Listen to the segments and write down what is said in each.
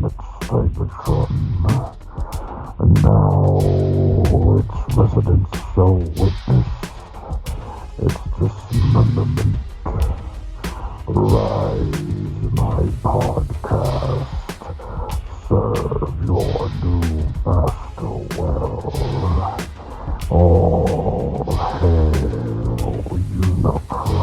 its statement and now its residents shall witness its dismemberment. Rise, my podcast. Serve your new master well. All hail Unicron.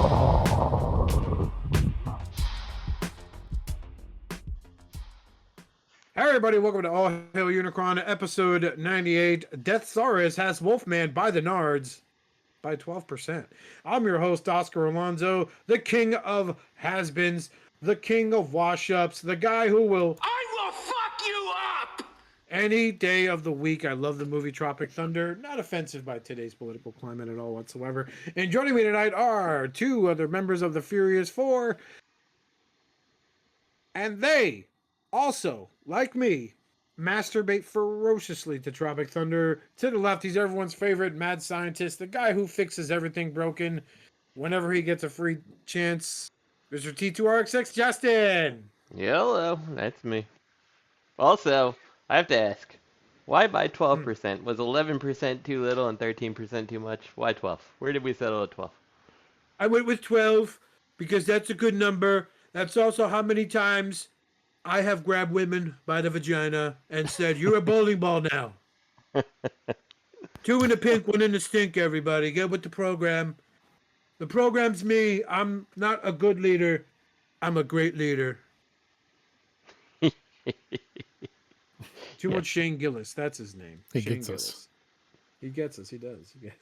Hey everybody, welcome to All Hail Unicron, episode 98. Deathsaurus has Wolfman by the nards by 12%. I'm your host, Oscar Alonso, the king of has-beens, the king of wash-ups, the guy who will... I will fuck you up! Any day of the week. I love the movie Tropic Thunder. Not offensive by today's political climate at all whatsoever. And joining me tonight are two other members of the Furious Four. And they also, like me, masturbate ferociously to Tropic Thunder. To the left, he's everyone's favorite mad scientist, the guy who fixes everything broken whenever he gets a free chance. Mr. T2RX6, Justin. Hello, that's me. Also, I have to ask, why by 12%? Was 11% too little and 13% too much? Why 12? Where did we settle at 12? I went with 12 because that's a good number. That's also how many times I have grabbed women by the vagina and said, "You're a bowling ball now." 2 in the pink, 1 in the stink, everybody. Get with the program. The program's me. I'm not a good leader. I'm a great leader. Too much Shane Gillis. That's his name. He Shane gets Gillis. us. He gets us. He does. Yeah.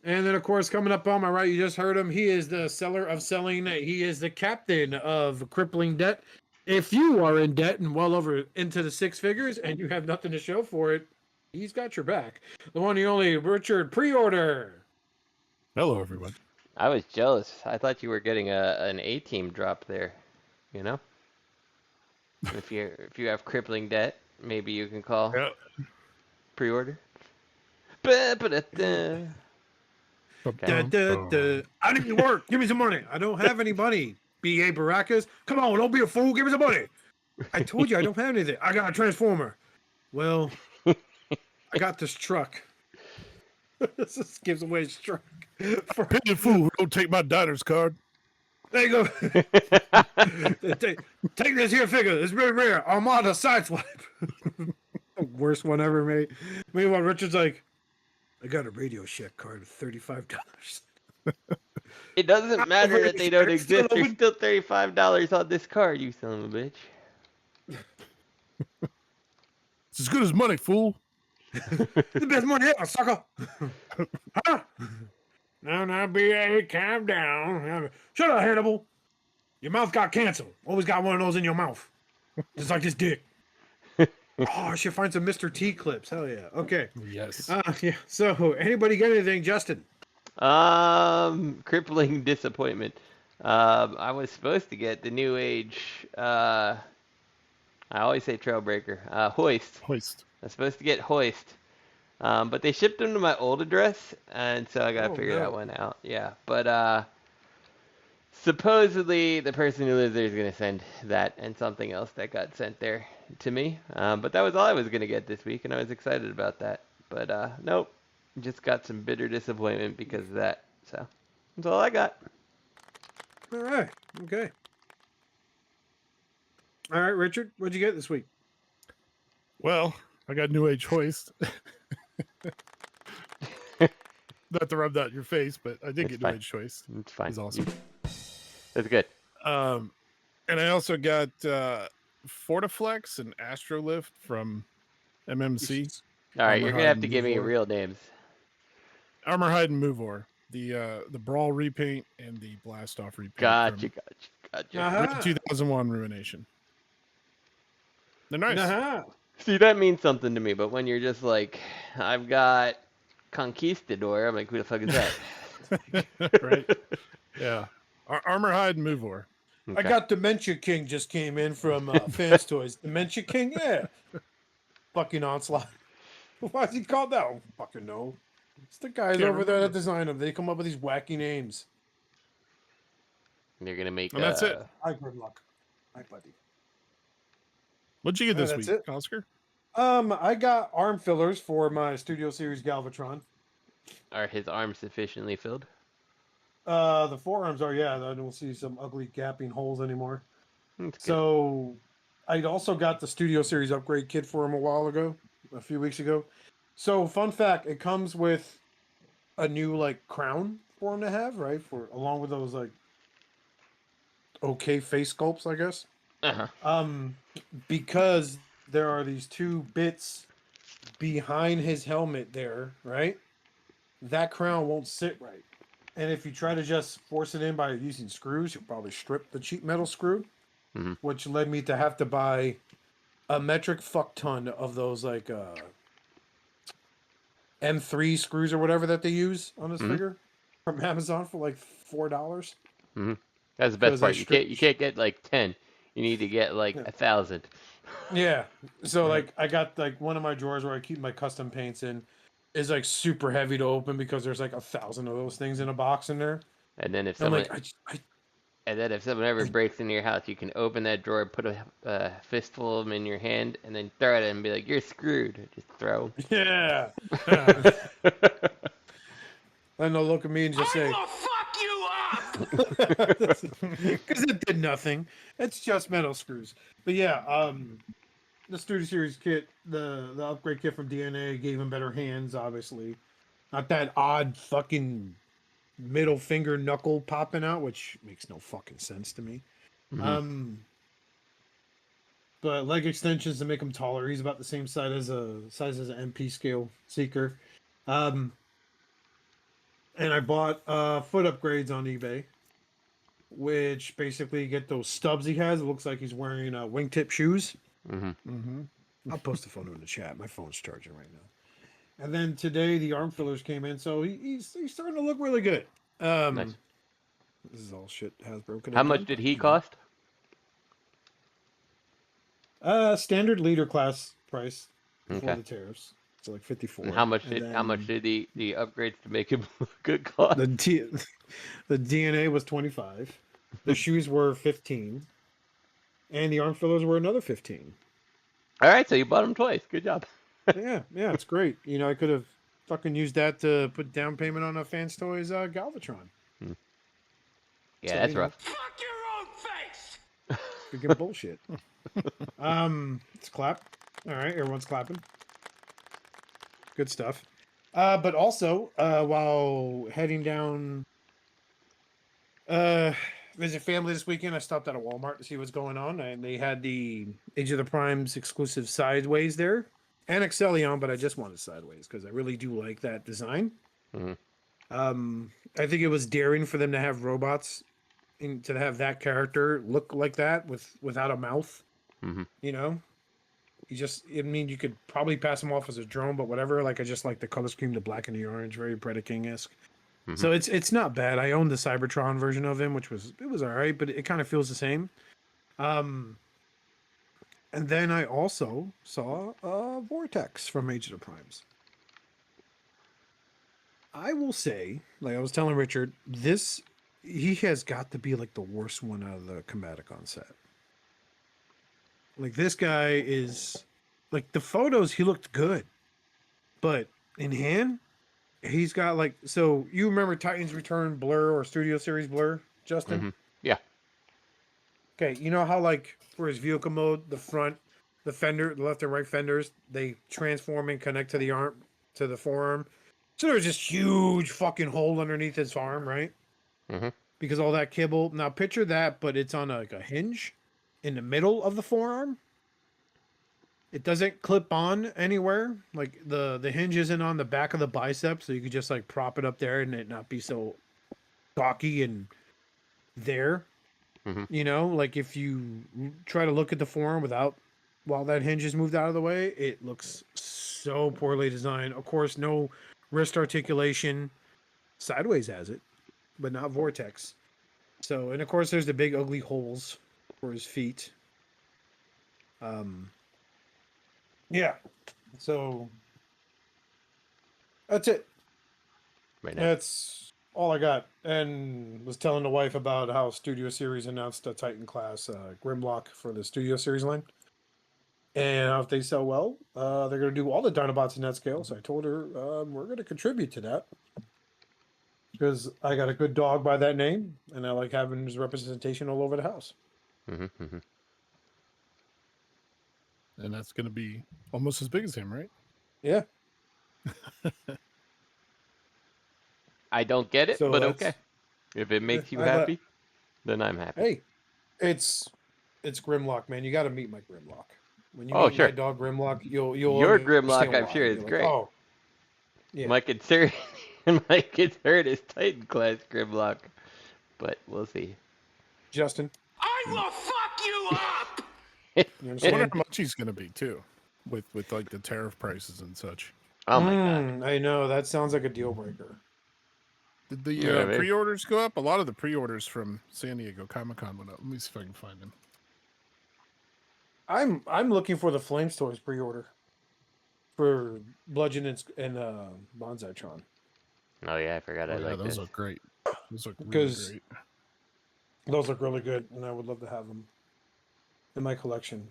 And then, of course, coming up on my right, you just heard him. He is the seller of selling. He is the captain of crippling debt. If you are in debt and well over into the 6 figures and you have nothing to show for it, he's got your back. The one and only Richard Pre-Order. Hello, everyone. I was jealous. I thought you were getting an A-team drop there, you know? If you have crippling debt, maybe you can call pre-order. I need work. Give me some money. I don't have any money. B.A. Baracus. Come on, don't be a fool. Give me some money. I told you I don't have anything. I got a transformer. Well, I got this truck. This gives away his truck. Pay the fool. Don't take my diner's card. There you go. Take this here figure. It's very rare. Armada Sideswipe. Worst one ever made. Meanwhile, Richard's like, I got a Radio Shack card of $35. It doesn't matter that they don't exist. There's still $35 on this card, you son of a bitch. It's as good as money, fool. The best money ever, sucker. Huh? No, B.A., calm down. Shut up, Hannibal. Your mouth got cancer. Always got one of those in your mouth. Just like this dick. Oh, I should find some Mr. T clips. Hell yeah. Okay. Yes. Yeah. So, anybody get anything, Justin? Crippling disappointment. I was supposed to get the New Age, I always say Trailbreaker, Hoist. Hoist. I was supposed to get Hoist. But they shipped them to my old address, and so I gotta figure that one out. Yeah, but supposedly the person who lives there is gonna send that and something else that got sent there to me. But that was all I was gonna get this week, and I was excited about that. But nope, just got some bitter disappointment because of that. So that's all I got. All right. Okay. All right, Richard, what'd you get this week? Well, I got New Age Hoist. Not to rub that in your face, but I did get New Age Hoist. It's fine. It's awesome. That's good. And I also got Fortiflex and Astrolift from MMC. All right, you're gonna have to give me Movor. real names. Armorhide and Movor. The Brawl repaint and the Blast Off repaint. Gotcha. Uh-huh. 2001 Ruination. They're nice. Uh-huh. See, that means something to me, but when you're just like, I've got Conquistador, I'm like, who the fuck is that? Right? Yeah. Armorhide and Movor. I got Dementia King just came in from Fans Toys. Dementia King? Yeah. Fucking Onslaught. Why is he called that? I don't fucking know. It's the guys over there that design them. They come up with these wacky names. They're gonna make. And that's it. Hi, good luck. Hi, buddy. What'd you get this That's week, it. Oscar? I got arm fillers for my Studio Series Galvatron. Are his arms sufficiently filled? The forearms are, yeah. I don't see some ugly gapping holes anymore. That's good. So, I also got the Studio Series upgrade kit for him a few weeks ago. So, fun fact, it comes with a new like crown for him to have, right? Along with those like okay face sculpts, I guess. Uh-huh. Because there are these two bits behind his helmet there, right? That crown won't sit right. And if you try to just force it in by using screws, you'll probably strip the cheap metal screw, which led me to have to buy a metric fuck ton of those like M3 screws or whatever that they use on this figure from Amazon for like $4. That's the best part. You can't get like 10. You need to get like 1,000. Yeah. So like I got like one of my drawers where I keep my custom paints in is like super heavy to open because there's like 1,000 of those things in a box in there. And then if I'm someone like, and then if someone ever breaks into your house, you can open that drawer, put a fistful of them in your hand, and then throw it at them and be like, "You're screwed." Just throw. yeah. Then they'll look at me and just say, I will fuck you up! because it did nothing. It's just metal screws. But yeah, the Studio Series kit, the upgrade kit from DNA gave him better hands, obviously. Not that odd fucking middle finger knuckle popping out, which makes no fucking sense to me. But leg extensions to make him taller. He's about the same size as an MP scale Seeker. And I bought foot upgrades on eBay, which basically get those stubs he has. It looks like he's wearing wingtip shoes. I'll post a photo in the chat. My phone's charging right now. And then today the arm fillers came in, so he's starting to look really good. Nice. This is all shit Hasbro could How have much done, did but, he you know. cost? Standard leader class price before Okay. the tariffs. So like 54. And how much did the upgrades to make him look good cost? The DNA was 25. The shoes were 15. And the arm fillers were another 15. All right, so you bought them twice. Good job. Yeah, it's great. You know, I could have fucking used that to put down payment on a Fans Toys Galvatron. Yeah, So, that's you know, rough. Fuck your own face! Freaking bullshit. Let's clap. All right, everyone's clapping. Good stuff. But also, while heading down visit family this weekend, I stopped at a Walmart to see what's going on, and they had the Age of the Primes exclusive Sideways there, and Excellion, but I just wanted Sideways because I really do like that design. I think it was daring for them to have robots to have that character look like that without a mouth. You know, you could probably pass him off as a drone, but whatever. Like, I just like the color scheme, the black and the orange, very Predaking-esque. So it's not bad. I owned the Cybertron version of him, which was all right, but it kind of feels the same. And then I also saw Vortex from Age of the Primes. I will say, like I was telling Richard, he has got to be like the worst one out of the Combaticon set. Like, this guy is, like, the photos, he looked good. But in hand, he's got, like, so you remember Titans Return Blur or Studio Series Blur, Justin? Yeah. Okay, you know how, like, for his vehicle mode, the front, the fender, the left and right fenders, they transform and connect to the arm, to the forearm. So there's this huge fucking hole underneath his arm, right? Because all that kibble. Now picture that, but it's on like a hinge in the middle of the forearm. It doesn't clip on anywhere. Like the hinge isn't on the back of the bicep, so you could just like prop it up there and it not be so gawky and there. You know, like if you try to look at the forearm while that hinge is moved out of the way, it looks so poorly designed. Of course, no wrist articulation. Sideways has it, but not Vortex. So, and of course, there's the big ugly holes for his feet. Yeah. So that's it. Right now. That's all I got. And was telling the wife about how Studio Series announced a Titan class Grimlock for the Studio Series line. And if they sell well, they're going to do all the Dinobots in that scale. So I told her we're going to contribute to that because I got a good dog by that name, and I like having his representation all over the house. Mm-hmm. And that's going to be almost as big as him, right? Yeah. I don't get it, So but that's- okay. If it makes you I let- happy, then I'm happy. Hey, it's Grimlock, man. You got to meet my Grimlock. When you Oh, meet sure. my dog Grimlock, you'll Your understand Grimlock, I'm why. sure, is You're like, great. oh, yeah. My concern is Titan class Grimlock, but we'll see. Justin, I will fuck you up! you I wonder understand? how much he's going to be too, with like the tariff prices and such. Oh my god. I know that sounds like a deal breaker. Did the Yeah, maybe. pre-orders go up? A lot of the pre-orders from San Diego Comic-Con went up. Let me see if I can find them. I'm looking for the Flame Stories pre-order for Bludgeon and Bonsaitron. Oh yeah, I forgot I Oh, yeah, like those this. look great. Those look really Because- great. Those look really good, and I would love to have them in my collection.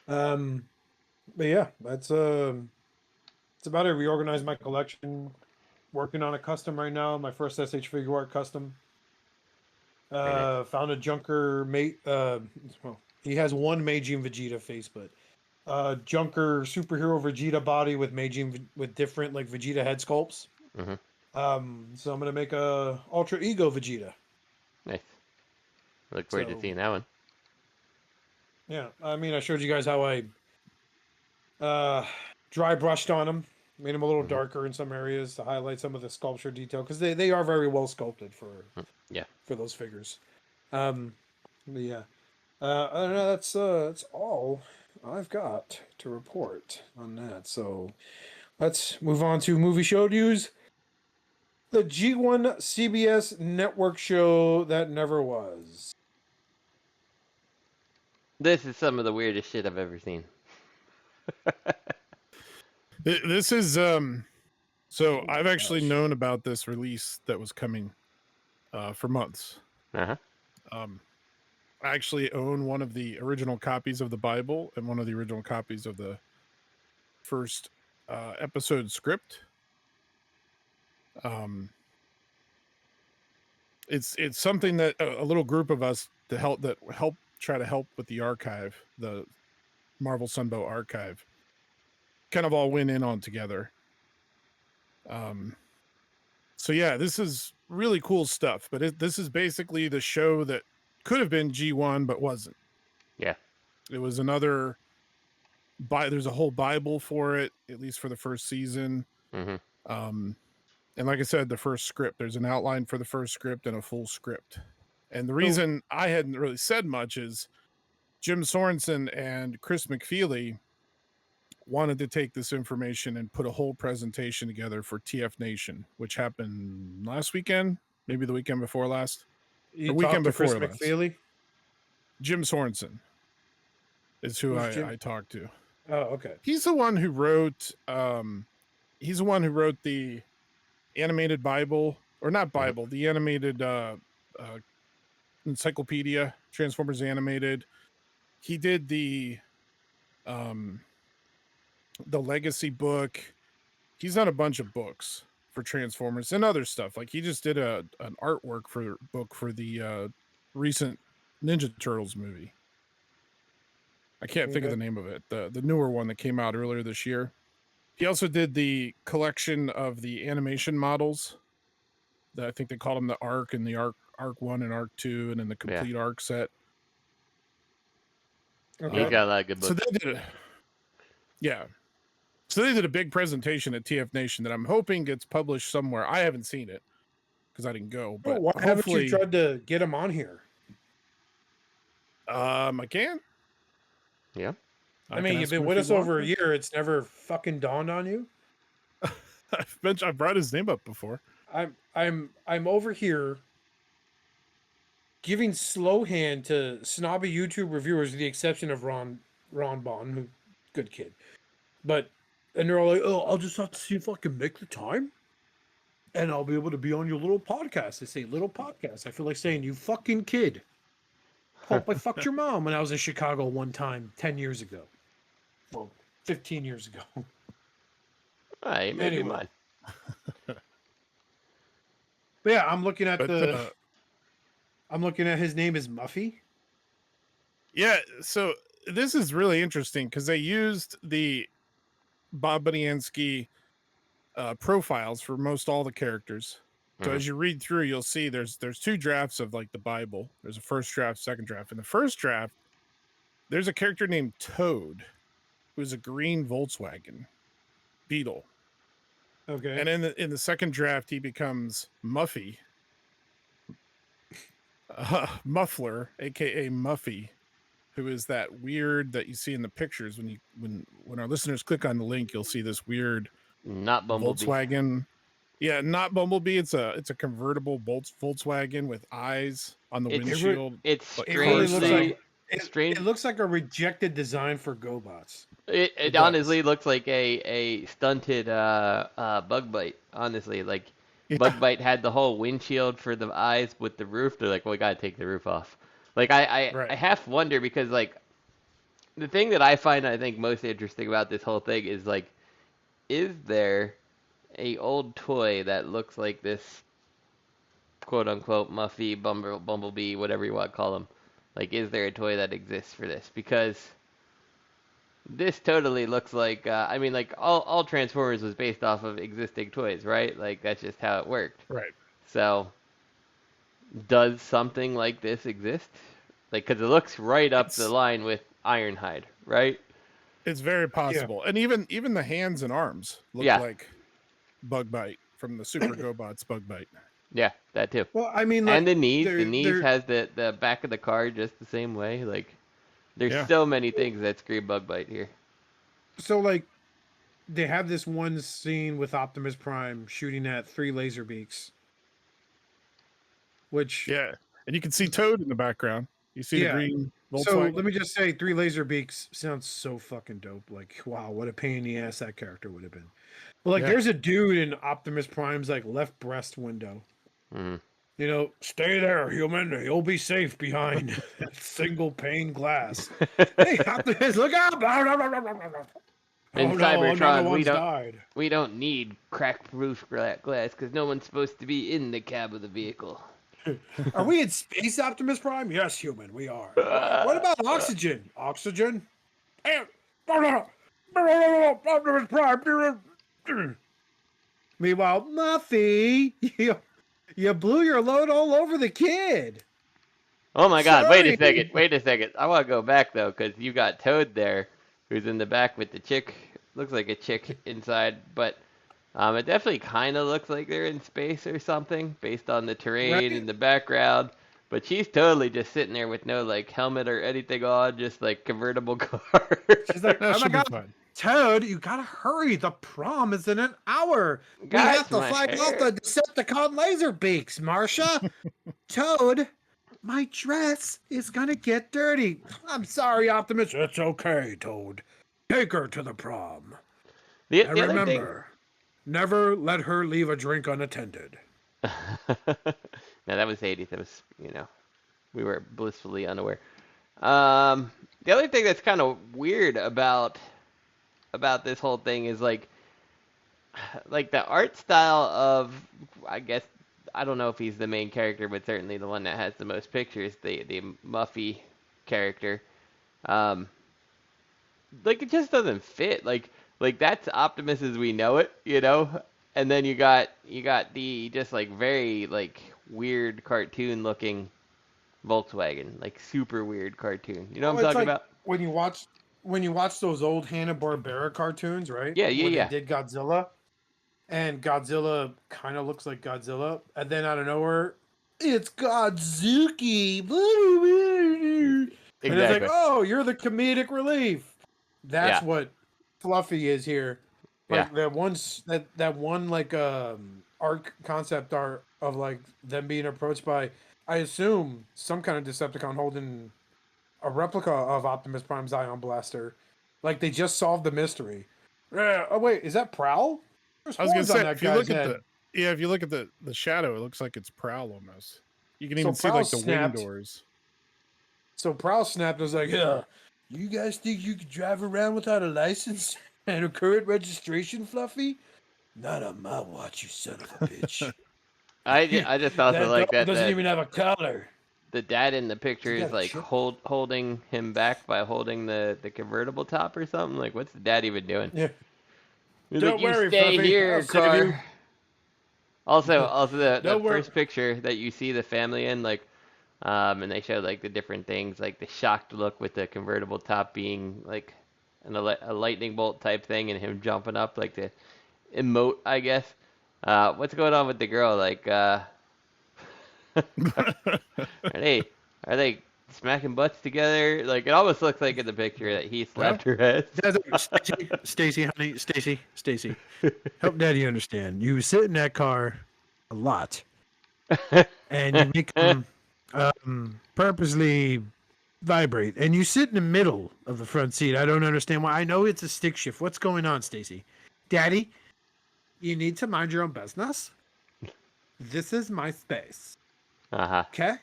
But yeah, that's it's about to reorganize my collection. Working on a custom right now, my first SH figure art custom. Found a Junker mate. Well, he has one Meiji and Vegeta face, but Junker superhero Vegeta body with Meiji and with different like Vegeta head sculpts. Mhm. So I'm gonna make a Ultra Ego Vegeta. Nice. Look forward to So- seeing that one. Yeah, I mean, I showed you guys how I dry brushed on them, made them a little Mhm. darker in some areas to highlight some of the sculpture detail because they are very well sculpted Yeah. for those figures. But yeah, I don't know. That's all I've got to report on that. So let's move on to movie show news. The G1 CBS network show that never was. This is some of the weirdest shit I've ever seen. This is so Oh my I've actually gosh. known about this release that was coming for months. Uh-huh. I actually own one of the original copies of the Bible and one of the original copies of the first episode script. It's something that a little group of us to help try to help with the archive, the Marvel Sunbow archive, kind of all went in on together. So yeah, this is really cool stuff. But this is basically the show that could have been G1 but wasn't. Yeah. It was another. There's a whole Bible for it, at least for the first season. Mm-hmm. And like I said, the first script, there's an outline for the first script and a full script. And the reason I hadn't really said much is Jim Sorensen and Chris McFeely wanted to take this information and put a whole presentation together for TF Nation, which happened last weekend, maybe the weekend before last. You The weekend talked to Chris before last. McFeely? Jim Sorensen is who Who's Jim? I talked to. Oh, okay. He's the one who wrote the animated Bible, or not Bible, the animated encyclopedia, Transformers Animated. He did the legacy book. He's done a bunch of books for Transformers and other stuff. Like he just did an artwork book for the recent Ninja Turtles movie. I can't think of the name of it. The newer one that came out earlier this year. He also did the collection of the animation models. I think they called them the Arc and the Arc 1 and Arc 2, and then the complete Arc set. Okay. He got a lot of good So books. they did So they did a big presentation at TF Nation that I'm hoping gets published somewhere. I haven't seen it because I didn't go. But Why haven't hopefully, you tried to get him on here? I can. Yeah. I mean, can you've ask been him with if us he over a wants year. It's never fucking dawned on you. it. I've brought his name up before. I'm over here giving slow hand to snobby YouTube reviewers, with the exception of Ron Bond, who good kid. And they're all like, "Oh, I'll just have to see if I can make the time, and I'll be able to be on your little podcast." They say little podcast. I feel like saying you fucking kid. Hope I fucked your mom when I was in Chicago one time 10 years ago. Well, 15 years ago. All right, maybe Anyway. mine. But yeah, I'm looking at But I'm looking at his name is Muffy. yeah, so this is really interesting because they used the Bob Budiansky profiles for most all the characters. So Mhm. as you read through, you'll see there's two drafts of like the Bible. There's a first draft, second draft. In the first draft, there's a character named Toad, who's a green Volkswagen Beetle. Okay. And in the second draft, he becomes Muffy, Muffler, aka Muffy, who is that weird that you see in the pictures when our listeners click on the link, you'll see this weird Not Bumblebee. Volkswagen. Yeah, not Bumblebee. It's a convertible Volkswagen with eyes on the It's- windshield. It's It It really looks strangely. like strange. it looks like a rejected design for GoBots. It It does. honestly looks like a stunted bug bite. Honestly, like Yeah. bug bite had the whole windshield for the eyes with the roof. They're like, well, we gotta take the roof off. Like I Right. half wonder because like the thing that I find I think most interesting about this whole thing is like, is there a old toy that looks like this quote unquote Muffy Bumblebee, whatever you want to call them? Like, is there a toy that exists for this? Because this totally looks like, I mean, like, all Transformers was based off of existing toys, right? Like, that's just how it worked. Right. So, does something like this exist? Like, because it looks right up the It's- line with Ironhide, right? It's very possible. And even the hands and arms look Yeah. like Bug Bite from the Super GoBots Bug Bite. Yeah, that too. Well, I mean, like, And the knees they're- has the back of the car just the same way. Like, there's Yeah. so many things that scream Bug Bite here. So like they have this one scene with Optimus Prime shooting at 3 laser beaks. Which Yeah. And you can see Toad in the background. You see Yeah. the green Volkswagen. so let me just say 3 laser beaks sounds so fucking dope. Like, wow, what a pain in the ass that character would have been. But like Yeah. there's a dude in Optimus Prime's like left breast window. Mhm. You know, stay there, human. You'll be safe behind that single pane glass. Hey, Optimus, look out! In Oh, no, another Cybertron, one's died. we don't need crack-proof glass because no one's supposed to be in the cab of the vehicle. Are we in space, Optimus Prime? Yes, human, we are. What about oxygen? Oxygen? Hey, Optimus Prime. Meanwhile, Muffy, you blew your load all over the kid. Oh my God! Wait a Sorry. second! Wait a second! I want to go back though, because you got Toad there, who's in the back with the chick. Looks like a chick inside, but it definitely kind of looks like they're in space or something, based on the terrain Right. in the background. But she's totally just sitting there with no like helmet or anything on, just like convertible car. She's like, That oh my should be God, fun. Toad, you gotta hurry. The prom is in an hour. We Guys, have to my fight off hair. the Decepticon laser beaks, Marsha. Toad, my dress is gonna get dirty. I'm sorry, Optimus. It's okay, Toad. Take her to the prom. The And other thing- remember, never let her leave a drink unattended. No, that was 80s. That was, we were blissfully unaware. The other thing that's kind of weird about this whole thing is like the art style of, I guess, I don't know if he's the main character, but certainly the one that has the most pictures, the Muffy character. Like it just doesn't fit. Like that's Optimus as we know it, And then you got the just like very like weird cartoon looking Volkswagen, like super weird cartoon. You know what I'm talking about? When you watch those old Hanna-Barbera cartoons, right? Yeah, When yeah. they did Godzilla, and Godzilla kind of looks like Godzilla, and then out of nowhere, it's Godzuki. And it's Exactly. like, oh, you're the comedic relief. That's Yeah. what Fluffy is here. Like Yeah. that one like art concept art of like them being approached by, I assume, some kind of Decepticon holding a replica of Optimus Prime's ion blaster. Like they just solved the mystery. Oh wait, is that Prowl? There's I was gonna horns on say that if you guy's look at head. if you look at the shadow, it looks like it's Prowl almost. You can So even see like Prowl the wing snapped. doors. So Prowl snapped and was like, yeah, You guys think you could drive around without a license and a current registration, Fluffy? Not on my watch, you son of a bitch. I just also That like dog that doesn't that even have a collar. the dad in the picture He's is got a like chip. holding him back by holding the convertible top or something. Like, what's the dad even doing? Yeah. He's Don't like, you worry, stay Fluffy, here, I'll save you. car. Also, the Don't worry. first picture that you see the family in, like, and they show like the different things, like the shocked look with the convertible top being like a lightning bolt type thing, and him jumping up like the emote, I guess. What's going on with the girl? Like, are they smacking butts together? Like, it almost looks like in the picture that he slapped her ass. Stacy, honey, Stacy. Help Daddy understand. You sit in that car a lot, and you make them purposely vibrate, and you sit in the middle of the front seat. I don't understand why. I know it's a stick shift. What's going on, Stacy? Daddy, you need to mind your own business. This is my space. Uh-huh. Okay?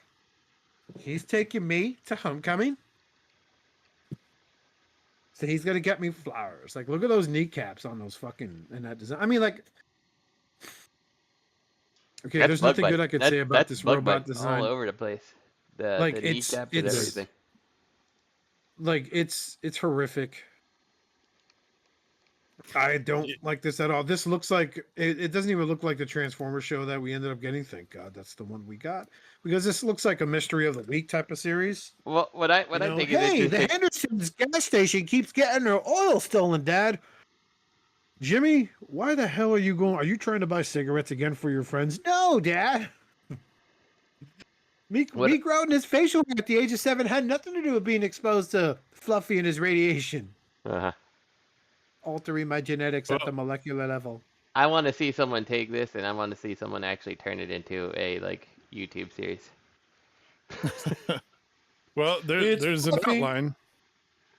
He's taking me to homecoming. So he's gonna get me flowers. Like, look at those kneecaps on those fucking and that design. I mean, like, okay, That's there's bug nothing bite. good I could That's- say about that's this bug robot bite design. all over the place. The Like, kneecaps and it's everything. like it's horrific. I don't like this at all. This looks like it doesn't even look like the Transformers show that we ended up getting. Thank God that's the one we got, because this looks like a mystery of the week type of series. Well, what I You know, think is hey, the interesting. Henderson's gas station keeps getting their oil stolen, Dad. Jimmy, why the hell are you going? Are you trying to buy cigarettes again for your friends? No, Dad. Me growing his facial hair at the age of 7 had nothing to do with being exposed to Fluffy and his radiation, Uh-huh. altering my genetics at the molecular level. I want to see someone take this, and I want to see someone actually turn it into a like YouTube series. Well, It's there's an Fluffy. outline.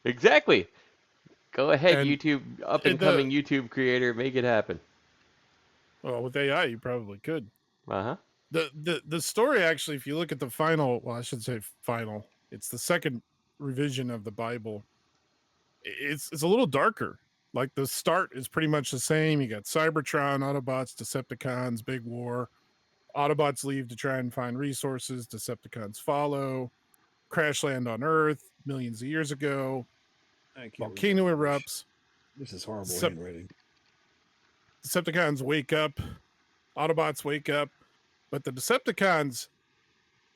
Exactly. Go ahead, And YouTube, up and coming YouTube creator, make it happen. Well, with AI, you probably could. Uh-huh. The story actually, if you look at the final, well, I should say final. It's the second revision of the Bible. It's a little darker. Like, the start is pretty much the same. You got Cybertron, Autobots, Decepticons, big war. Autobots leave to try and find resources. Decepticons follow. Crash land on Earth millions of years ago. Volcano erupts. This is horrible Sep- handwriting. Decepticons wake up. Autobots wake up. But the Decepticons,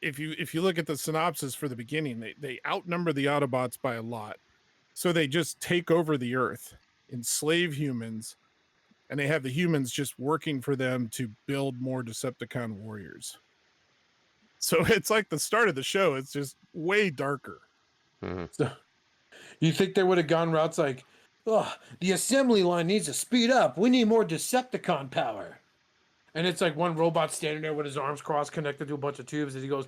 if you look at the synopsis for the beginning, they outnumber the Autobots by a lot. So they just take over the Earth, enslave humans, and they have the humans just working for them to build more Decepticon warriors. So it's like the start of the show. It's just way darker. Mm-hmm. So, you think they would have gone routes like, oh, the assembly line needs to speed up. We need more Decepticon power. And it's like one robot standing there with his arms crossed, connected to a bunch of tubes, and he goes,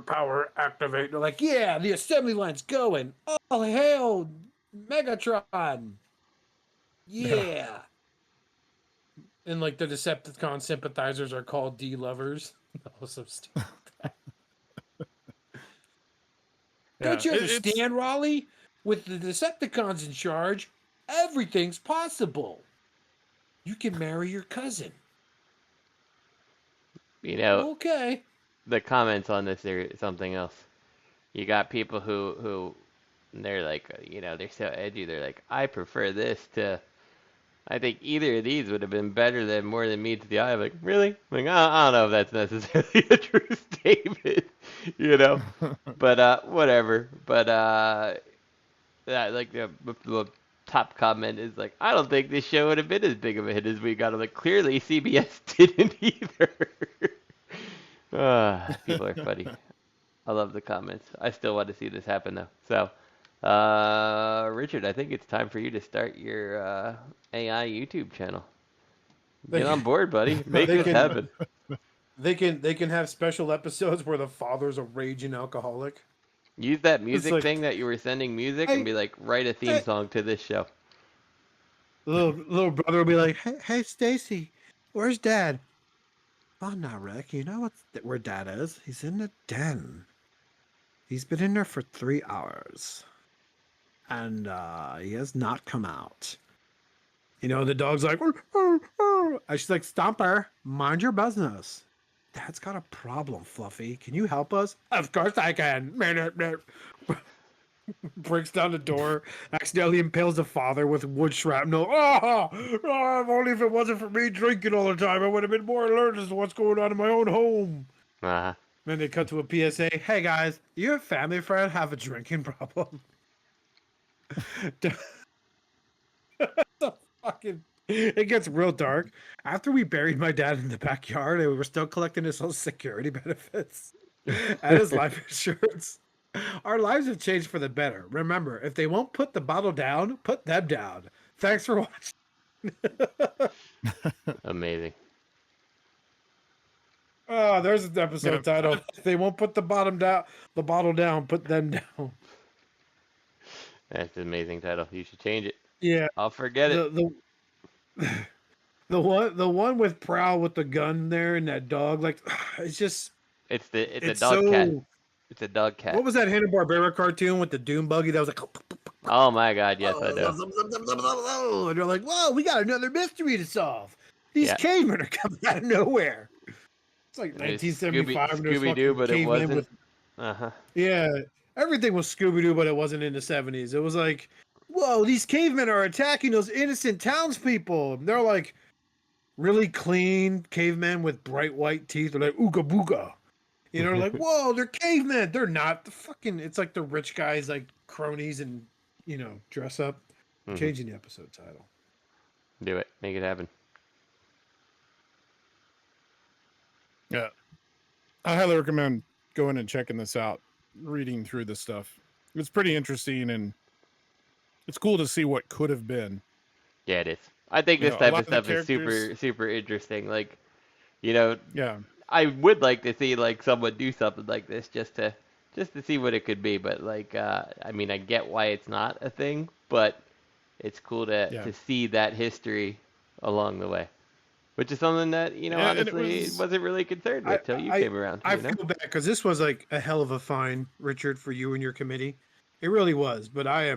power activate. They're like, yeah, the assembly line's going. Oh, hail, Megatron. Yeah. And like the Decepticon sympathizers are called D-lovers. That was so stupid. Don't you understand, Raleigh? With the Decepticons in charge, everything's possible. You can marry your cousin. You know, Okay. the comments on this are something else. You got people who they're like, they're so edgy. They're like, I prefer this to. I think either of these would have been better than More Than Meets the Eye. I'm like, really? Like, I don't know if that's necessarily a true statement, But whatever. But like the top comment is like, I don't think this show would have been as big of a hit as we got. I'm like, clearly CBS didn't either. People are funny. I love the comments. I still want to see this happen though. So. Richard, I think it's time for you to start your AI YouTube channel. Get on board, buddy. Make this happen. They can have special episodes where the father's a raging alcoholic. Use that music like, thing that you were sending music and be like, write a theme song to this show. Little brother will be like, hey Stacy, where's Dad? Oh, not Rick. You know where Dad is? He's in the den. He's been in there for 3 hours. And he has not come out. You know, the dog's like, "Arr, arr, arr." And she's like, Stomper, mind your business. Dad's got a problem, Fluffy. Can you help us? Of course I can. Breaks down the door, accidentally impales the father with wood shrapnel. If only if it wasn't for me drinking all the time, I would have been more alert as to what's going on in my own home. Uh-huh. Then they cut to a PSA. Hey guys, your family friend have a drinking problem? It gets real dark. After we buried my dad in the backyard and we were still collecting his social security benefits and his life insurance, our lives have changed for the better. Remember, if they won't put the bottle down, put them down. Thanks for watching. Amazing. Oh, there's an episode title. If they won't put the bottle down, put them down. That's an amazing title. You should change it. Yeah. I'll forget it. The one with Prowl with the gun there and that dog, like it's just It's a dog cat. It's a dog cat. What was that Hanna-Barbera cartoon with the Doom buggy that was like, Oh my god, yes I know. and you're like, whoa, we got another mystery to solve. These cavemen are coming out of nowhere. It's like 1975. Scooby-Doo, but it wasn't. Yeah, everything was Scooby-Doo, but it wasn't in the 70s. It was like, whoa, these cavemen are attacking those innocent townspeople. They're like really clean cavemen with bright white teeth. They're like, ooga booga. You know, like, whoa, they're cavemen. They're not. It's like the rich guys, like cronies and, you know, dress up. Changing the episode title. Do it. Make it happen. Yeah. I highly recommend going and checking this out, reading through this stuff. It's pretty interesting and it's cool to see what could have been. Yeah, it is. I think this type of stuff is super, super interesting. Like, you know, I would like to see like someone do something like this just to see what it could be. But like, I mean, I get why it's not a thing, but it's cool to see that history along the way, which is something that, you know, honestly wasn't really concerned with till you came around. I feel bad because this was like a hell of a find, Richard, for you and your committee. It really was. But I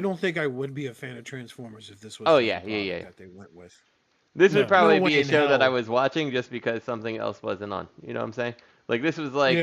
don't think I would be a fan of Transformers if this was that they went with. This would probably be a show that I was watching just because something else wasn't on. You know what I'm saying? Like, this was like,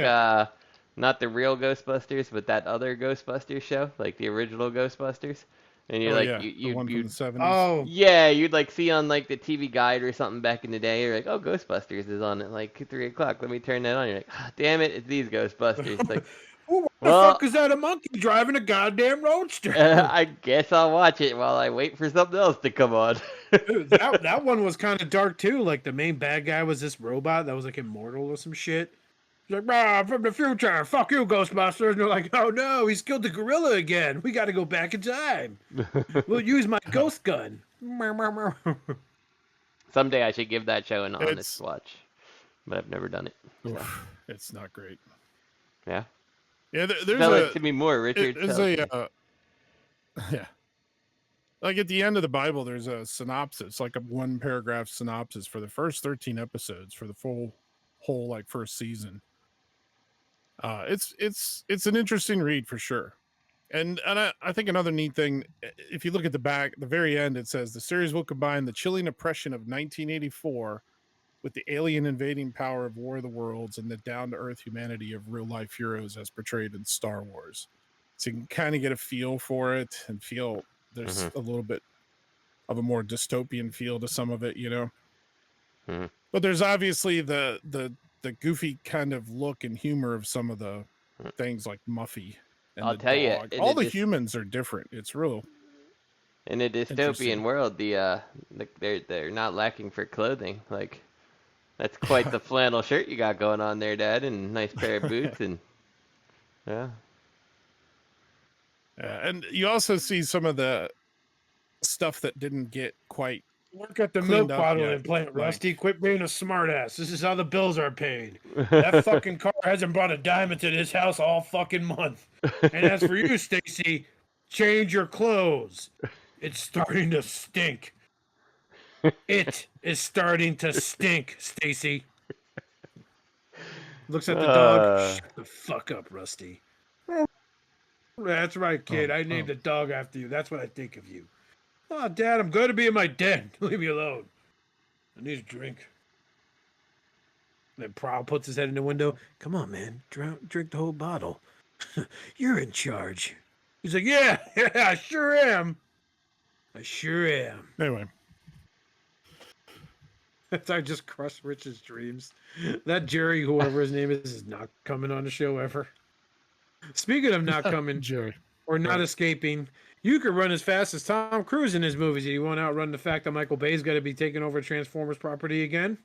not the real Ghostbusters, but that other Ghostbusters show, like the original Ghostbusters. And you're the one from the 70s. You'd like see on like the TV Guide or something back in the day. You're like, oh, Ghostbusters is on at like 3 o'clock. Let me turn that on. You're like, oh, damn it, it's these Ghostbusters. Like, what the fuck is that? A monkey driving a goddamn roadster? I guess I'll watch it while I wait for something else to come on. Dude, that one was kind of dark too. Like the main bad guy was this robot that was like immortal or some shit. He's like, I'm from the future. Fuck you, Ghostbusters. And they're like, oh no, he's killed the gorilla again. We got to go back in time. We'll use my ghost gun. Someday I should give that show an honest watch, but I've never done it. So. Oof, it's not great. Yeah. Yeah, there's Tell it to me more, Richard. Yeah. Like at the end of the Bible, there's a synopsis, like a 1-paragraph synopsis for the first 13 episodes for the whole like first season. It's an interesting read for sure. And I think another neat thing, if you look at the very end, it says the series will combine the chilling oppression of 1984 with the alien invading power of War of the Worlds and the down-to-earth humanity of real-life heroes as portrayed in Star Wars. So you can kind of get a feel for it and feel there's a little bit of a more dystopian feel to some of it, you know? But there's obviously the goofy kind of look and humor of some of the things like Muffy. And I'll tell you, all the humans are different. It's real. In a dystopian world, they're not lacking for clothing. Like, that's quite the flannel shirt you got going on there, Dad, and a nice pair of boots, and yeah. And you also see some of the stuff that didn't get quite. Work at the milk bottling plant, Rusty. Quit being a smartass. This is how the bills are paid. That fucking car hasn't brought a dime into this house all fucking month. And as for you, Stacy, change your clothes. It's starting to stink. It is starting to stink, Stacy. Looks at the dog. Shut the fuck up, Rusty. That's right, kid. I named the dog after you. That's what I think of you. Oh, Dad, I'm going to be in my den. Leave me alone. I need a drink. Then Prowl puts his head in the window. Come on, man. Drink the whole bottle. You're in charge. He's like, yeah, I sure am. I sure am. Anyway. I just crushed Rich's dreams. That Jerry, whoever his name is not coming on the show ever. Speaking of not coming Jerry. or not escaping, you could run as fast as Tom Cruise in his movies. You want to outrun the fact that Michael Bay's got to be taking over Transformers property again?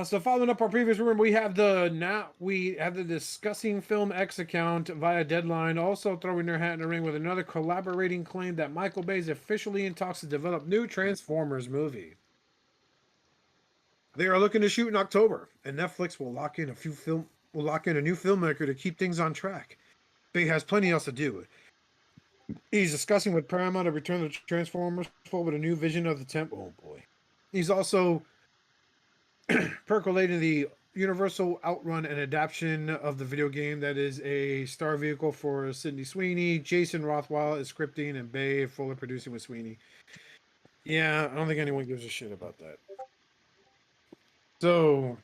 So following up our previous rumor, we have the Discussing Film X account via Deadline also throwing their hat in the ring with another collaborating claim that Michael Bay is officially in talks to develop new Transformers movie. They are looking to shoot in October, and Netflix will lock in a new filmmaker to keep things on track. Bay has plenty else to do. He's discussing with Paramount a return to Transformers with a new vision of the temple. Oh boy. He's also percolating the Universal Outrun, an adaptation of the video game that is a star vehicle for Sydney Sweeney. Jason Rothwell is scripting and Bay fully producing with Sweeney. Yeah, I don't think anyone gives a shit about that. So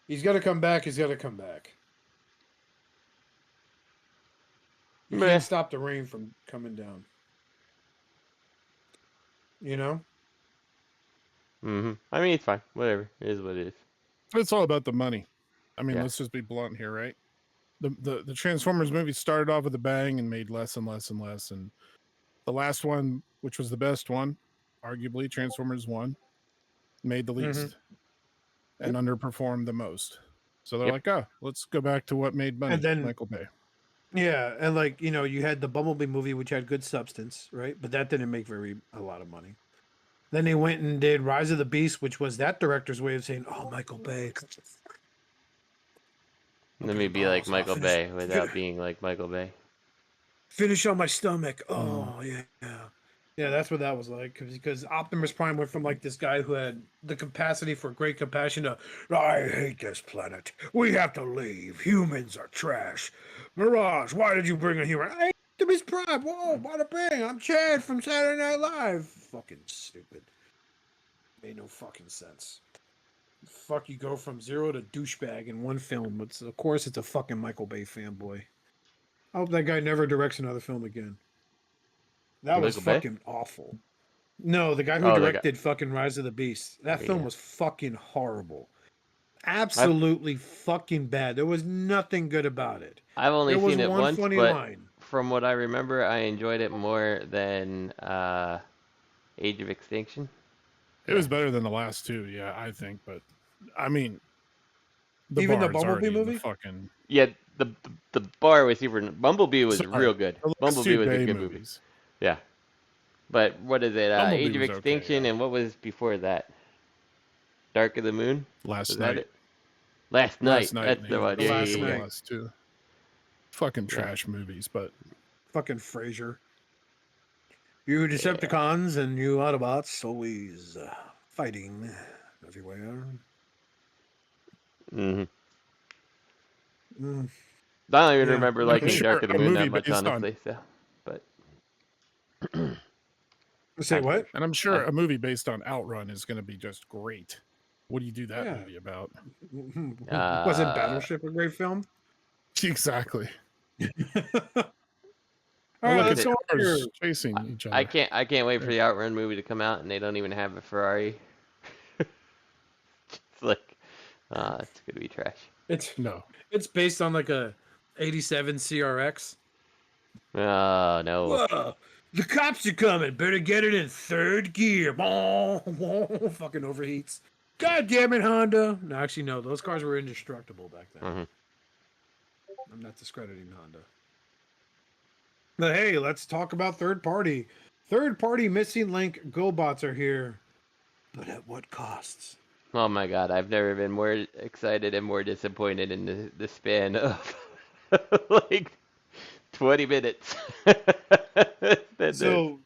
he's got to come back. He's got to come back. You can't stop the rain from coming down. You know? Mm-hmm. I mean, it's fine. Whatever. It is what it is. It's all about the money. I mean, Yeah. let's just be blunt here, right? The Transformers movie started off with a bang and made less and less and less. And the last one, which was the best one, arguably Transformers 1, made the least and underperformed the most. So they're like, oh, let's go back to what made money, And then- Michael Bay. Yeah, and like, you know, you had the Bumblebee movie, which had good substance, right? But that didn't make a lot of money. Then they went and did Rise of the Beast, which was that director's way of saying, "Oh, Michael Bay." Let me be like Michael Bay without being like Michael Bay. Finish on my stomach. Oh, yeah. Yeah, that's what that was like. Because Optimus Prime went from like this guy who had the capacity for great compassion to, I hate this planet. We have to leave. Humans are trash. Mirage, why did you bring a human? I hate Optimus Prime. Whoa, bada bing. I'm Chad from Saturday Night Live. Fucking stupid. Made no fucking sense. Fuck, you go from zero to douchebag in one film. Of course, it's a fucking Michael Bay fanboy. I hope that guy never directs another film again. That was Michael Bay? fucking awful. No, the guy who directed fucking Rise of the Beast. That film was fucking horrible. Absolutely fucking bad. There was nothing good about it. I've only There was seen it one once, funny but line. from what I remember, I enjoyed it more than Age of Extinction. It was better than the last two, yeah, I think. But I mean, Even the bar's Bumblebee already in the movie? fucking Yeah, the bar was super. Bumblebee was Sorry, real good. the last Bumblebee two was a Bay good movie. movies. Yeah. But what is it? Bumblebee Age of was okay, Extinction, yeah. and what was before that? Dark of the Moon? Last Was night. that it? Last night. Last night. That's the one. Yeah, Last yeah, yeah. Night. Last two. Fucking trash movies, but Fucking Frasier. You Decepticons and you Autobots always fighting everywhere. Mm-hmm. Mm. I don't even Yeah. remember I'm liking sure Dark of the a Moon movie that much, based on- honestly. So, but Say what? and I'm sure a movie based on Outrun is going to be just great. What do you do that Yeah. movie about? Wasn't Battleship a great film? Exactly. All Oh, right, look, let's it's go on here. cars chasing each other. I can't wait for the Outrun movie to come out, and they don't even have a Ferrari. It's like, it's gonna be trash. No. It's based on like a 87 CRX. Oh no. Whoa, the cops are coming. Better get it in third gear. Fucking overheats. God damn it, Honda. No, actually, no. Those cars were indestructible back then. Mhm. I'm not discrediting Honda. But hey, let's talk about third party. Third party Missing Link Gobots are here. But at what costs? Oh my god, I've never been more excited and more disappointed in the span of like 20 minutes. So,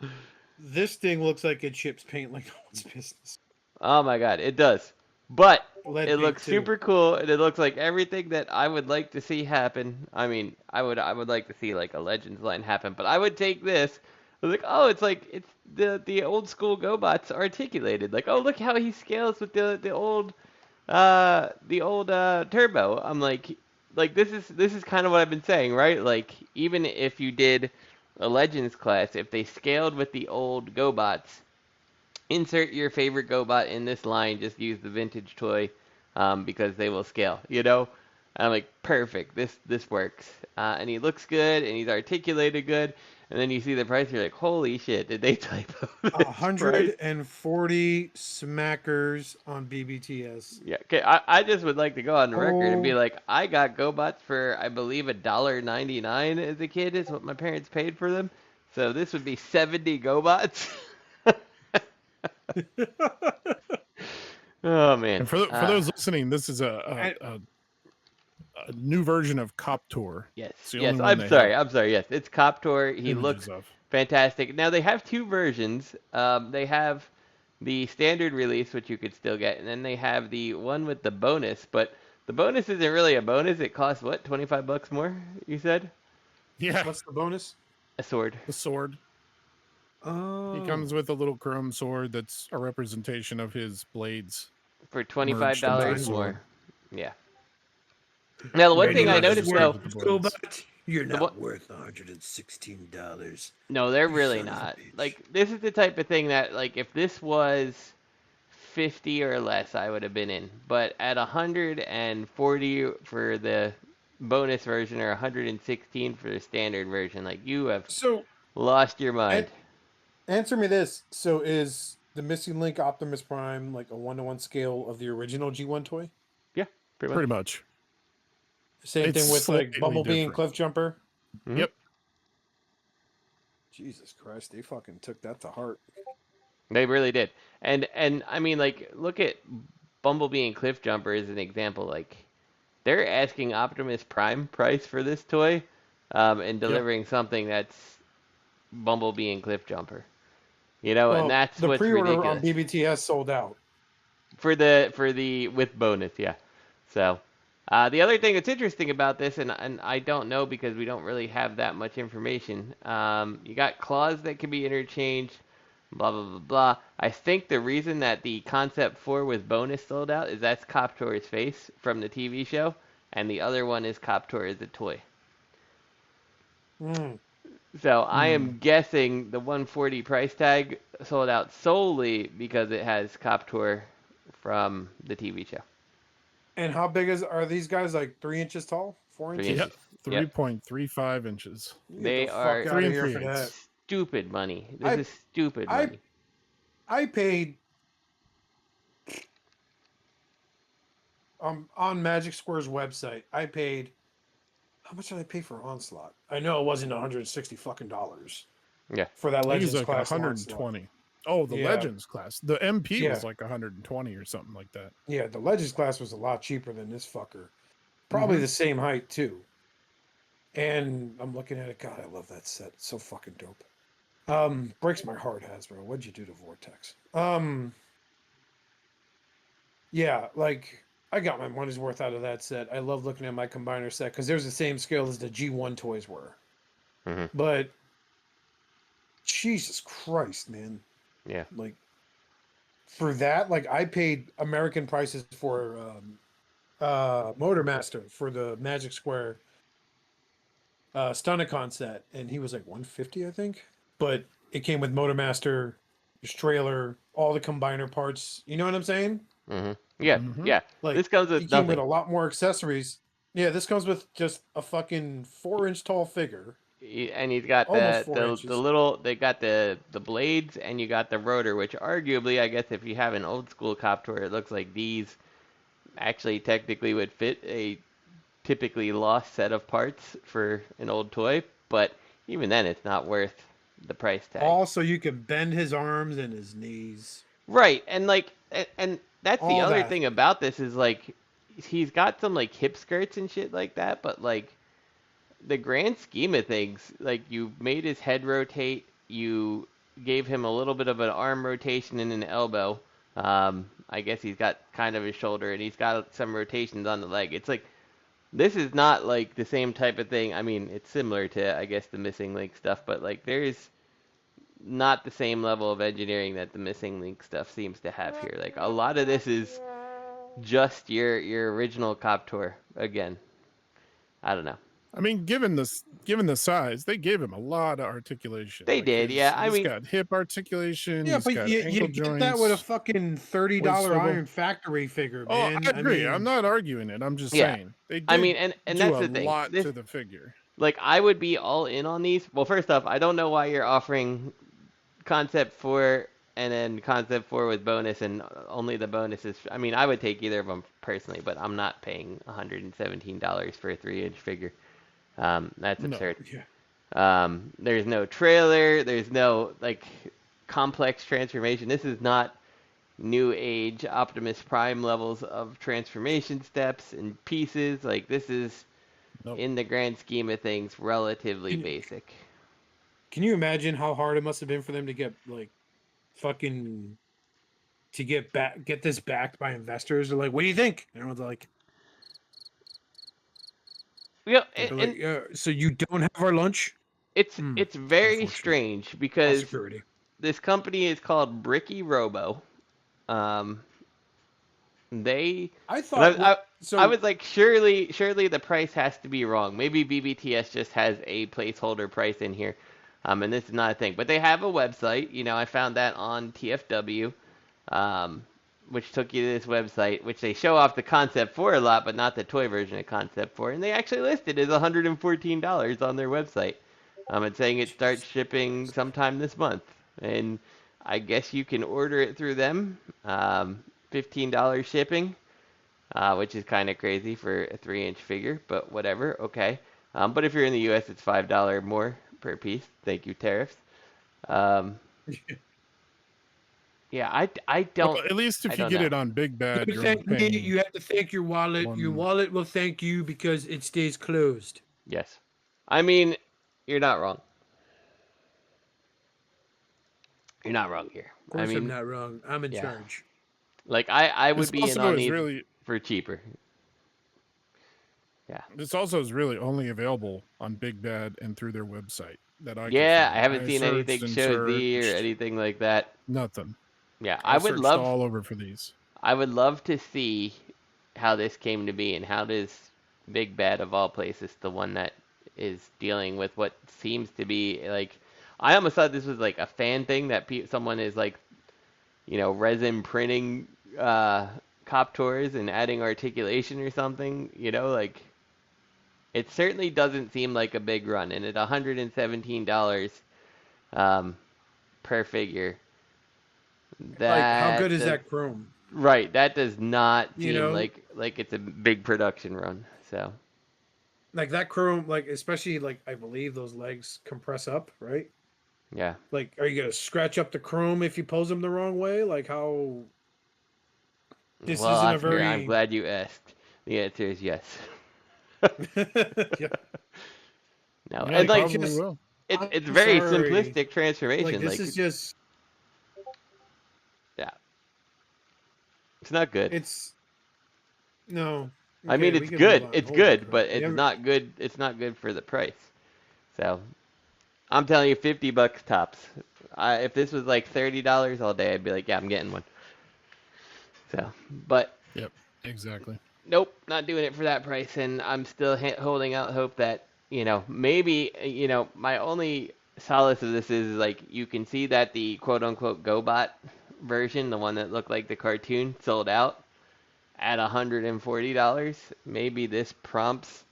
this thing looks like it ships paint like no one's business. Oh my god, it does. But Lead it paint, looks too. super cool, and it looks like everything that I would like to see happen. I mean, I would like to see like a Legends line happen, but I would take this. I was like, oh, it's like it's the old school GoBots articulated. Like, oh, look how he scales with the old turbo. I'm like this is kind of what I've been saying, right? Like even if you did a Legends class, if they scaled with the old GoBots, insert your favorite GoBot in this line. Just use the vintage toy because they will scale. You know, I'm like perfect. This works, and he looks good, and he's articulated good. And then you see the price, you're like, holy shit! Did they typo this price? 140 smackers on BBTS. Yeah, okay. I just would like to go on record and be Oh. like, I got GoBots for I believe $1.99 as a kid is what my parents paid for them. So this would be 70 GoBots. Oh man. And for those listening, this is a new version of Cop Tour. Yes. It's the Yes. only one I'm they sorry. have I'm sorry. Yes, it's Cop Tour. He images looks of. fantastic. Now they have two versions. They have the standard release, which you could still get, and then they have the one with the bonus. But the bonus isn't really a bonus. It costs what, $25 more? You said Yeah, What's the bonus? a sword. the sword. Oh. He comes with a little chrome sword that's a representation of his blades. For Merged $25 into a more. sword. Yeah. Now the one Maybe thing I not noticed sword though, with the blades. Gobot, you're The not one- worth $116. no, they're You really son of a not. bitch. Like this is the type of thing that like if this was 50 or less, I would have been in. But at 140 for the bonus version or 116 for the standard version, like you have So, lost your mind. answer me this. So, is the Missing Link Optimus Prime like a 1-to-1 scale of the original G1 toy? Yeah, pretty much. Pretty much. Same It's thing with like slightly Bumblebee and different. Cliffjumper? Mhm. Yep. Jesus Christ, they fucking took that to heart. They really did. And I mean like look at Bumblebee and Cliffjumper as an example. Like they're asking Optimus Prime price for this toy, and delivering something that's Bumblebee and Cliffjumper. You know, and that's the what's pre-order on ridiculous. BBTS sold out. For the with bonus, yeah. So the other thing that's interesting about this, and I don't know because we don't really have that much information. You got claws that can be interchanged, blah blah blah blah. I think the reason that the Concept 4 with bonus sold out is that's Coptor's face from the TV show, and the other one is Coptor as a toy. Mm. So I am guessing the 140 price tag sold out solely because it has Coptor from the TV show. And how big are these guys? Like 3 inches tall? 4 3 inches? Yep. Yep. 3.35 inches. Get They the are fuck 3 out of and here 3 for eighths. that. Stupid money. I- This is stupid I- money. I paid on Magic Square's website. I paid how much did I pay for Onslaught? I know it wasn't $160 fucking dollars. Yeah. For that I think Legends it's like class. 120. Oh, the Yeah. Legends class. The MP Yeah. was like 120 or something like that. Yeah, the Legends class was a lot cheaper than this fucker. Probably the same height too. And I'm looking at it. God, I love that set. It's so fucking dope. Breaks my heart, Hasbro. What'd you do to Vortex? Yeah, like I got my money's worth out of that set. I love looking at my combiner set because there's the same scale as the G1 toys were. Mhm. But Jesus Christ, man. Yeah. Like for that, like I paid American prices for Motormaster for the Magic Square Stunnicon set, and he was like 150, I think. But it came with Motormaster, his trailer, all the combiner parts. You know what I'm saying? Yeah. Mhm. Yeah. Like This comes with he came with nothing. a lot more accessories. Yeah, this comes with just a fucking 4-inch tall figure. And he's got Almost 4 the inches. little, they got the blades, and you got the rotor, which arguably, I guess if you have an old school Coptor, it looks like these actually technically would fit a typically lost set of parts for an old toy, but even then it's not worth the price tag. Also, you can bend his arms and his knees. Right, and like, and that's the All other that. thing about this is like, he's got some like hip skirts and shit like that, but like, the grand scheme of things, like you made his head rotate, you gave him a little bit of an arm rotation and an elbow, I guess he's got kind of his shoulder, and he's got some rotations on the leg. It's like, this is not like the same type of thing. I mean, it's similar to, I guess, the Missing Link stuff, but like there's not the same level of engineering that the Missing Link stuff seems to have here. Like a lot of this is just your original Coptor again. I don't know. I mean, given the size, they gave him a lot of articulation. They did, yeah. I He's mean, got hip articulation. Yeah, He's but got you ankle get that with a joints. fucking $30 swivel. Iron Factory figure, Oh, man. I agree. mean, I'm not arguing it. I'm just Yeah. saying they did I mean, and do that's a the thing. lot This, to the figure. like, I would be all in on these. Well, first off, I don't know why you're offering Concept 4 and then Concept 4 with bonus and only the bonuses. I mean, I would take either of them personally, but I'm not paying $117 for a 3-inch figure. That's absurd. yeah. There's no trailer. There's no, like, complex transformation. This is not new age Optimus Prime levels of transformation steps and pieces. Like, this is, Nope. in the grand scheme of things, relatively basic. Can you imagine how hard it must have been for them to get like fucking to get this backed by investors? They're like, "What do you think?" And everyone's like, Yeah, they're and like, "So you don't have our lunch?" it's very unfortunate. strange All because security. this company is called Bricky Robo. They I and thought I was like, surely the price has to be wrong. Maybe BBTS just has a placeholder price in here, and this is not a thing. But they have a website. You know, I found that on TFW, which took you to this website, which they show off the Concept 4 a lot, but not the toy version of Concept 4. And they actually listed it as $114 on their website, and saying it starts shipping sometime this month. And I guess you can order it through them. $15 shipping, which is kind of crazy for a 3-inch figure, but whatever, okay. But if you're in the U.S., it's $5 more per piece. Thank you, tariffs. Yeah, I don't. Well, at least I if you don't get know. it on Big Bad, you're thank only me. paying You have to thank your wallet. Your one- wallet will thank you because it stays closed. Yes. I mean, you're not wrong. You're not wrong here. Of course, I mean, I'm not wrong. I'm in yeah. charge. Like, I would This be in also on is these really for cheaper. Yeah. this also is really only available on Big Bad and through their website that I Yeah, can I find. haven't seen searched anything and show Z or searched. anything like that. Nothing. Yeah, I I would searched love all over for these. I would love to see how this came to be and how does Big Bad of all places, the one that is dealing with what seems to be like, I almost thought this was like a fan thing that someone is like, you know, resin printing Coptors and adding articulation or something, you know, like it certainly doesn't seem like a big run. And at $117 per figure, Like, how good is does- that chrome? Right, that does not You seem know? like it's a big production run. So Like that chrome, like especially like I believe those legs compress up, right? yeah, Like, are you gonna scratch up the chrome if you pose them the wrong way? Like how? This well, isn't a Oscar, very. I'm glad you asked. The answer is yes. Yeah. No, Yeah, and you like probably just- will. it's I'm very sorry. simplistic transformation. Like this is just. yeah, it's not good. It's. No. I mean, Okay, we it's can good. move on. It's Holy good, crap. but You it's ever- not good. It's not good for the price. So I'm telling you, $50 tops. If this was like $30 all day, I'd be like, yeah, I'm getting one. So, but Yep, exactly. nope, not doing it for that price, and I'm still holding out hope that, you know, maybe, you know, my only solace of this is like you can see that the quote-unquote Gobot version, the one that looked like the cartoon, sold out at $140. Maybe this prompts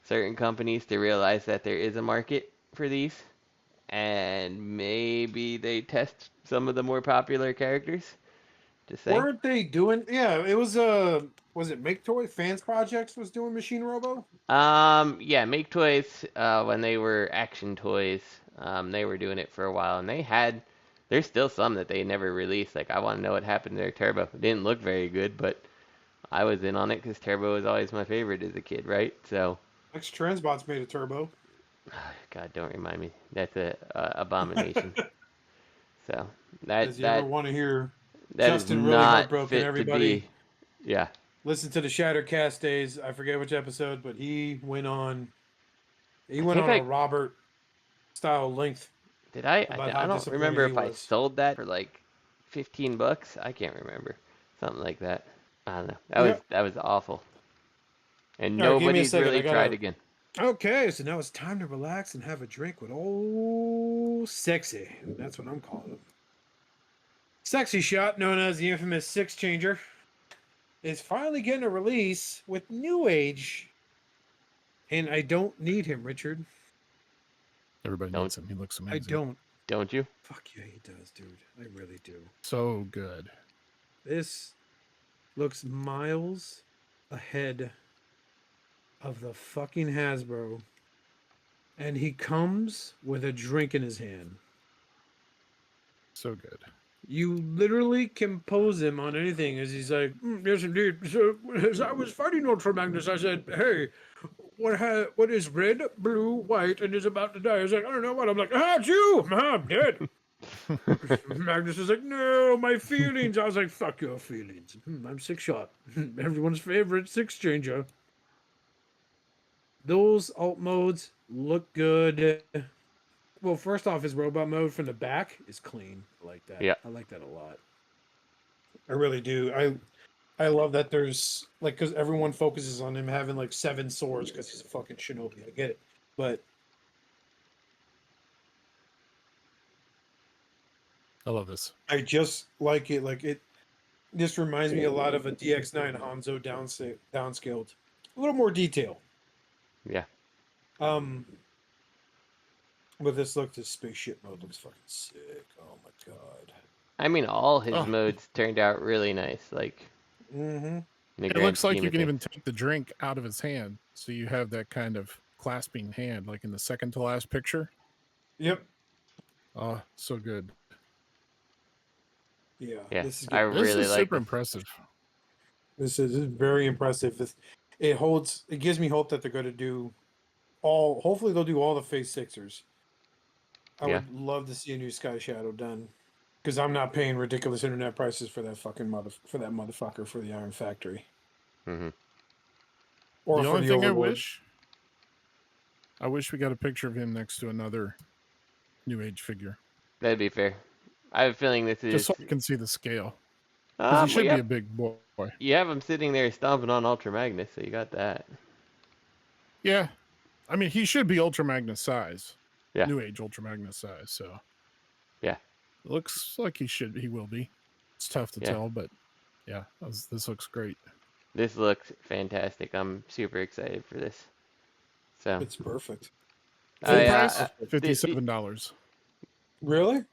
certain companies to realize that there is a market for these, and maybe they test some of the more popular characters. Just saying. Weren't they doing? Yeah, it was Was it Make Toy Fans Projects was doing Machine Robo? Yeah, Make Toys, when they were Action Toys, they were doing it for a while, and there's still some that they never released. Like, I want to know what happened to their Turbo. It didn't look very good, but I was in on it because Turbo was always my favorite as a kid, right? So, X Transbots made a turbo. God, don't remind me. That's a abomination. So, Does you ever want to hear? That is Justin really not heartbroken, fit everybody. to be. Yeah. Listen to the Shattered Cast days. I forget which episode, but he went on. He went think on a I Robert style length did. I about how don't disappointed remember he if I was. sold that for like $15. I can't remember. Something like that. I don't know. Yep. That was awful. And All right, give me a nobody's second. really I tried gotta. again. Okay, so now it's time to relax and have a drink with old Sexy. That's what I'm calling him. Sexy Shot, known as the infamous Six Changer, is finally getting a release with New Age. And I don't need him, Richard. Everybody Don't- needs him. He looks I amazing. Don't you? Fuck yeah, he does, dude. I really do. So good. This looks miles ahead of the fucking Hasbro. And he comes with a drink in his hand. So good. You literally can pose him on anything as he's like, yes, indeed. So, as I was fighting Ultra Magnus, I said, hey, what is red, blue, white, and is about to die? He's like, I don't know what. I'm like, it's you. I'm dead. Magnus is like, no, my feelings. I was like, fuck your feelings. I'm Six Shot. Everyone's favorite Six Changer. Those alt modes look good. Well, first off, his robot mode from the back is clean. I like that. Yeah. I like that a lot. I really do. I love that there's like, because everyone focuses on him having like 7 swords because he's a fucking shinobi. I get it, but I love this. I just like it. Like it. This reminds me a lot of a DX9 Hanzo downscaled. A little more detail. Yeah. But this spaceship mode looks fucking sick. Oh my god. I mean, all his Oh. modes turned out really nice. Like, Mm-hmm. in the It grand looks like scheme you of can even things. take the drink out of his hand. So you have that kind of clasping hand, like in the second to last picture. Yep. Oh, so good. Yeah. Yeah, This is I good. This really is like super this. impressive. This is very impressive. It gives me hope that they're going to do hopefully they'll do all the Phase Sixers. I Yeah. would love to see a new Sky Shadow done. Because I'm not paying ridiculous internet prices for that fucking motherfucker for the Iron Factory. Hmm. Or The for only the thing Overlord. I wish we got a picture of him next to another New Age figure. That'd be fair. I have a feeling this is. Just so I can see the scale. Because he should be a big boy. You have him sitting there stomping on Ultra Magnus, so you got that. Yeah. I mean, he should be Ultra Magnus size. Yeah. New Age Ultra Magnus size, so. Yeah. It looks like he will be. It's tough to Yeah. tell, but yeah, this looks great. This looks fantastic. I'm super excited for this. So, It's perfect. Full I, price, the- $57. Really?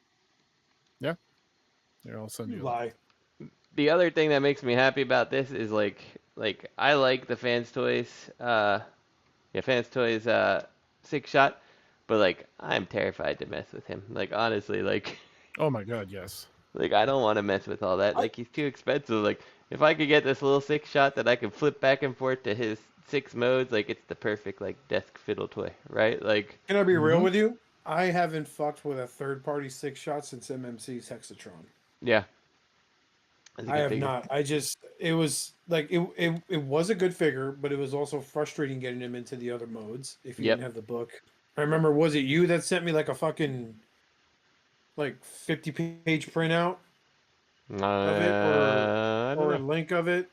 Here, I'll send You you. lie. the other thing that makes me happy about this is like I like the Fans Toys Fans Toys 6-shot, but like I'm terrified to mess with him. Like honestly, like Oh my god, yes. like I don't want to mess with all that. Like he's too expensive. Like if I could get this little 6-shot that I could flip back and forth to his 6 modes, like it's the perfect like desk fiddle toy, right? Like Can I be real Mhm. with you? I haven't fucked with a third-party 6-shot since MMC's Hexatron. yeah. That's a I good have figure. not. It was like it was a good figure, but it was also frustrating getting him into the other modes if you Yep. didn't have the book. I remember, was it you that sent me like a fucking like 50-page printout of it, I don't or a know. link of it?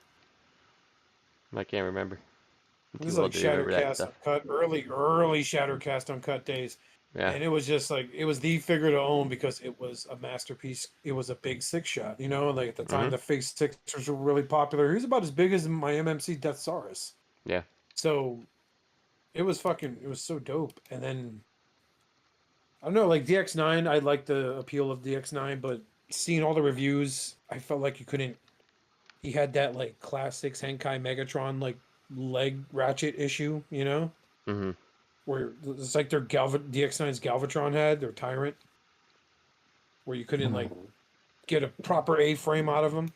I can't remember. I'm This is too like old to remember Shattered that Cast stuff. Uncut, early Shattered Cast Uncut days. Yeah. And it was just like, it was the figure to own because it was a masterpiece. It was a big 6-shot, you know, like at the time Mhm. the Phase Sixers were really popular. He was about as big as my MMC Deathsaurus. Yeah. So it was so dope. And then, I don't know, like DX9, I like the appeal of DX9, but seeing all the reviews, I felt like he had that like classic Henkai Megatron, like leg ratchet issue, you know? Mhm. Where it's like their DX9's Galvatron had, their Tyrant, where you couldn't like get a proper A-frame out of him.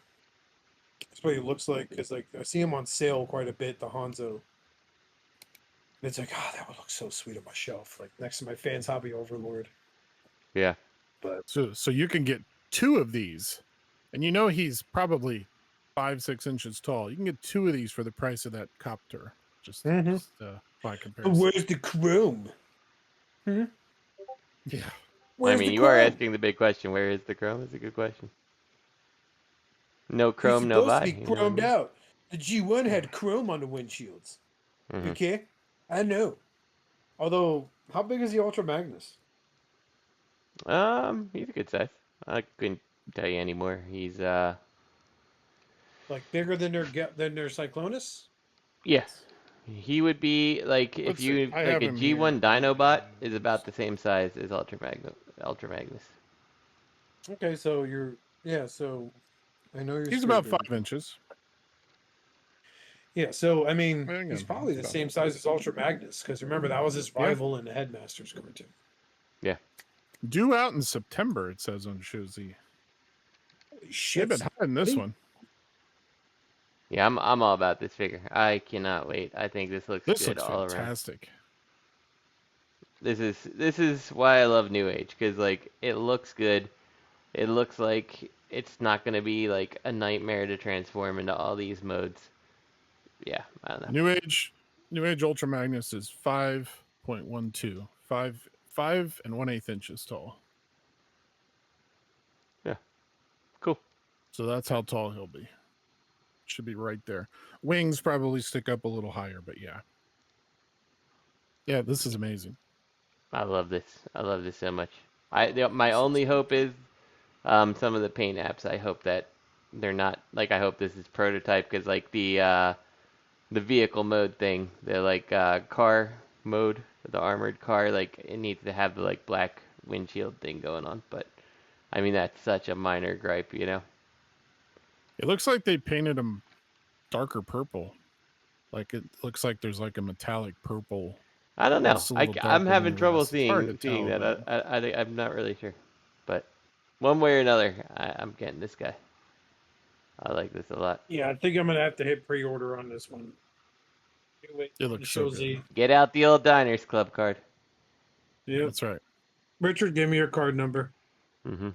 That's what he looks like. Because like I see him on sale quite a bit, the Hanzo. And it's like, that would look so sweet on my shelf, like next to my Fans Hobby Overlord. Yeah. But So you can get 2 of these And you know he's probably 5-6 inches tall. You can get 2 of these for the price of that copter. Just by comparison. Where's the chrome? Yeah. Where's I mean, the you are chrome? asking the big question. Where is the chrome? It's a good question. No He's chrome, no supposed buy. to be You know what I chromed mean? out. The G1 had chrome on the windshields. Mhm. Okay? I know. Although, how big is the Ultra Magnus? He's a good size. I couldn't tell you anymore. He's Like bigger than their Cyclonus? yeah. He would be like if Let's see. you I like have a him G1 here. Dinobot is about the same size as Ultra Magnus. Okay, so so I know you're He's scared, about baby. 5 inches. Yeah, so I mean, Hang he's on. probably the same size as Ultra Magnus, because remember that was his rival in the Headmasters cartoon. Yeah. Due out in September, it says on Shozy. Holy They've shit! been hiding this buddy. one. Yeah, I'm all about this figure. I cannot wait. I think this looks This good looks all around. fantastic. This is why I love New Age, because like it looks good. It looks like it's not gonna be like a nightmare to transform into all these modes. Yeah, I don't know. New Age Ultra Magnus is 5.12. 5 and 1/8 inches tall. Yeah. Cool. So that's how tall he'll be. Should be right there. Wings probably stick up a little higher, but yeah. Yeah, this is amazing. I love this. I love this so much. My only hope is some of the paint apps. I hope that they're not like I hope this is prototype because like the vehicle mode thing, the like car mode, the armored car, like it needs to have the like black windshield thing going on. But I mean that's such a minor gripe, you know. It looks like they painted him darker purple. Like it looks like there's like a metallic purple. I don't know. It's a little I'm darker having than the trouble rest. It's hard to seeing tell, that. though. I'm not really sure, but one way or another, I'm getting this guy. I like this a lot. Yeah, I think I'm gonna have to hit pre-order on this one. Wait, It looks so shows good. Get out the old Diners Club card. Yeah, That's right. Richard, give me your card number. Mm-hmm.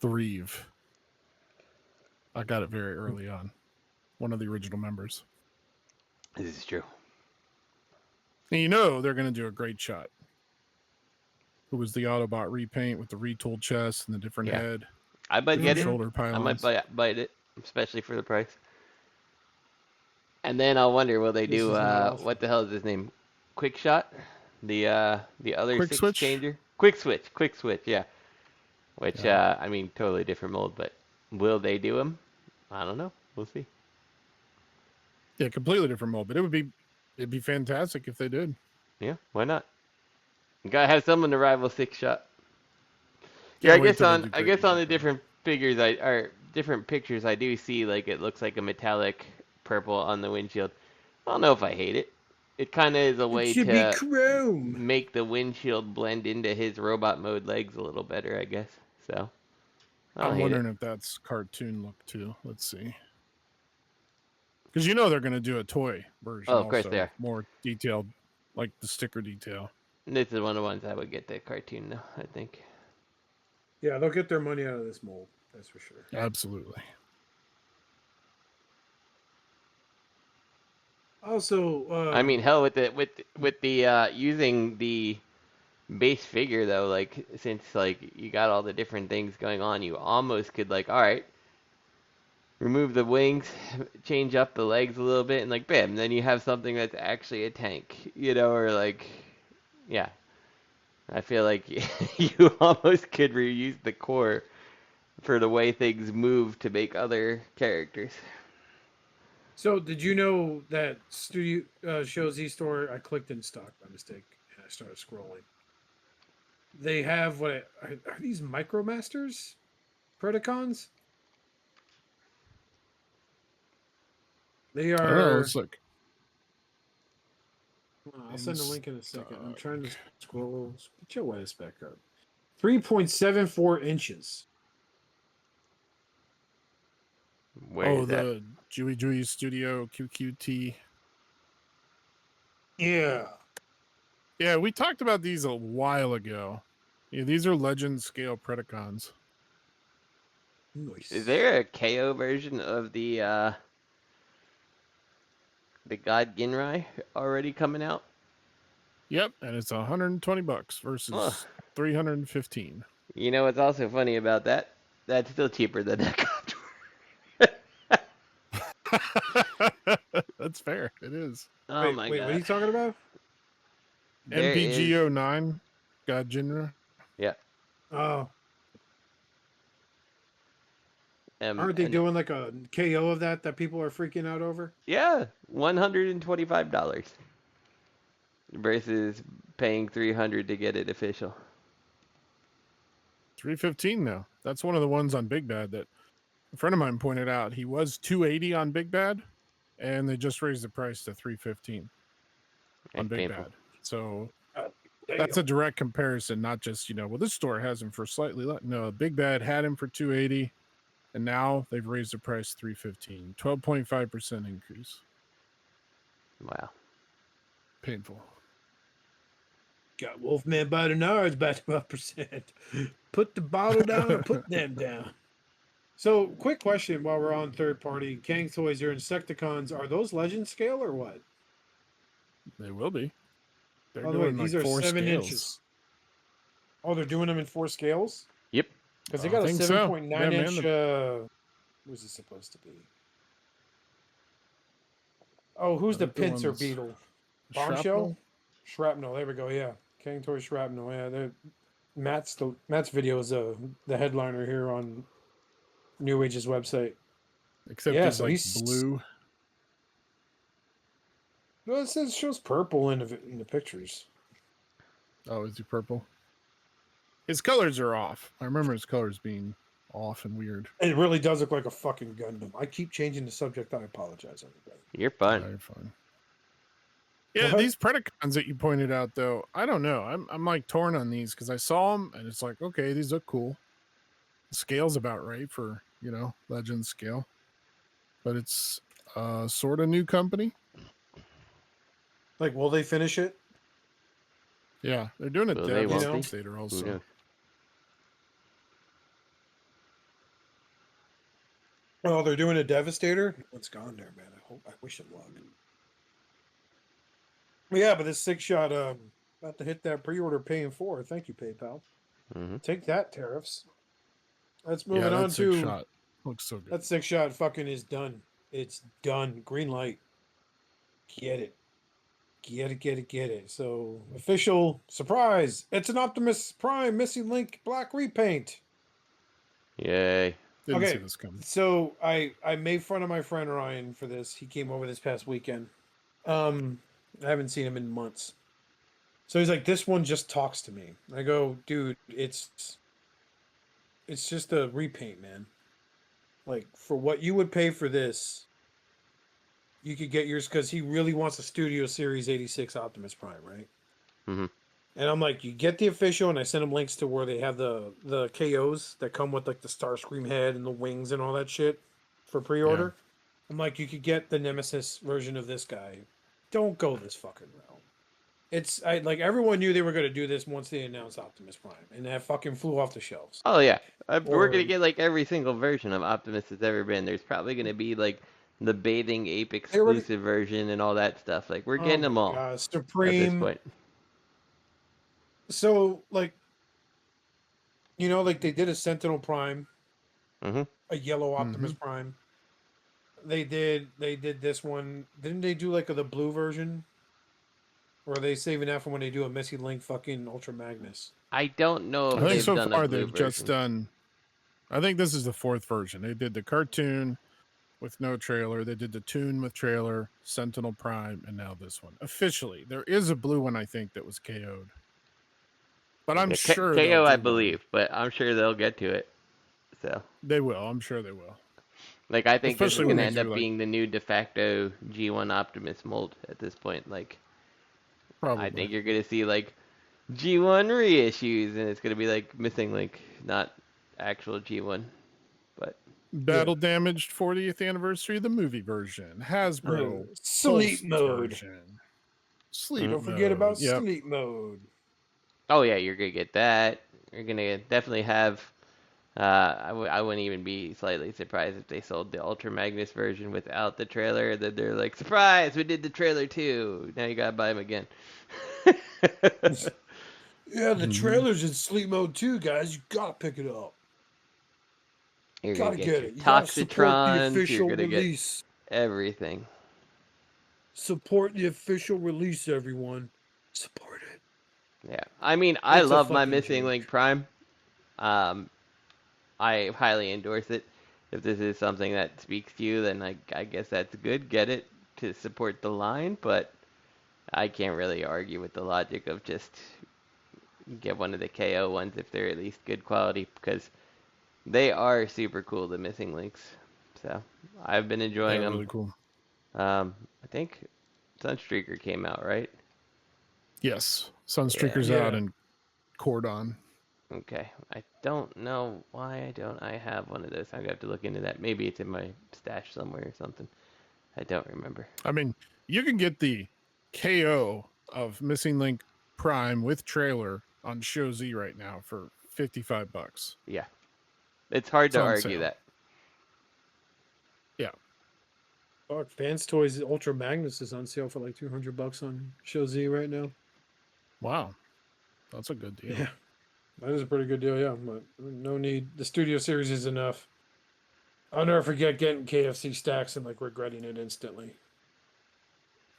Threve. I got it very early on. One of the original members. This is true. And you know they're going to do a great shot. Who was the Autobot repaint with the retooled chest and the different Yeah. head? I might get it. Shoulder I might pylons. bite it, especially for the price. And then I'll wonder, will they This do is not awful. what the hell is his name? Quick Shot, the other Quick six Switch? changer. Quick Switch, yeah. Which I mean, totally different mold, but will they do him? I don't know. We'll see. Yeah, completely different mold, but it'd be fantastic if they did. Yeah, why not? You gotta have someone to rival Six Shot. Can't I wait guess till they on do I great guess on the work. different figures different pictures I do see like it looks like a metallic purple on the windshield. I don't know if I hate it. It kind of is a way It should be to chrome. make the windshield blend into his robot mode legs a little better, I guess. So I don't I'm hate wondering it. if that's cartoon look too. Let's see. Because you know they're going to do a toy version. Oh, of course also, they are. more detailed, like the sticker detail. This is one of the ones I would get the cartoon though, I think. Yeah, they'll get their money out of this mold. That's for sure. Absolutely. Also, I mean, hell, with the using the base figure though, like since like you got all the different things going on, you almost could like, all right, remove the wings, change up the legs a little bit, and like, bam, then you have something that's actually a tank, you know, or like, yeah. I feel like you almost could reuse the core for the way things move to make other characters. so did you know that Studio Show Z Store? I clicked in stock by mistake and I started scrolling. They have what are these Micromasters Predacons? They I don't know. are. Let's look. I'll send a link in a second. I'm trying to scroll. Get your ass back up. 3.74 inches. Where is that? The Jewy Studio QQT. Yeah. Yeah, we talked about these a while ago. Yeah, these are legend scale Predacons. Nice. Is there a KO version of the God Ginrai already coming out? Yep, and it's $120 versus Huh. 315. You know what's also funny about that? That's still cheaper than that controller. That's fair. It is. Oh my Wait, god. what are you talking about? There is- MPG09, God Jinra. Yeah. Oh, aren't they and- doing like a KO of that people are freaking out over? Yeah, $125 versus paying $300 to get it official. 315 now. That's one of the ones on Big Bad that a friend of mine pointed out. He was 280 on Big Bad, and they just raised the price to 315 on That's Big painful. Bad. So Damn. that's a direct comparison, not just, well, this store has him for slightly less. No, Big Bad had him for 280, and now they've raised the price 315. 12.5% increase. Wow. Painful. Got Wolfman by the nards by 12%. Put the bottle down or put them down. So, quick question while we're on third party. Kang Toys, your Insecticons, are those legend scale or what? They will be. They're By the way, doing these like are 4 7 scales. inches. Oh, they're doing them in 4 scales? Yep. Because they I got a think so. 7.9 Yeah, man, inch. What is it supposed to be? Oh, who's I the think the pincer one's beetle? Barn Shrapnel? shell? Shrapnel. There we go. Yeah, Kang Toy Shrapnel. Yeah, Matt's video is the headliner here on New Age's website. Except Yeah, it's so like he's- blue. Well, it says shows purple in the pictures. Oh, is he purple? His colors are off. I remember his colors being off and weird. It really does look like a fucking Gundam. I keep changing the subject. I apologize, everybody. You're fine. Very fun. Yeah, What? these Predacons that you pointed out, though, I don't know. I'm like torn on these because I saw them and it's like, okay, these look cool. The scale's about right for, Legend scale. But it's sort of new company. Like, will they finish it? Yeah, they're doing a Will they, won't they? Devastator Who also. knows? Oh, they're doing a Devastator? What's gone there, man? I wish it would. Yeah, but this 6-shot about to hit that pre-order paying for. Thank you, PayPal. Mhm. Take that, tariffs. Let's Yeah, move it that on to 6-shot looks so good. that 6-shot fucking is done. It's done. Green light. Get it. Get it. So, official surprise. It's an Optimus Prime Missing Link black repaint. Yay. Didn't okay. see this coming. So I made fun of my friend Ryan for this. He came over this past weekend. I haven't seen him in months. So he's like, this one just talks to me. I go, dude, it's just a repaint, man. Like, for what you would pay for this, you could get yours, because he really wants a Studio Series 86 Optimus Prime, right? Mhm. And I'm like, you get the official, and I sent him links to where they have the KOs that come with like the Starscream head and the wings and all that shit for pre-order. I'm like, you could get the Nemesis version of this guy. Don't go this fucking route. It's like everyone knew they were going to do this once they announced Optimus Prime, and that fucking flew off the shelves. Oh yeah, we're gonna Or- get like every single version of Optimus that's ever been. There's probably gonna be like the bathing ape They already- exclusive version and all that stuff. Like we're getting Oh them my all God, at this Supreme. point. So like, like they did a Sentinel Prime, Mhm. a yellow Optimus Prime. They did this one. Didn't they do like the blue version? Or are they saving that for when they do a Missing Link fucking Ultra Magnus? I don't know if I think they've so done far a blue they've just version. done. I think this is the 4th version. They did the cartoon with no trailer. They did the tune with trailer, Sentinel Prime, and now this one. Officially, there is a blue one I think that was KO'd, but I'm Yeah, sure KO, they'll I do one. believe, but I'm sure they'll get to it. So, They will. I'm sure they will. like, I think this is Especially when gonna they end do, up like- being the new de facto G1 Optimus mold at this point. Like, Probably. I think you're gonna see like G1 reissues, and it's gonna be like Missing Link, not actual G1. But Battle Damaged 40th anniversary, the movie version, Hasbro Sleep Pulse mode. version. Sleep. Don't forget about mode. Yep. sleep mode. oh yeah, you're gonna get that. You're gonna definitely have I wouldn't even be slightly surprised if they sold the Ultra Magnus version without the trailer. Then they're like, surprise, we did the trailer too. Now you gotta buy them again. Yeah, the Mhm. trailer's in sleep mode too, guys. You gotta pick it up. You're gonna Gotta get get your it. You gotta support the Toxitrons. You're official gonna get release. everything. Support the official release, everyone. Support it. Yeah, I mean, I It's a love my fucking Missing joke. Link Prime. I highly endorse it. If this is something that speaks to you, then I guess that's good. Get it to support the line, but I can't really argue with the logic of just get one of the KO ones if they're at least good quality, because they are super cool, the Missing Links. So I've been enjoying Yeah, them. really cool. I think Sunstreaker came out, right? Yes, Sunstreaker's Yeah. out and Cordon. Okay. I don't know why don't I have one of those. I'm gonna have to look into that. Maybe it's in my stash somewhere or something. I don't remember. I mean, you can get the KO of Missing Link Prime with trailer on Show Z right now for $55. Yeah. It's hard It's to on argue sale. that. Yeah. Fuck, Fans Toys Ultra Magnus is on sale for like $200 on Show Z right now. Wow. That's a good deal. Yeah, that is a pretty good deal. Yeah, but no need. The Studio Series is enough. I'll never forget getting KFC stacks and like regretting it instantly,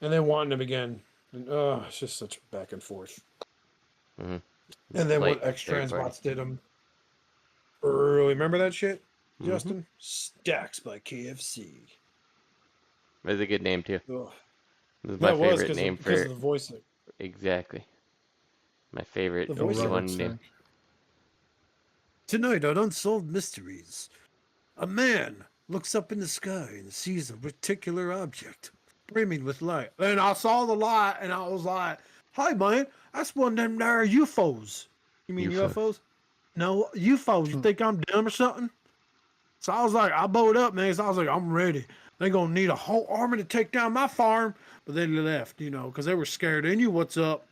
and then wanting them again. And it's just such a back and forth. Mhm. And then Like when X third party. Transbots did them early, remember that shit, Mhm. Justin? Stacks by KFC. It was a good name too. Ugh. It was my That was favorite name because for of the voice. exactly. My favorite The Go voice Rubber G1 name. Stack. Tonight on Unsolved Mysteries, a man looks up in the sky and sees a particular object brimming with light. And I saw the light and I was like, hey man, that's one of them there UFOs. You mean UFO. UFOs? No, UFOs. You think I'm dumb or something? So I was like, I bowed up, man. So I was like, I'm ready. They're going to need a whole army to take down my farm. But then they left, because they were scared. They knew what's up.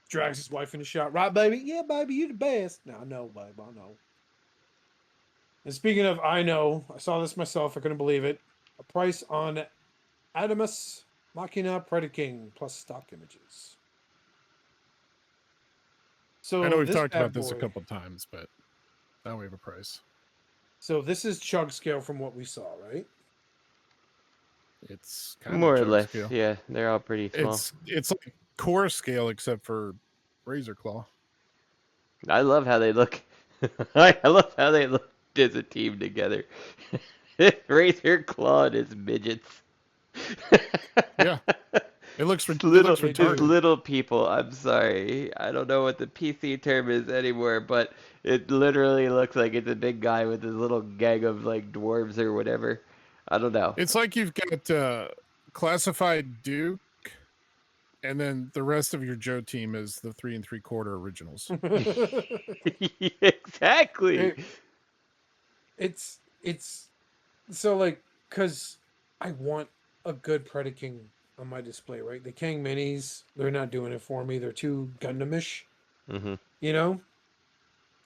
Drags his wife in the shot. Right, baby? Yeah, baby, you the best. No, I know, babe. I know. And speaking of I know, I saw this myself. I couldn't believe it. A price on Adamas Machina Predaking plus stock images. So I know we've this talked bad about this a boy- couple times, but now we have a price. So this is chug scale from what we saw, right? It's kind More of or chug less. scale. Yeah, they're all pretty small. It's like core scale except for Razor Claw. I love how they look. I love how they look as a team together. Razor Claw and his midgets. Yeah. It looks It's little, little, it looks it's retarded. little people. I'm sorry. I don't know what the PC term is anymore, but it literally looks like it's a big guy with his little gang of like dwarves or whatever. I don't know. It's like you've got classified Duke, and then the rest of your Joe team is the 3 3/4 originals. Exactly. It's so like, because I want a good Predaking on my display, right? The Kang minis, they're not doing it for me. They're too Gundamish, Hmm.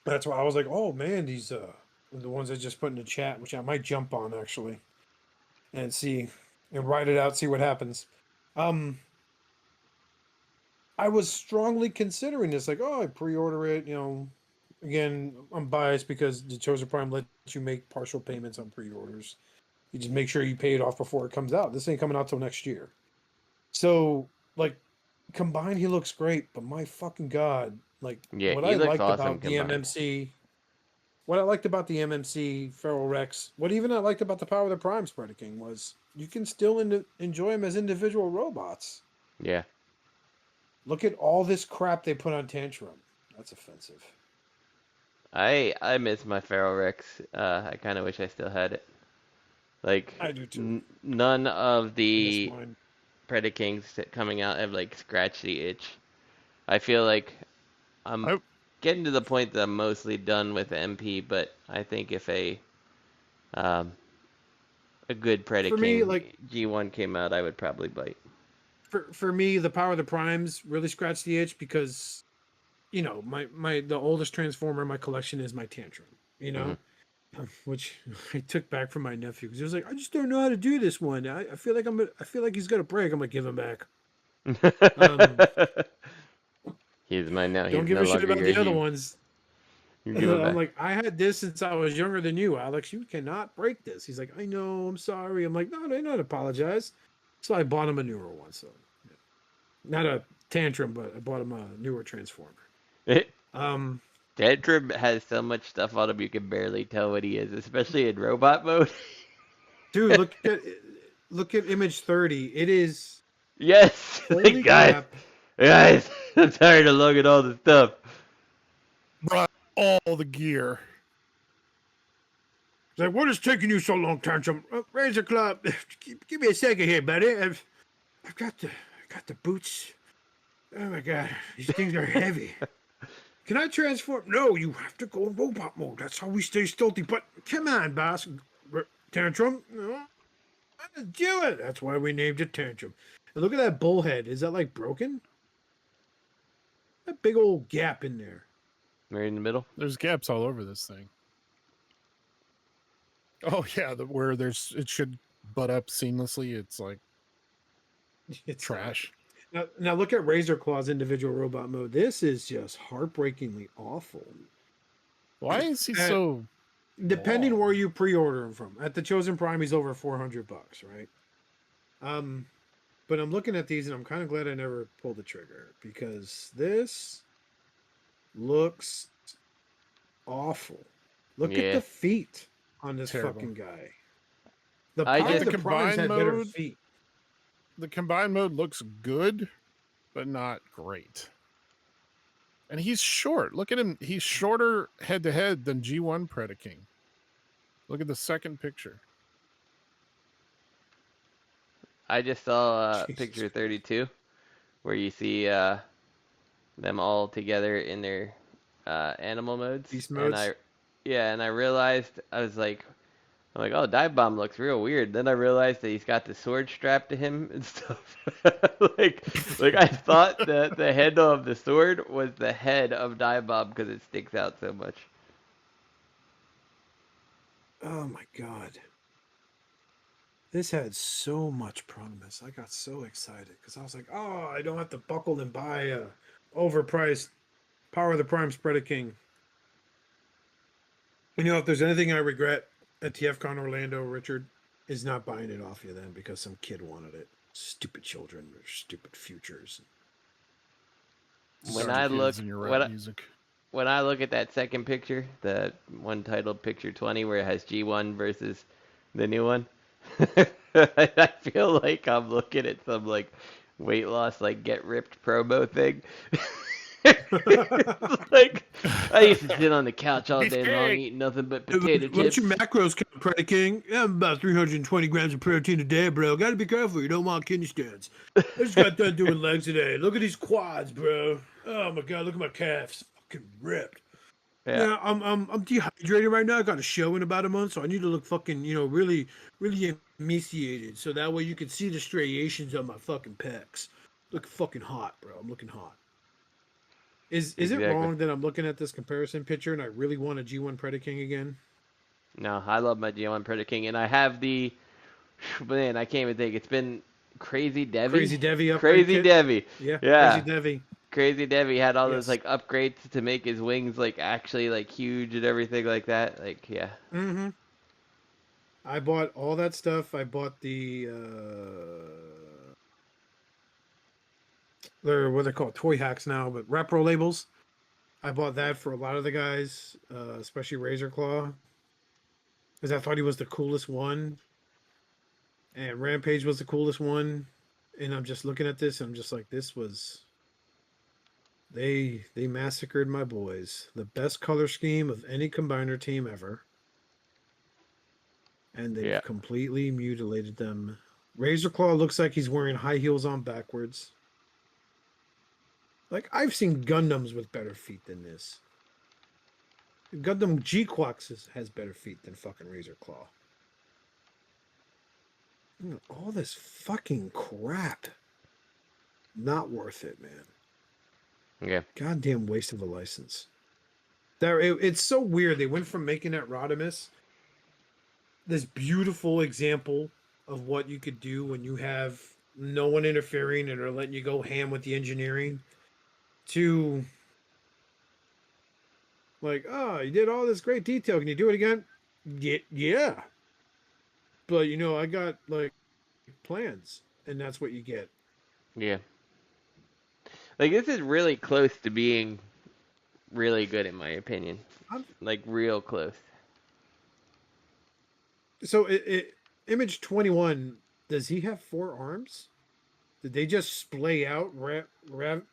That's why I was like, oh man, these the ones I just put in the chat, which I might jump on actually, and see and write it out, see what happens. I was strongly considering this, like, oh, I pre-order it, Again, I'm biased because the Chosen Prime lets you make partial payments on pre-orders. You just make sure you pay it off before it comes out. This ain't coming out till next year. So, like, combined, he looks great, but my fucking God, like, Yeah, what he I looks liked awesome about the combined. MMC, what I liked about the MMC Feral Rex, what even I liked about the Power of the Prime Predaking was you can still enjoy them as individual robots. Yeah. Look at all this crap they put on Tantrum. That's offensive. I miss my Feral Rex. I kind of wish I still had it. Like, I do too. none of the Miss mine. Predakings coming out have like scratched the itch. I feel like I'm I- getting to the point that I'm mostly done with MP, but I think if a good Predaking For me, like, G1 came out, I would probably bite. for me, the Power of the Primes really scratched the itch because you know, the oldest Transformer in my collection is my Tantrum. You know, which I took back from my nephew because he was like, I just don't know how to do this one. I feel like I feel like he's gonna break. I'm like, give him back. He's mine now. Don't He's give no a shit longer about your the other He. ones. You give it I'm back. like, I had this since I was younger than you, Alex. You cannot break this. He's like, I know, I'm sorry. I'm like, no, not apologize. So I bought him a newer one. So, yeah. Not a Tantrum, but I bought him a newer Transformer. Um, Tantrum has so much stuff on him you can barely tell what he is, especially in robot mode. dude, look at image 30. It is Yes, holy guys, crap. guys, I'm tired of looking at all the stuff. Brought all the gear. He's like, what is taking you so long, Tantrum? Razor Club, give me a second here, buddy. I've got the boots. Oh my god, these things are heavy. Can I transform? No, you have to go in robot mode. That's how we stay stealthy. But come on, boss. Tantrum. No, do it. That's why we named it Tantrum. And look at that bullhead. Is that like broken? That big old gap in there. Right in the middle. There's gaps all over this thing. Oh yeah, where it should butt up seamlessly. It's like It's trash. Now look at Razor Claw's individual robot mode. This is just heartbreakingly awful. Why is he so? Depending long? where you pre-order him from. At the Chosen Prime, he's over $400, right? But I'm looking at these and I'm kind of glad I never pulled the trigger because this looks awful. Look at the feet on this Terrible. fucking guy. The the Primes had combined better mode. feet. The combined mode looks good, but not great. And he's short. Look at him. He's shorter head to head than G1 Predaking. Look at the second picture. I just saw Jesus picture 32, where you see them all together in their animal modes. Beast modes? And I realized I'm like, oh, Dive Bomb looks real weird. Then I realized that he's got the sword strapped to him and stuff. like I thought that the handle of the sword was the head of Dive Bomb because it sticks out so much. Oh my god. This had so much promise. I got so excited because I was like, oh, I don't have to buckle and buy a overpriced Power of the Primes Predaking. You know, if there's anything I regret at TFCon Orlando, Richard, is not buying it off you then because some kid wanted it. Stupid children or stupid futures. When Sorry, I kids look and your rap music. when I look at that second picture, the one titled Picture 20, where it has G1 versus the new one, I feel like I'm looking at some like weight loss, like get ripped promo thing. Like I used to sit on the couch all day long eating nothing but potato What's chips. your macros count, Predaking? Yeah, I'm about 320 grams of protein a day, bro. Gotta be careful. You don't want kidney stones. I just got done doing legs today. Look at these quads, bro. Oh my god, look at my calves. Fucking ripped. Yeah, I'm dehydrated right now. I got a show in about a month, so I need to look fucking, really, really emaciated. So that way you can see the striations on my fucking pecs. Look fucking hot, bro. I'm looking hot. Is it Exactly. wrong that I'm looking at this comparison picture and I really want a G1 Predaking again? No, I love my G1 Predaking, and I have the man. I can't even think. It's been Crazy Devi. Crazy Devi upgrade Crazy kit? Devi. Yeah, Yeah. Crazy Devi. Crazy Devi had all those Yes. like upgrades to make his wings like actually like huge and everything like that. Like yeah. Mm-hmm. I bought all that stuff. I bought the they're what they call toy hacks now, but repro labels. I bought that for a lot of the guys, especially Razor Claw, because I thought he was the coolest one, and Rampage was the coolest one. And I'm just looking at this, and I'm just like, this was they massacred my boys. The best color scheme of any combiner team ever. And they've completely mutilated them. Razor Claw looks like he's wearing high heels on backwards. Like, I've seen Gundams with better feet than this. Gundam G-Quax has better feet than fucking Razor Claw. All this fucking crap. Not worth it, man. Yeah. Goddamn waste of a license. It's so weird. They went from making that Rodimus, this beautiful example of what you could do when you have no one interfering and are letting you go ham with the engineering, to like, oh, you did all this great detail. Can you do it again? Yeah. But I got like plans, and that's what you get. Yeah. Like, this is really close to being really good, in my opinion. I'm, Like, real close. so Image 21, does he have 4 arms? Did they just splay out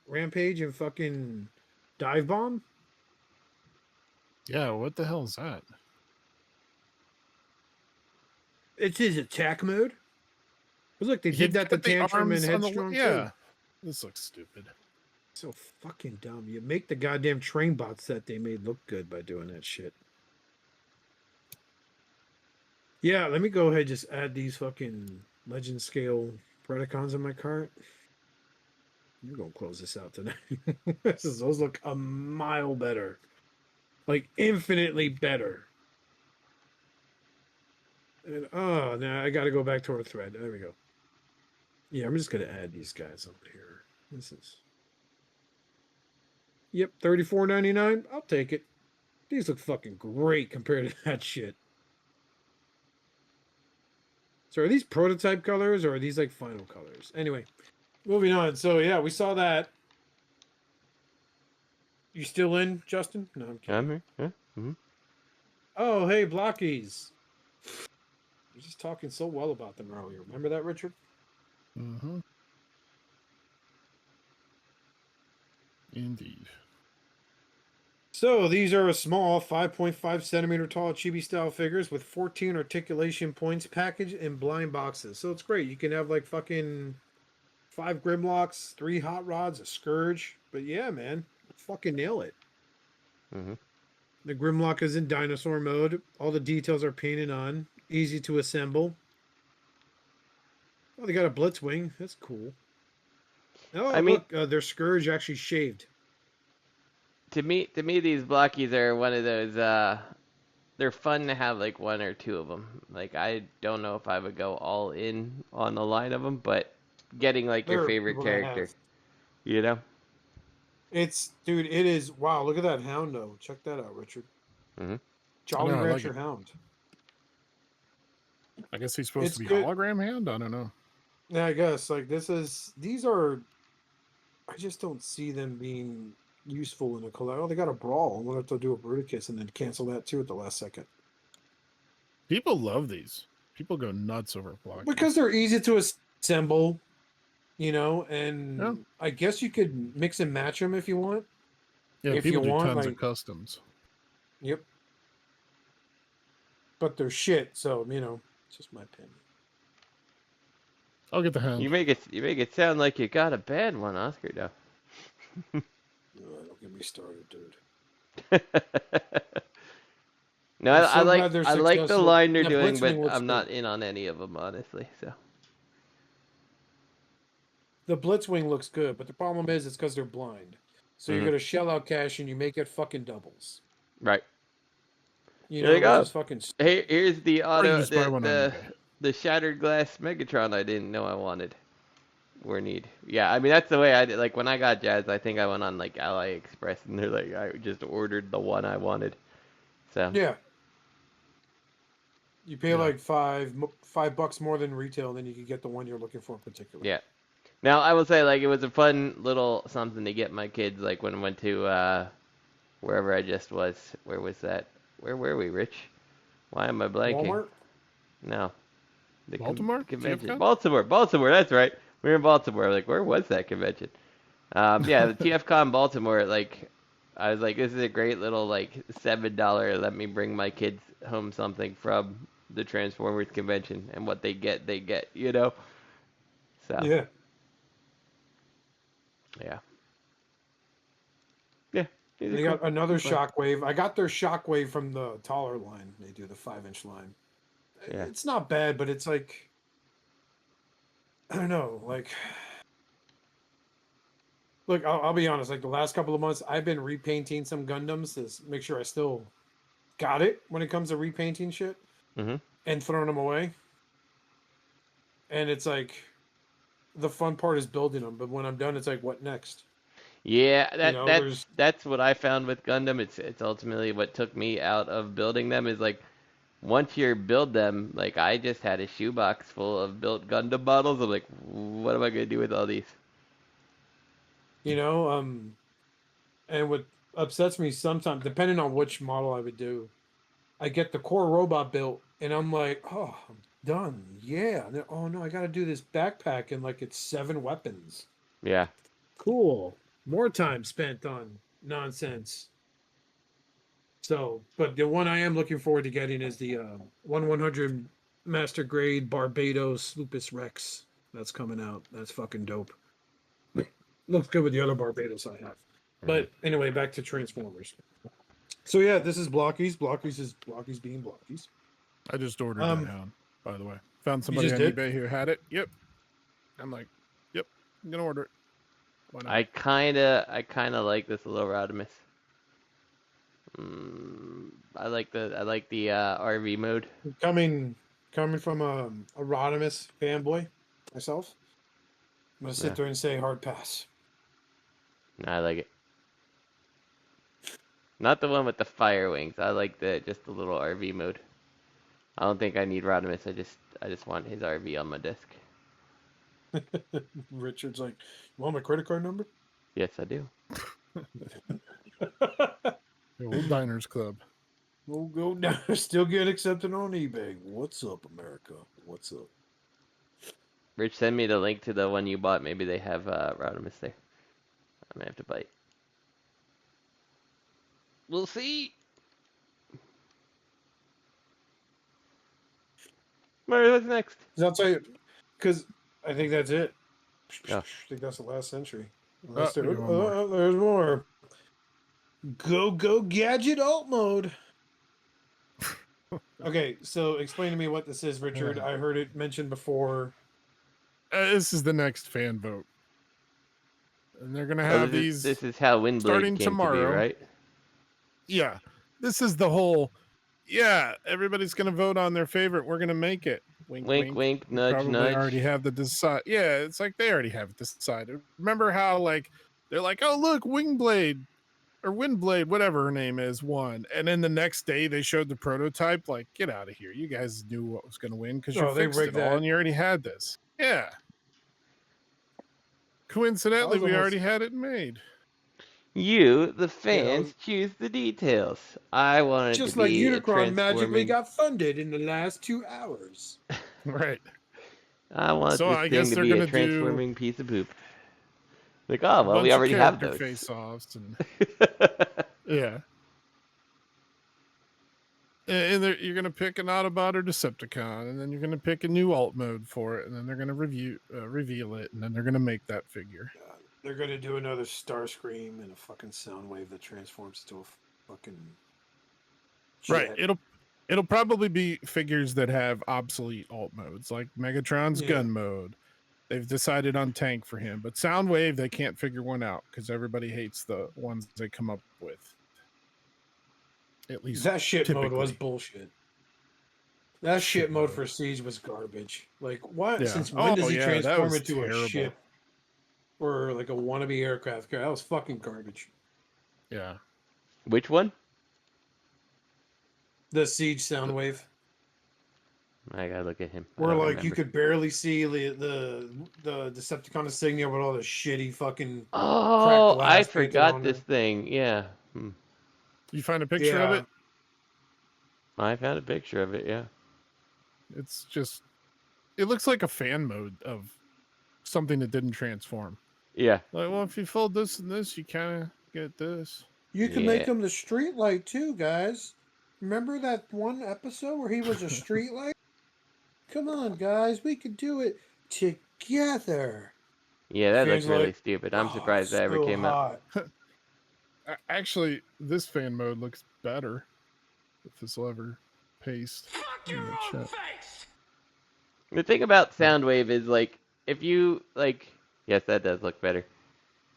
Rampage and fucking Dive Bomb? Yeah, what the hell is that? It's his attack mode. But look, they He did that to put the Tantrum and arms on the- Headstrong yeah. too. This looks stupid. So fucking dumb. You make the goddamn train bots that they made look good by doing that shit. Yeah, let me go ahead and just add these fucking legend scale Predacons in my cart. You're gonna close this out tonight. Those look a mile better. Like infinitely better. And now I gotta go back to our thread. There we go. Yeah, I'm just gonna add these guys over here. This is Yep, $34.99. I'll take it. These look fucking great compared to that shit. So are these prototype colors or are these like final colors? Anyway, moving on. So yeah, we saw that. You still in, Justin? No, I'm kidding. I'm here. Yeah. Mm-hmm. Oh, hey, Blokees. I was just talking so well about them earlier. Remember that, Richard? Mm-hmm. Indeed. So these are a small 5.5 centimeter tall chibi style figures with 14 articulation points packaged in blind boxes. So it's great. You can have like fucking 5 Grimlocks, 3 Hot Rods, a Scourge. But yeah, man, fucking nail it. Mm-hmm. The Grimlock is in dinosaur mode. All the details are painted on. Easy to assemble. Oh, they got a Blitzwing. That's cool. Oh, I mean, look, their Scourge actually shaved. To me, these blockies are one of those. They're fun to have like 1 or 2 of them. Like, I don't know if I would go all in on the line of them, but getting like your favorite character, you know. Dude, it is. Wow, look at that hound though. Check that out, Richard. Mm-hmm. Jolly I like Rancher it. Hound. I guess he's supposed It's to be good. hologram hand? I don't know. Yeah, I guess like these are. I just don't see them being useful in a collab. Oh, they got a brawl. I'm gonna have to do a Bruticus and then cancel that too at the last second. People love these. People go nuts over block. Because they're easy to assemble, and Yeah. I guess you could mix and match them if you want. Yeah, if people you do want, tons like- of customs. Yep. But they're shit, so it's just my opinion. I'll get the hand. You make it sound like you got a bad one, Oscar. Though. Don't get me started, dude. No, I'm I so glad like they're the successful. line they're Yeah, doing, but Blitzwing looks I'm not good. in on any of them, honestly. So. The Blitzwing looks good, but the problem is it's because they're blind. So you're Mhm. gonna shell out cash and you make it fucking doubles. Right. You There know, you go. which is fucking. Hey, here's the Or you auto, just buy one on eBay. the shattered glass Megatron I didn't know I wanted or need. Yeah, I mean that's the way I did. Like when I got Jazz, I think I went on like AliExpress and they're like, I just ordered the one I wanted. So Yeah. You pay Yeah. like $5 more than retail, and then you can get the one you're looking for in particular. yeah. Now I will say like it was a fun little something to get my kids like when I went to wherever I just was. Where was that? Where were we, Rich? Why am I blanking? Walmart. No. The Baltimore? convention. TFCon? Baltimore, that's right. We were in Baltimore. Like, where was that convention? Yeah, the TFCon Baltimore, like, I was like, this is a great little, like, $7, let me bring my kids home something from the Transformers convention. And what they get, you know? So, Yeah. yeah. Yeah. these are They got cool. another Fun. Shockwave. I got their Shockwave from the taller line. They do the 5-inch line. Yeah. It's not bad, but it's like, I don't know, like Look, I'll be honest. Like the last couple of months, I've been repainting some Gundams to make sure I still got it when it comes to repainting shit Mm-hmm. and throwing them away. And it's like the fun part is building them, but when I'm done, it's like, what next? Yeah, There's that's what I found with Gundam. It's ultimately what took me out of building them is like once you build them, like I just had a shoebox full of built Gundam models. I'm like, what am I gonna do with all these? and what upsets me sometimes, depending on which model I would do, I get the core robot built, and I'm like, oh, I'm done. Yeah. And then, oh no, I got to do this backpack, and like it's 7 weapons. Yeah. Cool. More time spent on nonsense. So, but the one I am looking forward to getting is the 1/100 Master Grade Barbados Lupus Rex. That's coming out. That's fucking dope. Looks good with the other Barbados I have. But anyway, back to Transformers. So yeah, this is Blokees. Blokees is Blokees being Blokees. I just ordered that hound, by the way. Found somebody just on did? eBay who had it. Yep. I'm like, yep, I'm gonna order it. Why not? I kinda like this little Rodimus. I like the RV mode. Coming from a Rodimus fanboy myself, I'm gonna sit Yeah. there and say hard pass. I like it. Not the one with the fire wings. I like just the little RV mode. I don't think I need Rodimus. I just want his RV on my desk. Richard's like, you want my credit card number? Yes, I do. The old Diners Club. We'll go down. Still get accepted on eBay. What's up, America? What's up? Rich, send me the link to the one you bought. Maybe they have Rodimus there. I may have to bite. We'll see. Mario, what's next? I'll tell you, because I think that's it. Yeah. I think that's the last century. Unless we got one more. there's more. Go gadget alt mode. Okay, so explain to me what this is, Richard. I heard it mentioned before. This is the next fan vote. And they're gonna Oh, have this these. is how Windblade starting came to tomorrow. be, right? Yeah. This is the whole. Yeah, everybody's gonna vote on their favorite. We're gonna make it. Wink, Wink, wink, nudge, Probably nudge. already have the decide. Yeah, it's like they already have it decided. Remember how like they're like, oh look, Windblade or Windblade, whatever her name is, won, and then the next day they showed the prototype. Like, get out of here! You guys knew what was going to win because you Oh, they fixed it rigged all, that. and you already had this. Yeah. Coincidentally, we almost- already had it made. You, the fans, choose the details. I wanted Just to like be a Unicron magically transforming. got funded in the last 2 hours. Right. I want So this I thing guess to they're be a gonna do transforming piece of poop. Like, oh A well, bunch we of already have character those. face-offs and yeah. You're gonna pick an Autobot or Decepticon, and then you're gonna pick a new alt mode for it, and then they're gonna reveal it, and then they're gonna make that figure. They're gonna do another Starscream and a fucking Soundwave that transforms to a fucking Right. jet. It'll probably be figures that have obsolete alt modes, like Megatron's Yeah. gun mode. They've decided on tank for him, but Soundwave they can't figure one out because everybody hates the ones they come up with. At least That shit mode was typically. bullshit. That shit mode mode. for Siege was garbage. Like, what? Yeah. Since when does he yeah, that transform was into terrible. a ship or like a wannabe aircraft carrier? That was fucking garbage. Yeah. Which one? The Siege Soundwave, I gotta look at him. I where don't like you remember. could barely see the Decepticon insignia with all the shitty fucking. Oh, glass I painted forgot on this there. thing. Yeah. You find a picture of Yeah. it? I found a picture of it. Yeah. It's just it looks like a fan mode of something that didn't transform. Yeah. Like, well, if you fold this and this, you kind of get this. You can Yeah. make him the street light too, guys. Remember that one episode where he was a street light? Come on, guys, we could do it together. Yeah, that Fans looked really like, stupid. I'm "Oh, surprised that ever so came out. hot." Actually, this fan mode looks better. If this will ever paste. Fuck in your the own chat. face! The thing about Soundwave is like, if you like, yes, that does look better.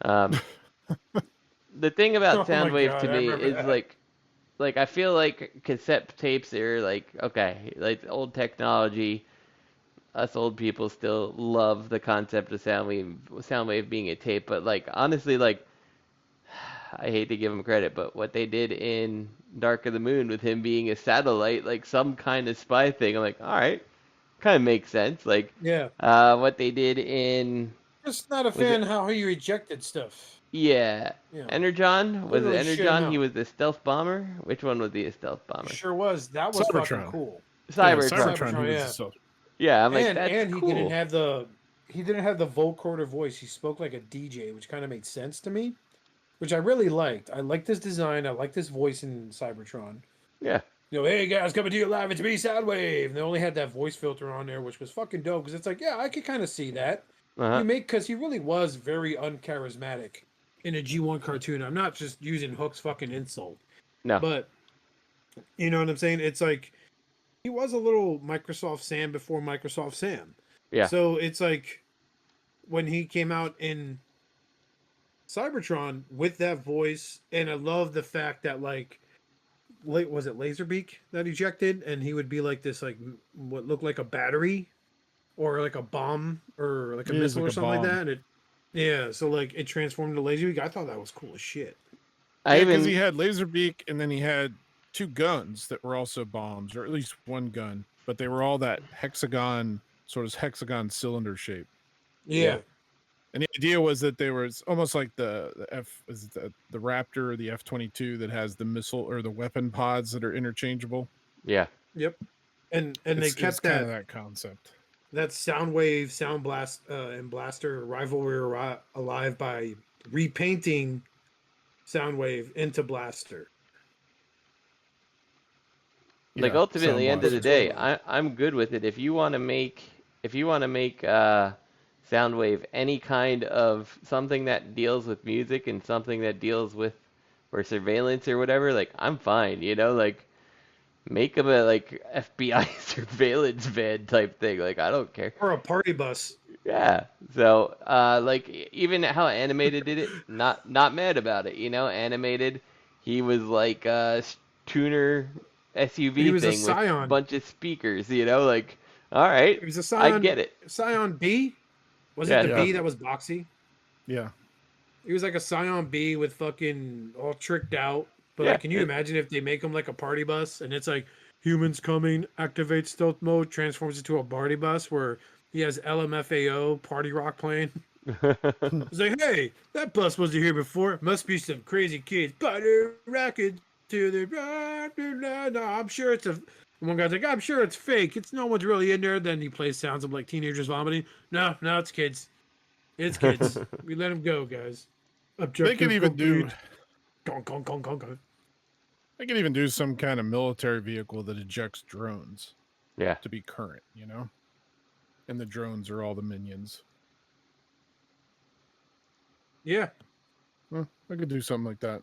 Um, the thing about Oh my Soundwave to God, I me remember is that. like I feel like cassette tapes are like okay, like old technology. Us old people still love the concept of Soundwave being a tape, but like honestly, like I hate to give him credit, but what they did in Dark of the Moon with him being a satellite, like some kind of spy thing, I'm like, all right, kind of makes sense. Like, Yeah. what they did in Just not a was fan it? how he rejected stuff. Yeah, You know, Energon was it literally shit him Energon? He out. was the stealth bomber. Which one was he a stealth He bomber? sure was. That was fucking Cybertron. cool. Yeah, Cybertron. Cybertron. He Cybertron, was the yeah. self. Yeah, I'm like, And that's he didn't cool. have the vocoder voice. He spoke like a DJ, which kind of made sense to me, which I really liked. I liked this design. I liked this voice in Cybertron. Yeah, You know, hey guys, coming to you live. It's me, Soundwave. And they only had that voice filter on there, which was fucking dope. Because it's like, yeah, I could kind of see that. uh-huh. Because he really was very uncharismatic in a G1 cartoon. I'm not just using Hook's fucking insult, No, but you know what I'm saying? It's like he was a little Microsoft Sam before Microsoft Sam. yeah, So it's like when he came out in Cybertron with that voice, and I love the fact that like, was it Laserbeak that ejected, and he would be like this, like what looked like a battery or like a bomb or like a He is missile like or a something like bomb. that. And yeah, so like it transformed into Laserbeak. I thought that was cool as shit. I Yeah, because even he had Laserbeak, and then he had 2 guns that were also bombs, or at least 1 gun, but they were all that hexagon, sort of hexagon cylinder shape. Yeah, And the idea was that they were almost like the Raptor or the F-22 that has the missile or the weapon pods that are interchangeable. yeah. yep. And they It's kept kind of that that concept. Soundwave, Sound Blast, and Blaster rivalry alive by repainting Soundwave into Blaster. Like Yeah, ultimately, Sound end of the Blaster. day, Totally. I'm good with it. If you want to make Soundwave any kind of something that deals with music and something that deals with or surveillance or whatever, like I'm fine, you know, like make them a like FBI surveillance van type thing. Like I don't care. Or a party bus. Yeah. So like even how animated did it, not mad about it, you know, animated. He was like a tuner He SUV was a thing with a Scion. bunch of speakers, you know, like all right, He was a I get it. Scion B? Was it Yeah, the Yeah. B that was boxy? Yeah. He was like a Scion B with fucking all tricked out. But yeah, like, can you imagine if they make him like a party bus and it's like humans coming, activate stealth mode, transforms into a party bus where he has LMFAO party rock playing? It's like, hey, that bus wasn't here before. Must be some crazy kids. Party rocking to the no, I'm sure it's a. One guy's like, I'm sure it's fake. It's no one's really in there. Then he plays sounds of like teenagers vomiting. No, it's kids. It's kids. We let them go, guys. Objective They could even complete. do Gong. they could even do some kind of military vehicle that ejects drones yeah. to be current, you know? And the drones are all the minions. Yeah. Well, I could do something like that.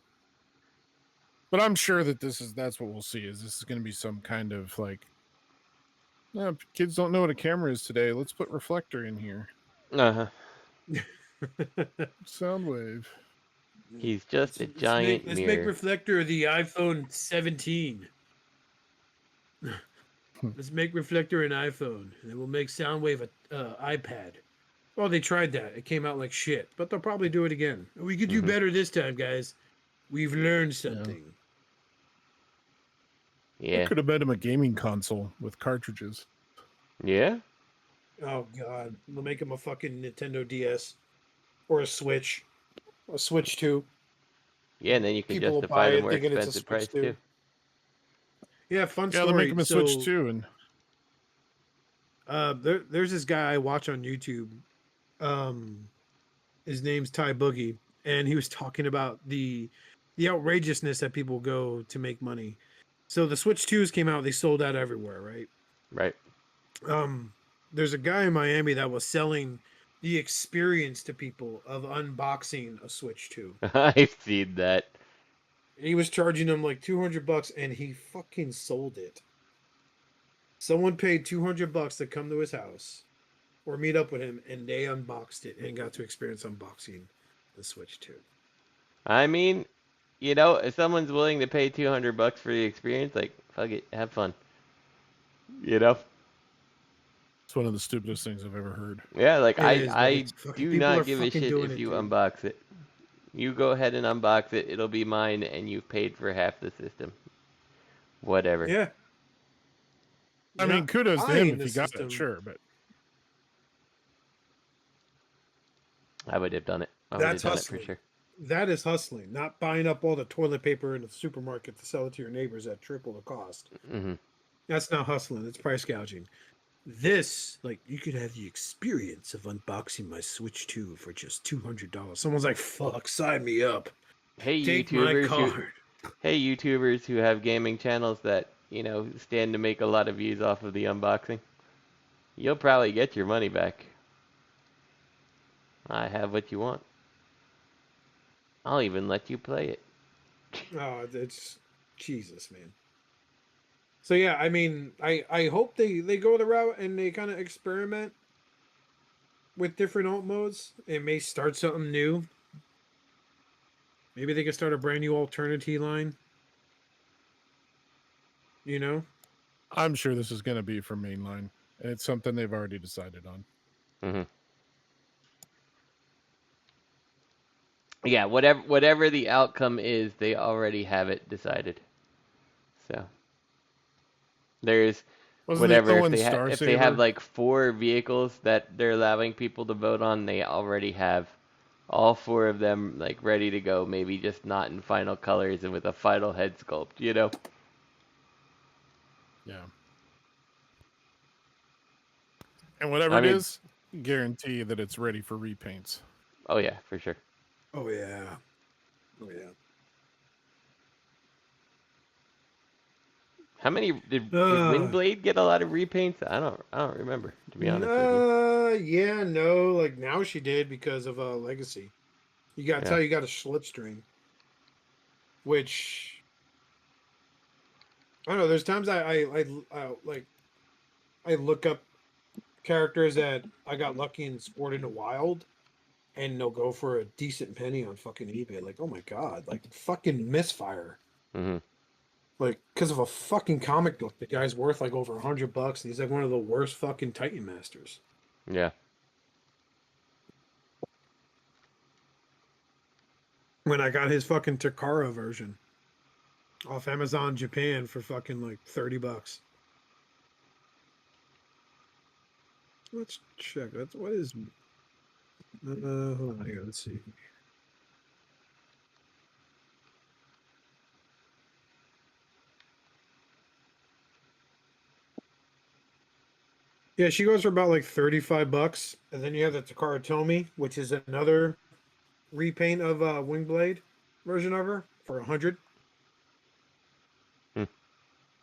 But I'm sure that that's what we'll see. Is this is going to be some kind of like, kids don't know what a camera is today. Let's put reflector in here. Uh-huh. Soundwave. He's just a giant Let's make mirror. Reflector the iPhone 17. Let's make Reflector an iPhone, and then we'll make Soundwave a iPad. Well, they tried that. It came out like shit, but they'll probably do it again. We could do Mhm. better this time, guys. We've learned something. I Yeah. could have made him a gaming console with cartridges. Yeah. Oh god, they'll make him a fucking Nintendo DS or a Switch 2. Yeah, and then you can People will justify buy the it more thinking it's a expensive Switch price too. Yeah, fun Yeah, story. they'll make him a So, Switch too. And there's this guy I watch on YouTube. His name's Ty Boogie, and he was talking about the outrageousness that people go to make money. So the Switch 2s came out, they sold out everywhere, right? Right. There's a guy in Miami that was selling the experience to people of unboxing a Switch 2. I've seen that. He was charging them like $200 and he fucking sold it. Someone paid $200 to come to his house or meet up with him, and they unboxed it and got to experience unboxing the Switch 2. I mean, you know, if someone's willing to pay $200 for the experience, like, fuck it, have fun. You know? It's one of the stupidest things I've ever heard. Yeah, like It is, but I it's fucking, do people are not give a fucking shit doing if it, you dude. unbox it. You go ahead and unbox it. It'll be mine, and you've paid for half the system. Whatever. Yeah. I You're mean, not kudos to buying him if the he got system. it, sure, but I would have done it. I would have That's done it hustling. for sure. That is hustling, not buying up all the toilet paper in the supermarket to sell it to your neighbors at triple the cost. Hmm. That's not hustling. It's price gouging. This, like, you could have the experience of unboxing my Switch 2 for just $200. Someone's like, "Fuck, sign me up. Hey Take my card." hey YouTubers who have gaming channels that, you know, stand to make a lot of views off of the unboxing. You'll probably get your money back. I have what you want. I'll even let you play it. Oh, it's Jesus, man. So yeah, I mean, I hope they go the route and they kind of experiment with different alt modes. It may start something new. Maybe they could start a brand new alternative line. You know? I'm sure this is going to be for mainline. It's something they've already decided on. Hmm. Yeah, whatever the outcome is, they already have it decided. So there's Wasn't whatever the if Owen if they have Starsaver? like 4 vehicles that they're allowing people to vote on, they already have all 4 of them like ready to go. Maybe just not in final colors and with a final head sculpt. You know? Yeah. And whatever I it mean, is, guarantee that it's ready for repaints. oh yeah, for sure. Oh yeah. Oh yeah. How many did Windblade get a lot of repaints? I don't remember, to be honest with you. Yeah, no, like now she did because of Legacy. You got to Yeah. tell you got a Slipstream, which I don't know. There's times I like I look up characters that I got lucky and scored into wild, and they'll go for a decent penny on fucking eBay. Like, oh my god, like fucking misfire. Hmm. Like, because of a fucking comic book, the guy's worth like over $100, and he's like one of the worst fucking Titan Masters. Yeah. When I got his fucking Takara version off Amazon Japan for fucking like $30. Let's check. That's what is. Hold on, here. Let's see. Yeah, she goes for about like $35, and then you have the Takara Tomy, which is another repaint of Wingblade version of her for 100. Hmm.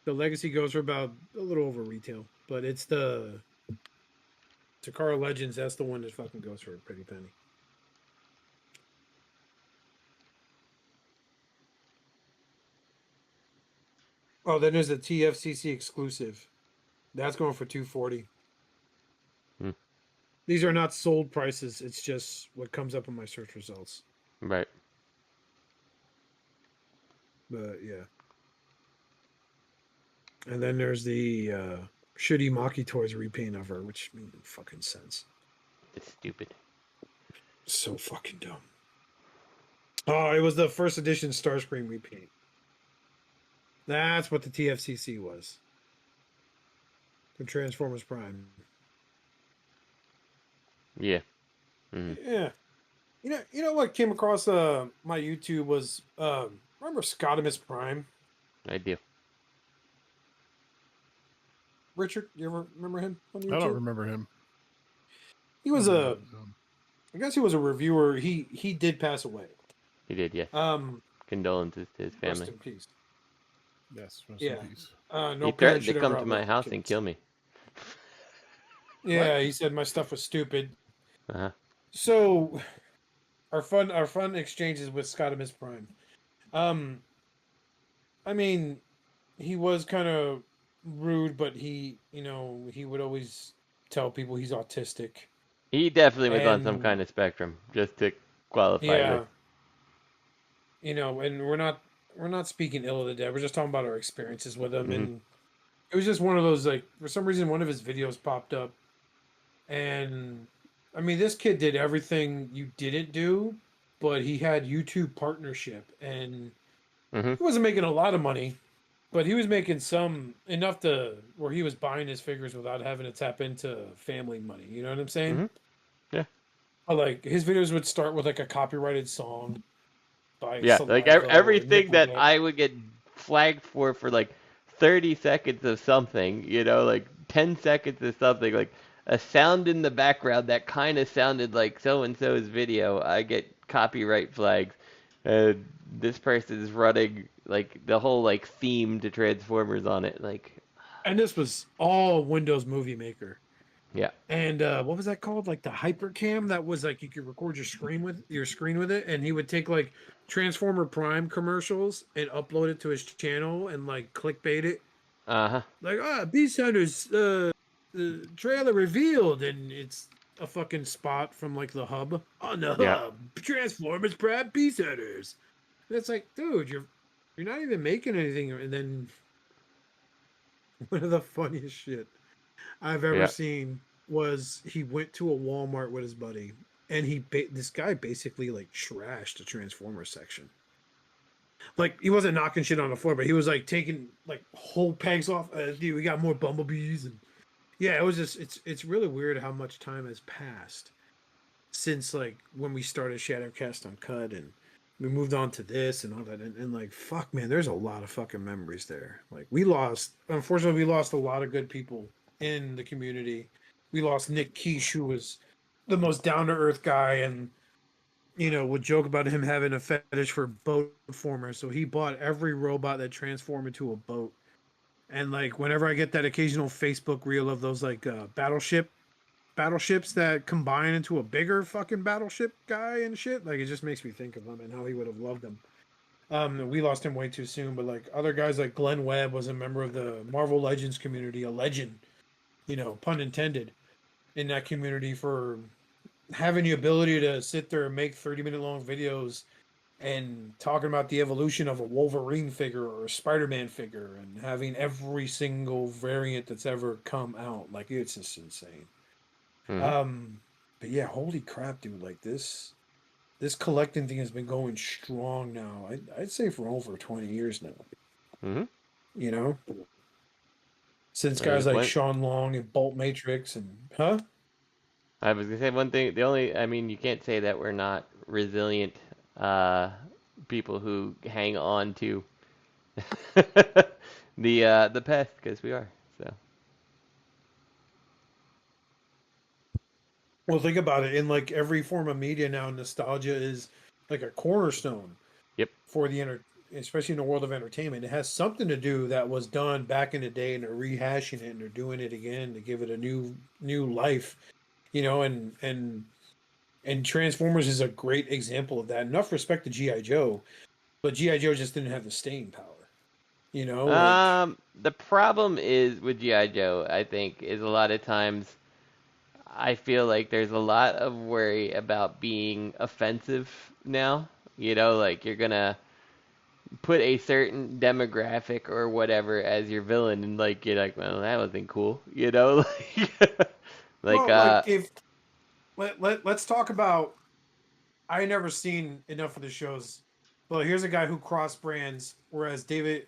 The Legacy goes for about a little over retail, but it's the Takara Legends. That's the one that fucking goes for a pretty penny. Oh, then there's a TFCC exclusive. That's going for 240. Hmm. These are not sold prices. It's just what comes up in my search results. Right. But yeah. And then there's the shitty Maki Toys repaint of her, which made no fucking sense. It's stupid. So fucking dumb. Oh, it was the first edition Starscream repaint. That's what the TFCC was. The Transformers Prime. Yeah. Hmm. Yeah. You know what came across my YouTube was remember Optimus Prime? I do. Richard, you ever remember him on YouTube? I don't remember him. He was I guess he was a reviewer. He did pass away. He did, yes. Condolences to his Rest family. in peace. Yes, rest Yeah. in peace. No He parent threatened should to ever come to my outlast house kids. and kill me. Yeah, he said my stuff was stupid. Uh-huh. So our fun exchanges with Optimus Prime. I mean, he was kind of rude, but he would always tell people he's autistic. He definitely was on some And- kind of spectrum. Just to qualify Yeah. with. You know, and we're not speaking ill of the dead. We're just talking about our experiences with him, Mhm. and it was just one of those, like, for some reason one of his videos popped up, and I mean, this kid did everything you didn't do, but he had YouTube partnership, and Mhm. he wasn't making a lot of money, but he was making some enough to where he was buying his figures without having to tap into family money. You know what I'm saying? Mhm. Yeah. Like his videos would start with like a copyrighted song by Yeah, like Saliva or everything that Nickelback. I would get flagged for like 30 seconds of something, like 10 seconds of something, like a sound in the background that kind of sounded like so and so's video, I get copyright flags. This person is running like the whole like theme to Transformers on it, like And this was all Windows Movie Maker. yeah. And what was that called? Like the Hypercam that was like you could record your screen with it, and he would take like Transformer Prime commercials and upload it to his channel and like clickbait it. Uh-huh. Like, Beast Hunters the trailer revealed, and it's a fucking spot from like the hub. On the Yeah. hub, Transformers Prime Beast Hunters. And it's like, dude, you're not even making anything. And then one of the funniest shit I've ever Yeah. seen was he went to a Walmart with his buddy, and this guy basically like trashed the Transformers section. Like he wasn't knocking shit on the floor, but he was like taking like whole pegs off. Dude, we got more bumblebees, and yeah, it was just it's really weird how much time has passed since like when we started Shattered Cast Uncut, and we moved on to this and all that, and like fuck, man, there's a lot of fucking memories there. Like unfortunately, we lost a lot of good people in the community. We lost Nick Quiche, who was the most down to earth guy, and would joke about him having a fetish for boat formers. So he bought every robot that transformed into a boat. And like whenever I get that occasional Facebook reel of those like battleships that combine into a bigger fucking battleship guy and shit, like it just makes me think of him and how he would have loved them. We lost him way too soon, but like other guys like Glenn Webb was a member of the Marvel Legends community, a legend, pun intended, in that community for having the ability to sit there and make 30-minute long videos and talking about the evolution of a Wolverine figure or a Spider-Man figure and having every single variant that's ever come out. Like it's just insane. Mhm. But yeah, holy crap, dude! Like this collecting thing has been going strong now. I'd say for over 20 years now. Mhm. You know, since There's guys a like point. Sean Long and Bolt Matrix and I was gonna say one thing. I mean, you can't say that we're not resilient people who hang on to the past because we are. So well, think about it. In like every form of media now, nostalgia is like a cornerstone yep. for especially in the world of entertainment. It has something to do that was done back in the day, and they're rehashing it and they're doing it again to give it a new life. And Transformers is a great example of that. Enough respect to GI Joe, but GI Joe just didn't have the staying power. Like The problem is with GI Joe, I think, is a lot of times I feel like there's a lot of worry about being offensive now. Like you're gonna put a certain demographic or whatever as your villain, and like you're like, well, that wasn't cool. Like, well, like if let's talk about. I never seen enough of the shows. Well, here's a guy who cross brands, whereas David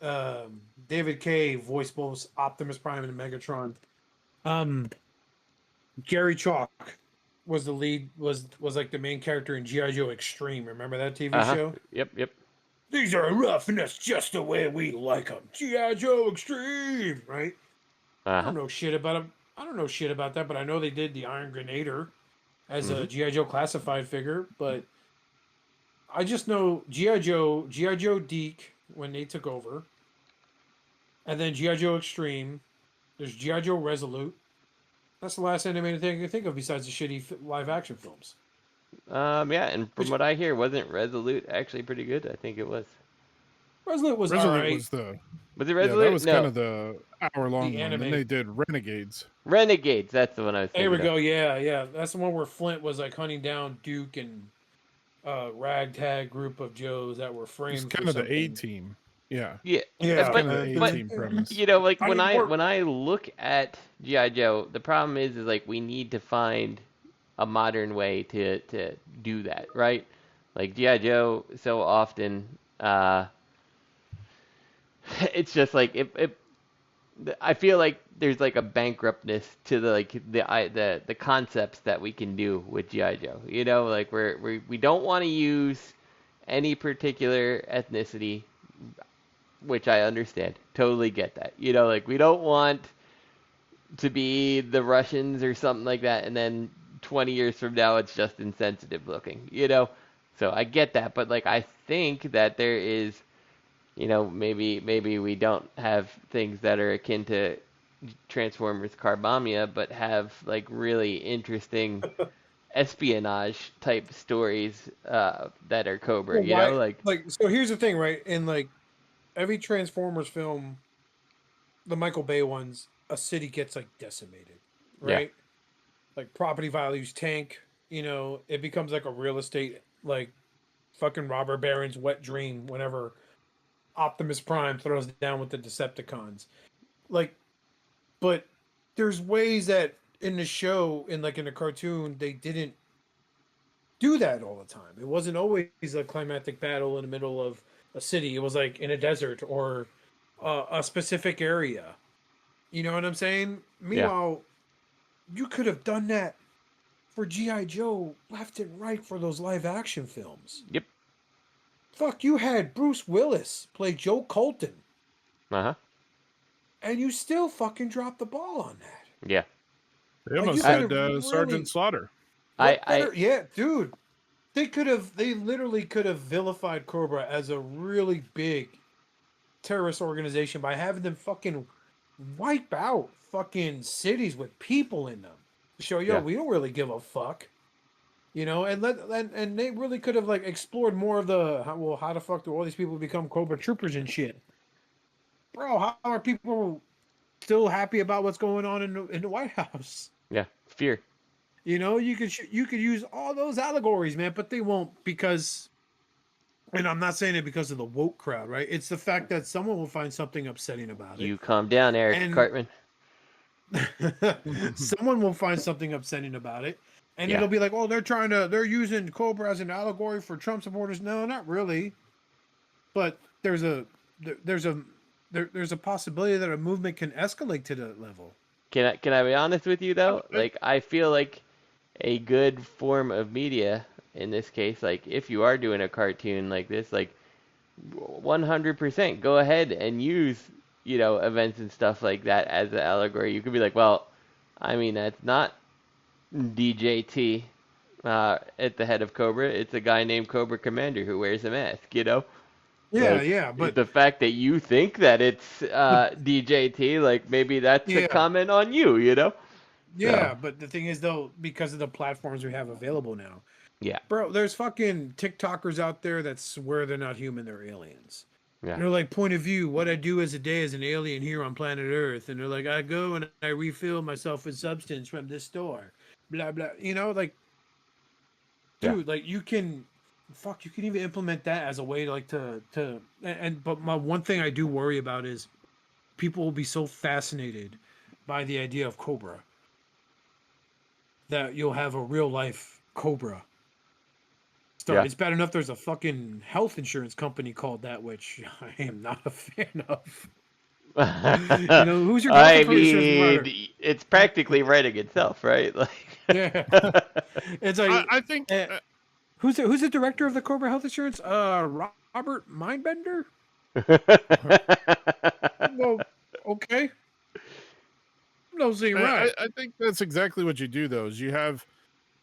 K voiced both Optimus Prime and Megatron. Gary Chalk was the lead, was like the main character in GI Joe Extreme. Remember that TV uh-huh. show? Yep. These are rough, and that's just the way we like them. GI Joe Extreme, right? I Uh-huh. don't know shit about them. I don't know shit about that, but I know they did the Iron Grenader as a Mhm. GI Joe classified figure. But I just know GI Joe Deke when they took over, and then GI Joe Extreme. There's GI Joe Resolute. That's the last animated thing I can think of besides the shitty live action films. Yeah, and from Which what I hear, wasn't Resolute actually pretty good? I think it was. Resolute was all Resolute right. was the Was it yeah, that Resolute? was kind No, of the hour-long The one. Then anime. they did Renegades. Renegades. That's the one I was There we thinking of. go. Yeah, yeah. That's the one where Flint was like hunting down Duke and ragtag group of Joes that were It's framed kind for of the A something. team. Yeah. Yeah, Yeah, Kind of but the A team premise. you know, like I when need I more- when I look at GI Joe, the problem is like we need to find a modern way to do that, right? Like GI Joe, so often, it's just like I feel like there's like a bankruptness to the concepts that we can do with GI Joe. You know, like we don't want to use any particular ethnicity, which I understand. Totally get that. You know, like we don't want to be the Russians or something like that, and then 20 years from now it's just insensitive looking. You know, so I get that, but like I think that there is, you know, maybe we don't have things that are akin to Transformers Carbamia, but have like really interesting espionage type stories that are Cobra. Well, You why? know, like Like, so here's the thing, right? In like every Transformers film, the Michael Bay ones, a city gets like decimated, Yeah. right? Like property values tank. You know, it becomes like a real estate, like fucking robber baron's wet dream whenever Optimus Prime throws down with the Decepticons. Like, but there's ways that in the show, in like in the cartoon, they didn't do that all the time. It wasn't always a climactic battle in the middle of a city. It was like in a desert or a specific area. You know what I'm saying? Meanwhile, you could have done that for G.I. Joe left and right for those live action films. Yep. Fuck, you had Bruce Willis play Joe Colton, Uh-huh. and you still fucking dropped the ball on that. Yeah. They Like, almost you had could've really- Sergeant Slaughter. Yeah, dude. They literally could have vilified Cobra as a really big terrorist organization by having them fucking wipe out fucking cities with people in them. Show, Yeah. we don't really give a fuck. You know, and they really could have like explored more of how the fuck do all these people become Cobra troopers and shit? Bro, how are people still happy about what's going on in the White House? Yeah. Fear. You know, you could use all those allegories, man, but they won't because, and I'm not saying it because of the woke crowd, right? It's the fact that someone will find something upsetting about You calm down, Eric And- Cartman. it. Someone will find something upsetting about it, and Yeah. it'll be like, oh, they're using Cobra as an allegory for Trump supporters. No, not really. But there's a possibility that a movement can escalate to that level. Can I be honest with you though? Like I feel like a good form of media in this case, like if you are doing a cartoon like this, like 100% go ahead and use, you know, events and stuff like that as an allegory. You could be like, well, I mean that's not DJT at the head of Cobra. It's a guy named Cobra Commander who wears a mask, you know? Yeah, Like, yeah, but the fact that you think that it's DJT, like maybe that's a Yeah. comment on you, you know? yeah, but the thing is though, because of the platforms we have available now, Yeah. bro, there's fucking TikTokers out there that swear they're not human, they're aliens. Yeah. They're like, point of view, what I do as a day as an alien here on planet Earth. And they're like, I go and I refill myself with substance from this store. Blah, blah. You know, like, Yeah. dude, like, you can even implement that as a way but my one thing I do worry about is people will be so fascinated by the idea of Cobra that you'll have a real life Cobra. So Yeah. it's bad enough there's a fucking health insurance company called that, which I am not a fan of. You know, who's your I health insurance provider? mean, it's practically writing itself, right? Like, Yeah. It's like, I think who's the director of the Cobra Health Insurance? Robert Mindbender? Well, okay. No, seem right. I think that's exactly what you do. Though is you have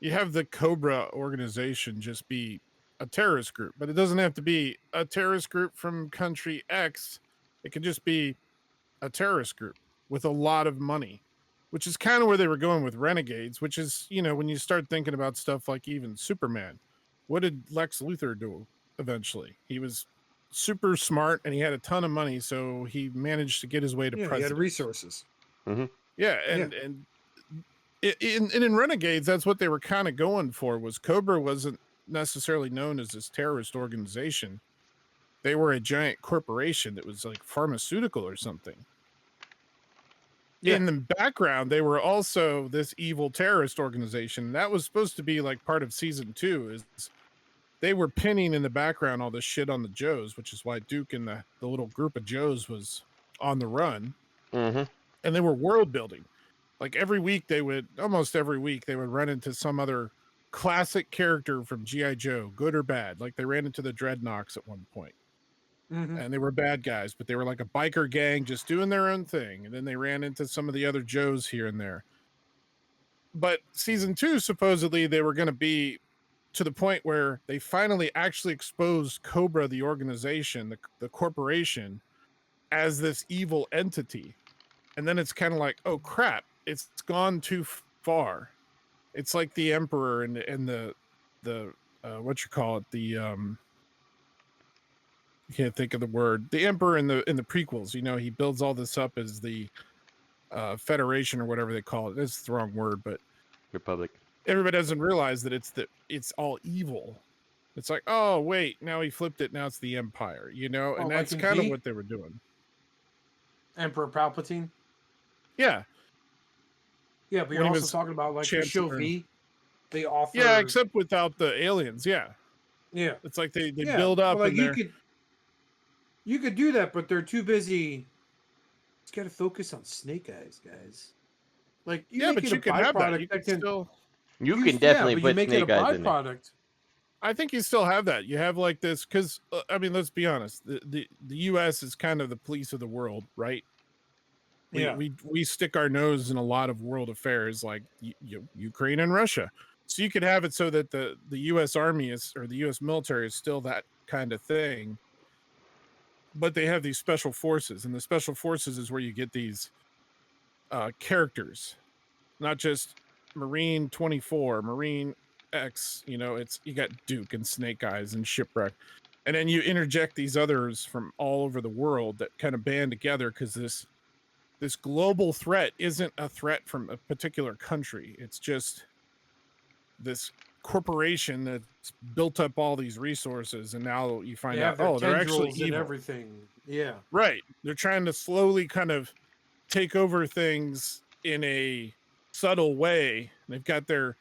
the Cobra organization just be a terrorist group, but it doesn't have to be a terrorist group from country X. It could just be a terrorist group with a lot of money, which is kind of where they were going with Renegades, which is, you know, when you start thinking about stuff like even Superman, what did Lex Luthor do eventually? He was super smart and he had a ton of money, so he managed to get his way to Yeah, he had president. resources. Yeah, and in Renegades, that's what they were kind of going for. Was Cobra wasn't necessarily known as this terrorist organization. They were a giant corporation that was like pharmaceutical or something. Yeah. In the background, they were also this evil terrorist organization. That was supposed to be like part of season 2. Is they were pinning in the background all this shit on the Joes, which is why Duke and the little group of Joes was on the run. Mm-hmm. And they were world building. Like almost every week, they would run into some other classic character from G.I. Joe, good or bad. Like they ran into the Dreadnoks at one point. And they were bad guys, but they were like a biker gang just doing their own thing. And then they ran into some of the other Joes here and there. But season 2, supposedly, they were going to be to the point where they finally actually exposed Cobra, the organization, the corporation, as this evil entity. And then it's kind of like, oh crap, it's gone too far. It's like the Emperor and the what you call it, the I can't think of the word. The Emperor in the prequels, you know, he builds all this up as the Federation or whatever they call it. It's the wrong word, but Republic. Everybody doesn't realize that it's all evil. It's like, oh wait, now he flipped it. Now it's the Empire, you know, and that's like in kind of V? what they were doing. Emperor Palpatine. Yeah, Yeah, but When you're he also was talking about like the show Chancellor. V. They offer. yeah, except without the aliens. Yeah, yeah. it's like they Yeah, build up but, like in you there. you could do that, but they're too busy. Just got to focus on Snake Eyes, guys. Like Yeah, but make it you a can have that. byproduct You can still. You you- can yeah, definitely but you put make Snake it a Eyes in there. byproduct. I think you still have that. You have like this because I mean, let's be honest. The U.S. is kind of the police of the world, right? Yeah. We stick our nose in a lot of world affairs, like Ukraine and Russia. So you could have it so that the U.S. Army is or the U.S. military is still that kind of thing, but they have these special forces, and the special forces is where you get these characters, not just Marine 24, Marine X. You know, it's you got Duke and Snake Eyes and Shipwreck, and then you interject these others from all over the world that kind of band together because this global threat isn't a threat from a particular country. It's just this corporation that's built up all these resources, and now you They find have out, their oh, they're actually tendrils and evil. everything. Yeah. Right. They're trying to slowly kind of take over things in a subtle way. They've got their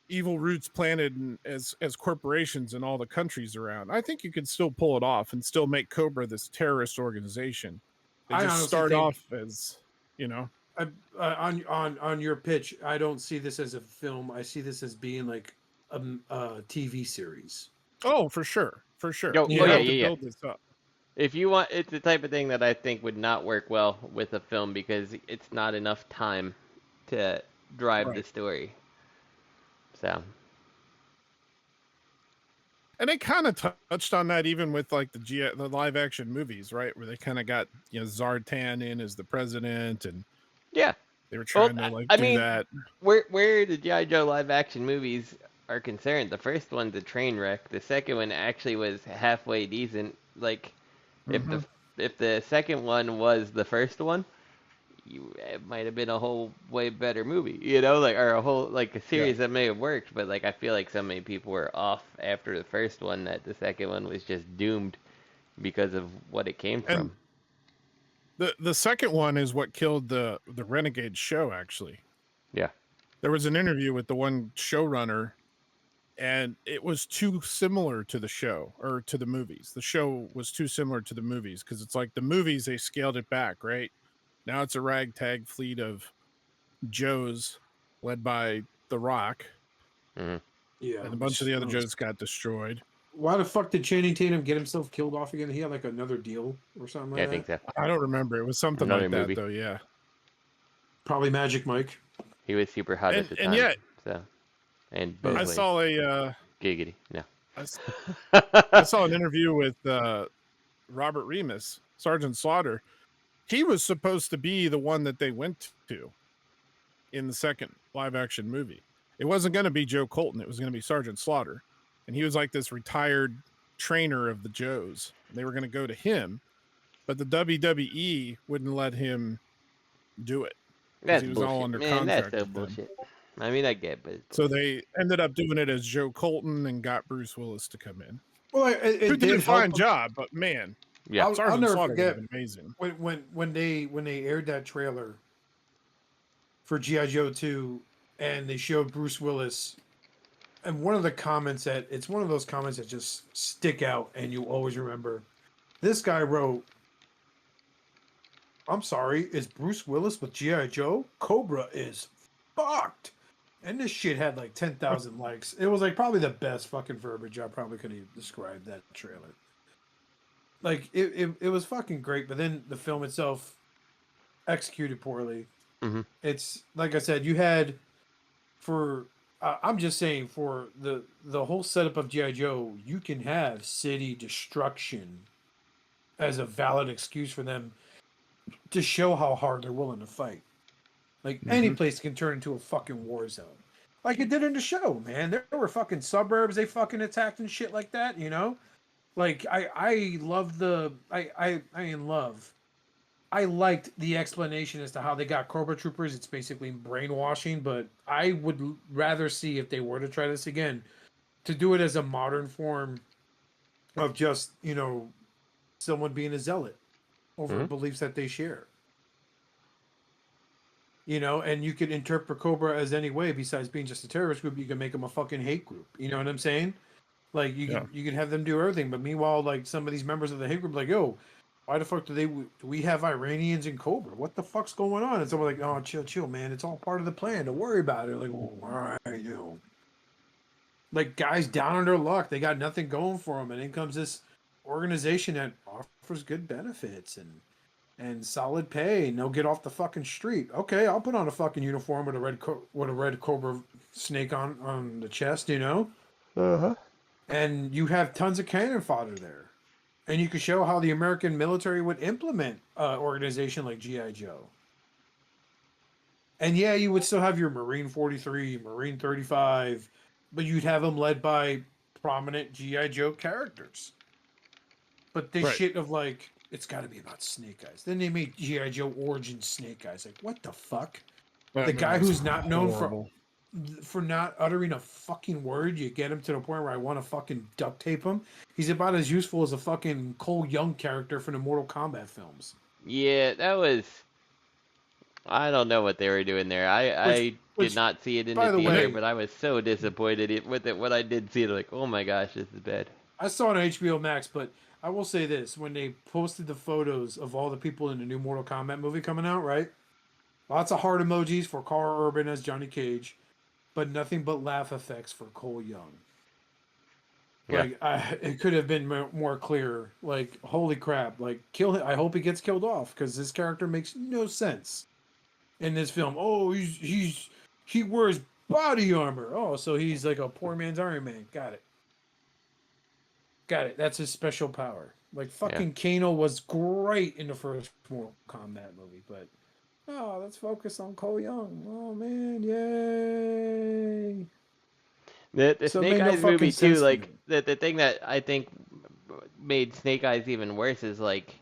evil roots planted as corporations in all the countries around. I think you could still pull it off and still make Cobra this terrorist organization. They I just honestly start think- off as, you know, On your pitch, I don't see this as a film. I see this as being like a TV series. oh, for sure. For sure. Yo, You oh, have yeah, to yeah. build this up. If you want, it's the type of thing that I think would not work well with a film because it's not enough time to drive the Right. story. So, And they kind of touched on that even with like the live action movies, right? Where they kind of got, you know, Zartan in as the president, and yeah. they were Well, trying to like I do mean, that. Where the G.I. Joe live action movies are concerned, the first one's a train wreck. The second one actually was halfway decent. Like, if the second one was the first one, it might have been a whole way better movie, you know, like or a whole like a series that may have worked. But like I feel like so many people were off after the first one that the second one was just doomed because of what it came from. The second one is what killed the Renegade show, actually. Yeah. There was an interview with the one showrunner, and it was too similar to the show or to the movies. The show was too similar to the movies because it's like the movies, they scaled it back, right? Now it's a ragtag fleet of Joes led by The Rock, Yeah. and a bunch of the other Joes got destroyed. Why the fuck did Channing Tatum get himself killed off again? He had like another deal or something like Yeah, I that. think so. I don't remember. It was something Another like movie. that, though. Yeah. Probably Magic Mike. He was super hot at the time. And yet, so, and both I ways. saw a Giggity. No. I saw an interview with Robert Remus, Sergeant Slaughter. He was supposed to be the one that they went to in the second live action movie. It wasn't going to be Joe Colton. It was going to be Sergeant Slaughter. And he was like this retired trainer of the Joes. They were going to go to him, but the WWE wouldn't let him do it. That's he was bullshit. all under Man, that's contract so with them. bullshit. I mean, I get, but So they ended up doing it as Joe Colton and got Bruce Willis to come in. Well, Who it did a did fine help. job, but man, yeah, I'll Sergeant never Slaughter would have forget been amazing. when they aired that trailer for GI Joe 2, and they showed Bruce Willis, and one of the comments that it's one of those comments that just stick out, and you always remember. This guy wrote, "I'm sorry, is Bruce Willis with GI Joe? Cobra is fucked." And this shit had like 10,000 likes. It was like probably the best fucking verbiage I probably could have described that trailer. Like it was fucking great, but then the film itself executed poorly. hmm It's like I said, you had for I'm just saying for the whole setup of GI Joe, you can have city destruction as a valid excuse for them to show how hard they're willing to fight. Like any place can turn into a fucking war zone. Like it did in the show, man. There were fucking suburbs they fucking attacked and shit like that, you know? Like I love the I in love. I liked the explanation as to how they got Cobra Troopers. It's basically brainwashing, but I would rather see if they were to try this again, to do it as a modern form of just, you know, someone being a zealot over beliefs that they share. You know, and you could interpret Cobra as any way besides being just a terrorist group. You can make them a fucking hate group. You know what I'm saying? Like you can have them do everything. But meanwhile, like some of these members of the hate group, like, yo, why the fuck do we have Iranians in Cobra? What the fuck's going on? And someone like, oh, chill, man. It's all part of the plan. Don't worry about it. Like, well, all right, you know. Like guys down on their luck, they got nothing going for them, and in comes this organization that offers good benefits and solid pay, and they'll get off the fucking street. Okay, I'll put on a fucking uniform with a red cobra snake on the chest, you know. And you have tons of cannon fodder there, and you could show how the American military would implement an organization like GI Joe. And yeah, you would still have your Marine 43, Marine 35, but you'd have them led by prominent GI Joe characters. But this shit of like, it's got to be about Snake Eyes. Then they made GI Joe Origin Snake Eyes. Like, what the fuck? The guy who's not known for not uttering a fucking word, you get him to the point where I want to fucking duct tape him. He's about as useful as a fucking Cole Young character from the Mortal Kombat films. Yeah, that was. I don't know what they were doing there. I did not see it in the theater, but I was so disappointed with it when I did see it. Like, oh my gosh, this is bad. I saw it on HBO Max, but I will say this: when they posted the photos of all the people in the new Mortal Kombat movie coming out, right? Lots of heart emojis for Carl Urban as Johnny Cage, but nothing but laugh effects for Cole Young. Yeah. Like, it could have been more clear. Like, holy crap! Like, kill him. I hope he gets killed off because this character makes no sense in this film. Oh, he wears body armor. Oh, so he's like a poor man's Iron Man. Got it. That's his special power. Like fucking Kano was great in the first Mortal Kombat movie, but let's focus on Cole Young. Oh man, yay! The Snake Eyes movie too. Like the thing that I think made Snake Eyes even worse is like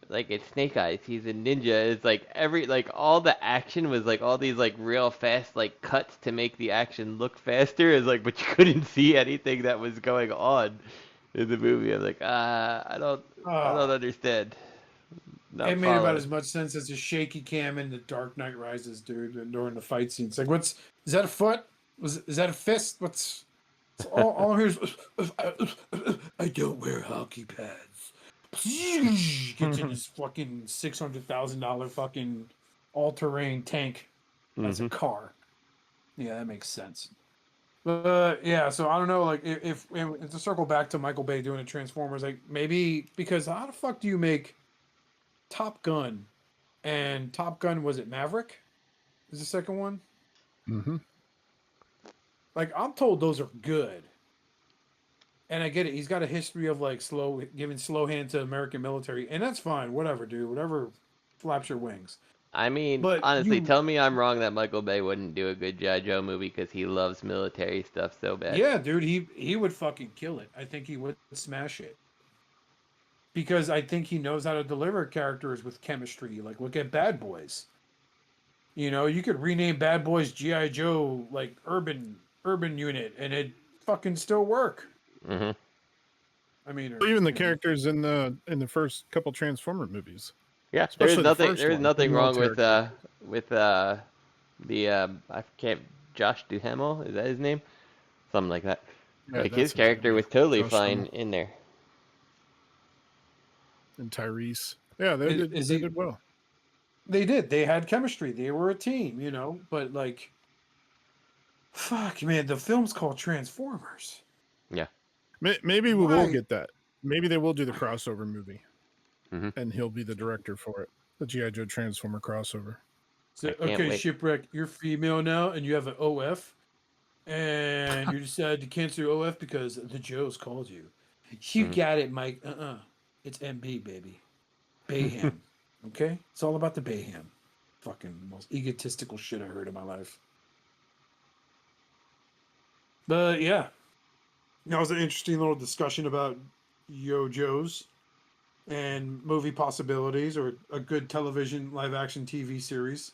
it's Snake Eyes. He's a ninja. It's like all the action was like all these like real fast like cuts to make the action look faster. Is like, but you couldn't see anything that was going on in the movie. I'm like, I don't understand. It made about as much sense as a shaky cam in The Dark Knight Rises, dude, during the fight scene. It's like, is that a foot? Is that a fist? All I hear is, I don't wear hockey pads. Gets in his fucking $600,000 fucking all-terrain tank as a car. Yeah, that makes sense. Yeah, so I don't know, like, if to circle back to Michael Bay doing the Transformers, like, maybe, because how the fuck do you make Top Gun, and Top Gun, was it Maverick? Is the second one? Mm-hmm. Like, I'm told those are good. And I get it. He's got a history of, like, giving slow hand to American military, and that's fine. Whatever, dude. Whatever flaps your wings. I mean, but honestly, tell me I'm wrong that Michael Bay wouldn't do a good G.I. Joe movie because he loves military stuff so bad. Yeah, dude, he would fucking kill it. I think he would smash it. Because I think he knows how to deliver characters with chemistry. Like, look at Bad Boys. You know, you could rename Bad Boys G.I. Joe like urban unit, and it fucking still work. Mm-hmm. I mean, Even the you know, characters in the first couple Transformer movies. Yeah, Especially the first there's one, nothing the wrong military character. with I can't Josh Duhamel, is that his name? Something like that. Yeah, Like that's his character name, was totally Josh fine Duhamel. in there. And Tyrese. Yeah, they is they he? did well. They did. They had chemistry. They were a team. You know, but like, fuck, man, the film's called Transformers. Yeah. Maybe we will Why? get that. Maybe they will do the crossover movie, Mhm. and he'll be the director for it. The G.I. Joe Transformer crossover. So, I can't okay, wait. Shipwreck, you're female now, and you have an OF, and you decided to cancel your OF because the Joes called you. You Mhm. got it, Mike. It's MB, baby. Bayham. Okay? It's all about the Bayham. Fucking most egotistical shit I heard in my life. But yeah. That was an interesting little discussion about Yo-Joes and movie possibilities or a good television live action TV series.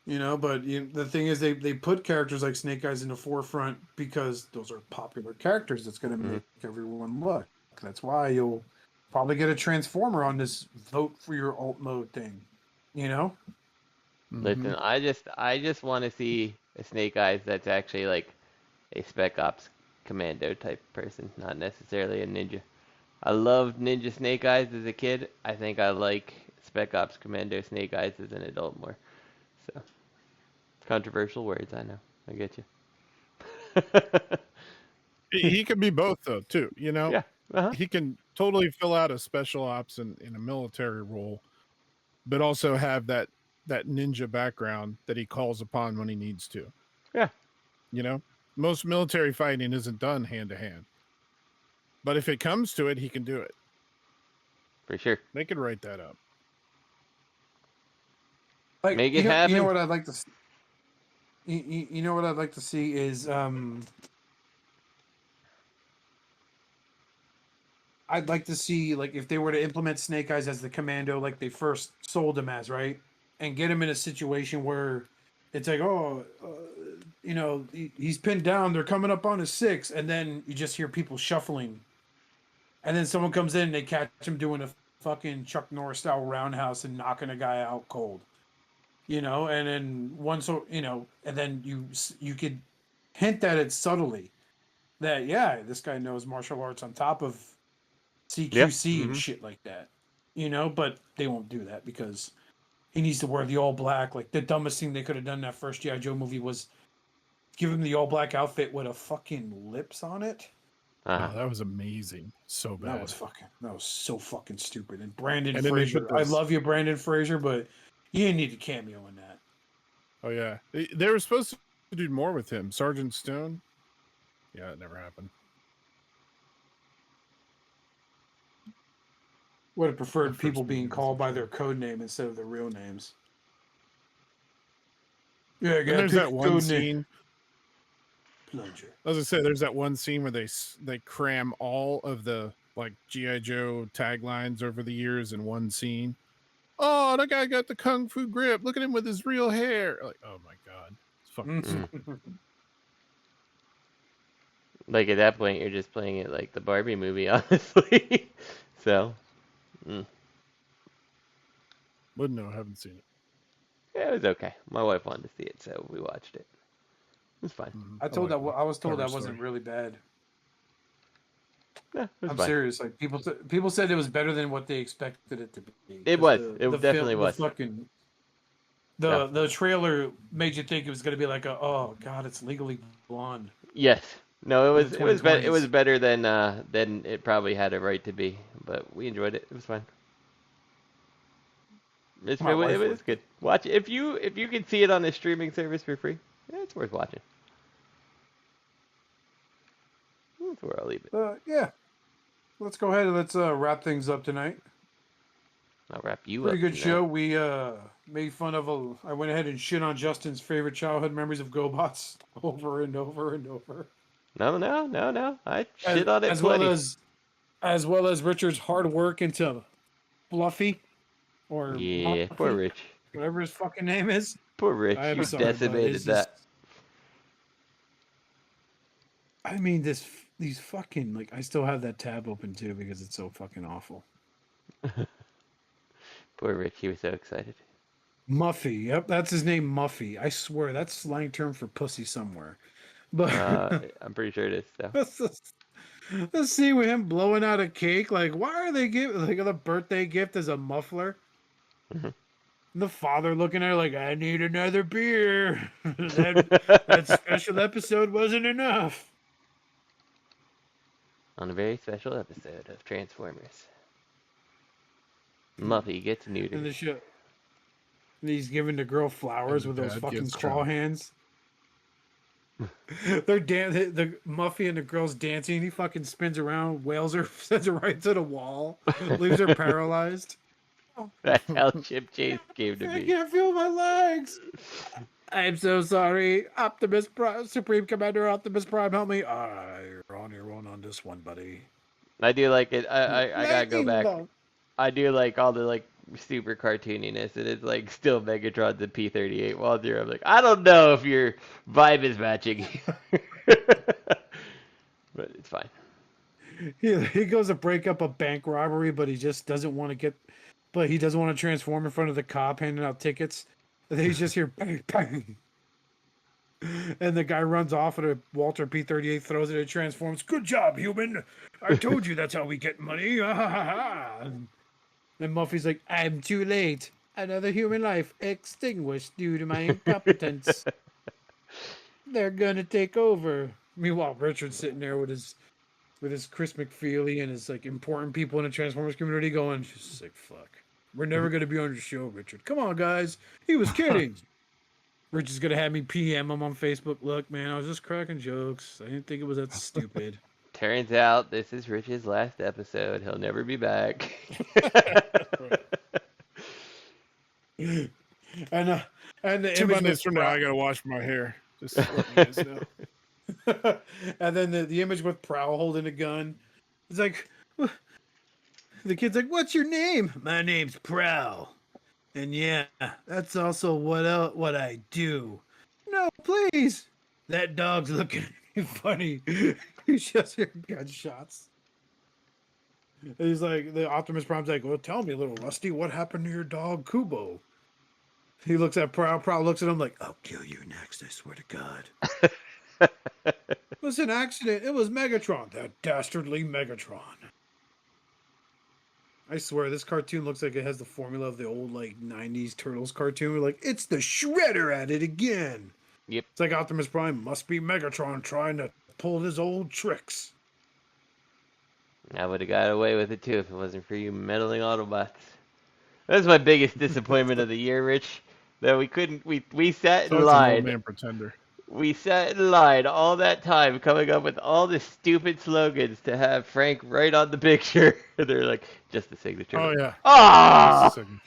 You know, but the thing is, they put characters like Snake Eyes in the forefront because those are popular characters. That's going to Mhm. make everyone look. That's why you'll probably get a Transformer on this vote for your alt mode thing. You know, Listen, I just want to see a Snake Eyes that's actually like a Spec Ops commando type person, not necessarily a ninja. I loved Ninja Snake Eyes as a kid. I think I like Spec Ops Commando Snake Eyes as an adult more. So, controversial words, I know. I get you. He could be both though, too. You know, Yeah. Uh-huh. he can totally fill out a special ops in a military role, but also have that ninja background that he calls upon when he needs to. Yeah. You know, most military fighting isn't done hand to hand, but if it comes to it, he can do it. For sure. They could write that up. like Make it you happen. know what I'd like to. You know what I'd like to see is I'd like to see like if they were to implement Snake Eyes as the commando like they first sold him as, right? And get him in a situation where it's like, oh, you know, he's pinned down, they're coming up on his 6, and then you just hear people shuffling. And then someone comes in and they catch him doing a fucking Chuck Norris style roundhouse and knocking a guy out cold. You know, and then and then you could hint at it subtly that this guy knows martial arts on top of CQC and shit like that, you know, but they won't do that because he needs to wear the all black. Like the dumbest thing they could have done in that first G.I. Joe movie was give him the all black outfit with a fucking lips on it. Uh-huh. Oh, that was amazing. So bad. That was so fucking stupid. And Brandon And then they Fraser, put I those- love you, Brandon Fraser, but you didn't need a cameo in that. Oh yeah, they were supposed to do more with him. Sergeant Stone. Yeah, it never happened. Would have preferred The first people movie being was called by insane. their code name instead of their real names. Yeah, And there's that one code scene. Plunger. As I say, there's that one scene where they cram all of the like GI Joe taglines over the years in one scene. Oh, that guy got the kung fu grip. Look at him with his real hair. Like, oh my god, it's fucking. stupid. Like at that point, you're just playing it like the Barbie movie, honestly. So, Wouldn't know. I haven't seen it. yeah, it was okay. My wife wanted to see it, so we watched it. It was fine. Mhm. I was told Cover that wasn't story. really bad. Yeah, it was I'm fine. serious. Like people said it was better than what they expected it to be. It 'Cause was. It definitely was. The trailer made you think it was going to be like oh god, it's Legally Blonde. Yes. No, In it the was better. It 2020s. was better than it probably had a right to be. But we enjoyed it. It was fine. My wife It was would. good. Watch it. If you can see it on a streaming service for free, it's worth watching. That's where I'll leave it. Yeah. Let's go ahead and let's wrap things up tonight. I'll wrap you Pretty up. good tonight. show. We made fun of I went ahead and shit on Justin's favorite childhood memories of GoBots over and over and over. No. I shit on it plenty. As well as Richard's hard work into Fluffy or Yeah, Muffy. poor Rich. whatever his fucking name is. Poor Rich, I'm you sorry, bud. decimated It's that. just- I mean, these fucking like I still have that tab open too because it's so fucking awful. Poor Rich, he was so excited. Muffy, yep, that's his name, Muffy. I swear that's slang term for pussy somewhere. But I'm pretty sure it is, though. the scene with him blowing out a cake, like why are they giving like the birthday gift as a muffler? Mhm. The father looking at her like, I need another beer. that special episode wasn't enough. On a very special episode of Transformers, Muffy gets In the neutered. show, and he's giving the girl flowers And with those dad fucking gets claw chopped. hands. They're the Muffy and the girl's dancing. He fucking spins around, wails her, sends her right to the wall, leaves her paralyzed. That's how Chip Chase came to I be. can't feel my legs. I'm so sorry, Optimus Prime, Supreme Commander Optimus Prime, help me. You're on your own on this one, buddy. I do like it. I gotta go Lightning back. bolt. I do like all the like super cartooniness, and it's like still Megatron's the P-38 while through. I'm like, I don't know if your vibe is matching, but it's fine. He goes to break up a bank robbery, but he just doesn't want to get. But he doesn't want to transform in front of the cop handing out tickets. And then he's just here, bang, bang. And the guy runs off, and a Walter P-38 throws it and transforms. Good job, human. I told you that's how we get money. And then Muffy's like, I'm too late. Another human life extinguished due to my incompetence. They're gonna take over. Meanwhile, Richard's sitting there with his Chris McFeely and his like important people in the Transformers community going, just like, fuck. We're never gonna be on your show, Richard. Come on, guys. He was kidding. Richard's gonna have me PM him on Facebook. Look, man, I was just cracking jokes. I didn't think it was that stupid. Turns out this is Rich's last episode. He'll never be back. And the 2 image Mondays with from now, I gotta wash my hair. Just let you guys know. and then the image with Prowl holding a gun. It's like the kid's like, "What's your name?" My name's Prowl. And yeah, that's also what I do. No, please. That dog's looking at me funny. He's just hearing gunshots. And he's like, the Optimus Prime's like, well, tell me, little Rusty, what happened to your dog, Kubo? He looks at Prowl. Prowl looks at him like, I'll kill you next, I swear to God. It was an accident. It was Megatron. That dastardly Megatron. I swear, this cartoon looks like it has the formula of the old, like, 90s Turtles cartoon. We're like, it's the Shredder at it again. Yep. It's like Optimus Prime must be Megatron trying to pull his old tricks. I would have got away with it too if it wasn't for you meddling Autobots. That's my biggest disappointment of the year, Rich. That we couldn't. We sat So and it's an old lied. man pretender. We sat and lied all that time, coming up with all the stupid slogans to have Frank right on the picture. They're like, just the signature. Oh yeah. Ah! Just a second.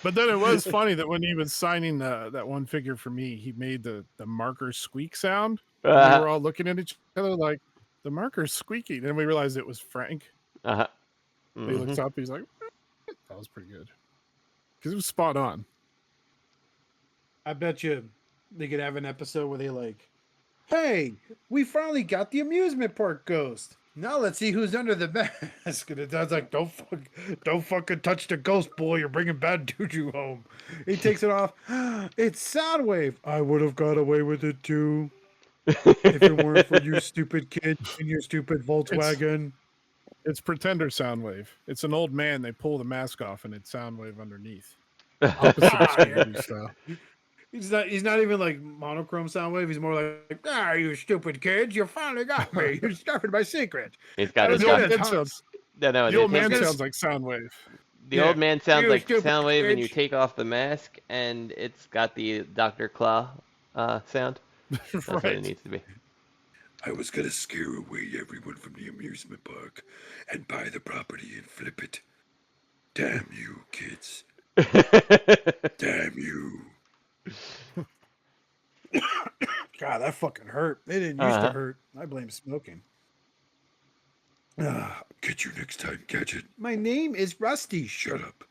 But then it was funny that when he was signing that one figure for me, he made the marker squeak sound. And we were all looking at each other like, the marker's squeaking. And we realized it was Frank. Uh-huh. He looks up, he's like, that was pretty good. Because it was spot on. I bet you they could have an episode where they like, hey, we finally got the amusement park ghost. Now let's see who's under the mask. And the dad's like, don't fucking touch the ghost, boy. You're bringing bad juju home. He takes it off. It's Soundwave. I would have got away with it too. If it weren't for you stupid kids in your stupid Volkswagen. It's Pretender Soundwave. It's an old man. They pull the mask off and it's Soundwave underneath. Opposite of Scooby-Doo style. He's not even like monochrome Soundwave. He's more like, you stupid kids, you finally got me. You discovered my secret. He's got his The old gun. man sounds, no, the old man his- sounds like Soundwave. The Yeah. old man sounds You like stupid Soundwave when you bitch. take off the mask, and it's got the Dr. Claw sound. That's what it Right. needs to be. I was gonna scare away everyone from the amusement park and buy the property and flip it. Damn you, kids. Damn you. God, that fucking hurt. It didn't used to Uh-huh. hurt. I blame smoking. Get you next time, Gadget. My name is Rusty. Shut up.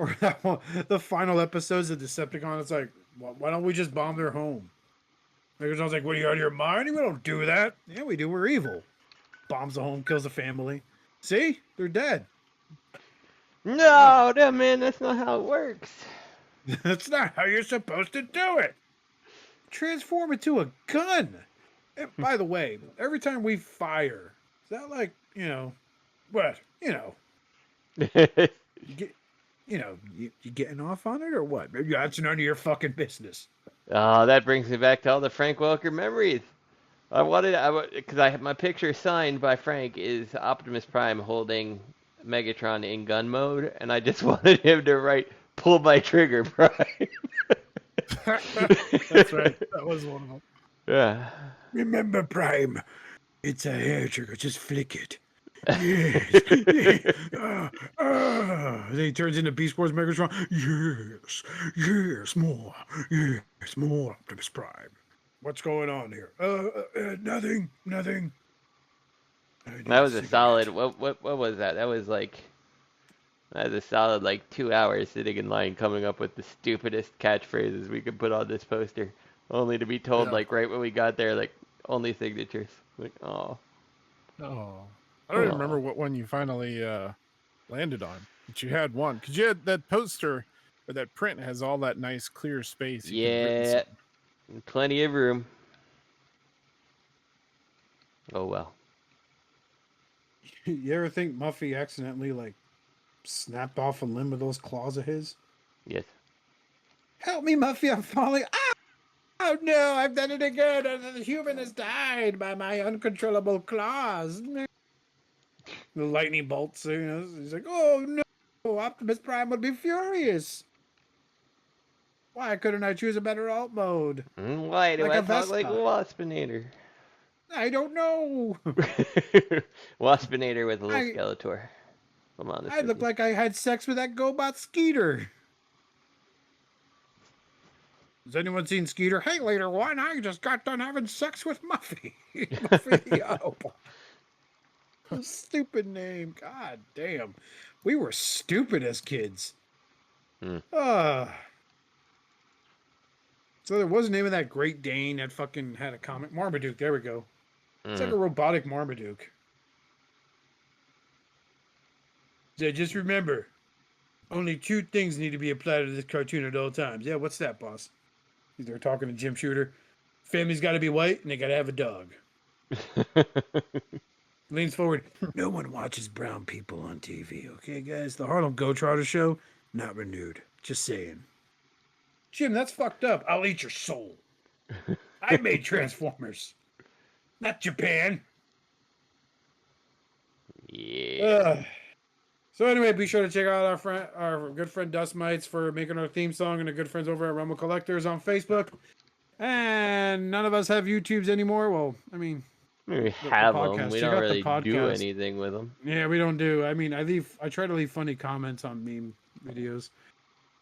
Or that one, the final episodes of Decepticon. It's like, why don't we just bomb their home? Megatron's like, what are you out of your mind? We don't do that. Yeah, we do. We're evil. Bombs the home, kills the family. See, they're dead. No, man, that's not how it works. That's not how you're supposed to do it. Transform it to a gun. And by the way, every time we fire, is that like, what? You getting off on it or what? Maybe that's none of your fucking business. Oh, that brings me back to all the Frank Welker memories. Because my picture signed by Frank is Optimus Prime holding Megatron in gun mode, and I just wanted him to write, pull my trigger, Prime. That's right. That was one of them. Yeah. Remember, Prime, it's a hair trigger. Just flick it. Yes. Then he turns into Beast Wars Megatron. Yes, more. Yes, more Optimus Prime. What's going on here? Nothing. That was a solid. What was that? That was a solid 2 hours sitting in line coming up with the stupidest catchphrases we could put on this poster, only to be told right when we got there only signatures. Oh. I don't even remember what one you finally landed on, but you had one because you had that poster or that print has all that nice clear space. Yeah, plenty of room. Oh well. You ever think Muffy accidentally snapped off a limb of those claws of his? Yes. Help me, Muffy! I'm falling. Ah! Oh no! I've done it again. The human has died by my uncontrollable claws. The lightning bolts. He's like, "Oh no! Optimus Prime would be furious. Why couldn't I choose a better alt mode? Why do I talk like Waspinator? I don't know. Waspinator with a little Skeletor. I'm honest. I look like I had sex with that Gobot Skeeter. Has anyone seen Skeeter? Hey, later one, I just got done having sex with Muffy. Muffy the Autobot. Stupid name. God damn. We were stupid as kids. So there was a name of that Great Dane that fucking had a comic. Marmaduke, there we go. It's like a robotic Marmaduke. So just remember, only 2 things need to be applied to this cartoon at all times. Yeah, what's that, boss? They're talking to Jim Shooter. Family's got to be white, and they got to have a dog. Leans forward. No one watches brown people on TV, okay, guys? The Harlem Globetrotter show, not renewed. Just saying. Jim, that's fucked up. I'll eat your soul. I made Transformers. Not Japan. Yeah. So anyway, be sure to check out our good friend Dustmightz for making our theme song, and our good friends over at Rumble Collectors on Facebook. And none of us have YouTubes anymore. Well, I mean, we have them. We don't really do anything with them. Yeah, we don't do. I mean, I try to leave funny comments on meme videos,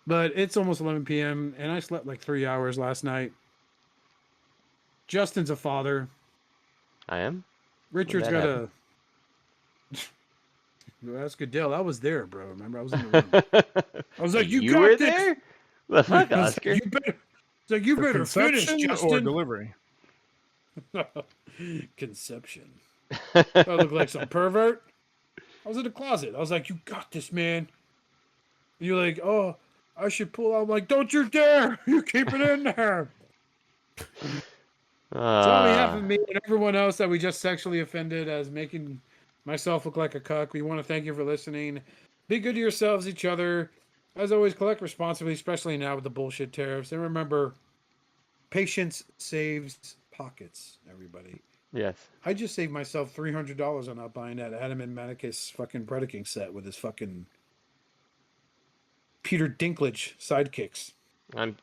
but it's almost 11 p.m. and I slept 3 hours last night. Justin's a father. I am. Richard's got a. That's Goodell. I was there, bro. Remember, I was in the room. I was like, "You got were this." There? The fuck, Oscar? You better finish, Justin. Or delivery. Conception. I look like some pervert. I was in the closet. I was like, "You got this, man." And you're like, "Oh, I should pull out." I'm like, "Don't you dare! You keep it in there." So on behalf of me and everyone else that we just sexually offended as making myself look like a cuck, we want to thank you for listening. Be good to yourselves, each other. As always, collect responsibly, especially now with the bullshit tariffs. And remember, patience saves pockets, everybody. Yes. I just saved myself $300 on not buying that Adamas fucking Predaking set with his fucking Peter Dinklage sidekicks. I'm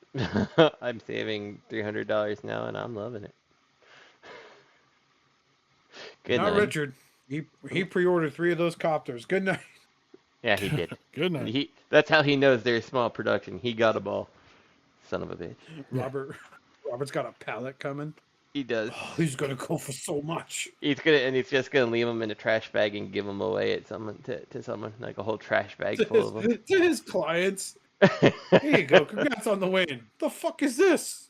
I'm saving $300 now, and I'm loving it. Good Not night. Richard. He pre-ordered 3 of those copters. Good night. Yeah, he did. Good night. That's how he knows there's small production. He got them all. Son of a bitch. Robert's got a pallet coming. He does. Oh, he's gonna go for so much. He's just gonna leave them in a trash bag and give them away at someone to someone, like a whole trash bag full of them. To his clients. Here you go. Congrats on the win. The fuck is this?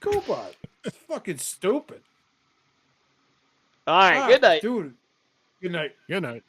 Gobot. It's fucking stupid. All right. Good night. Dude. Good night. Good night.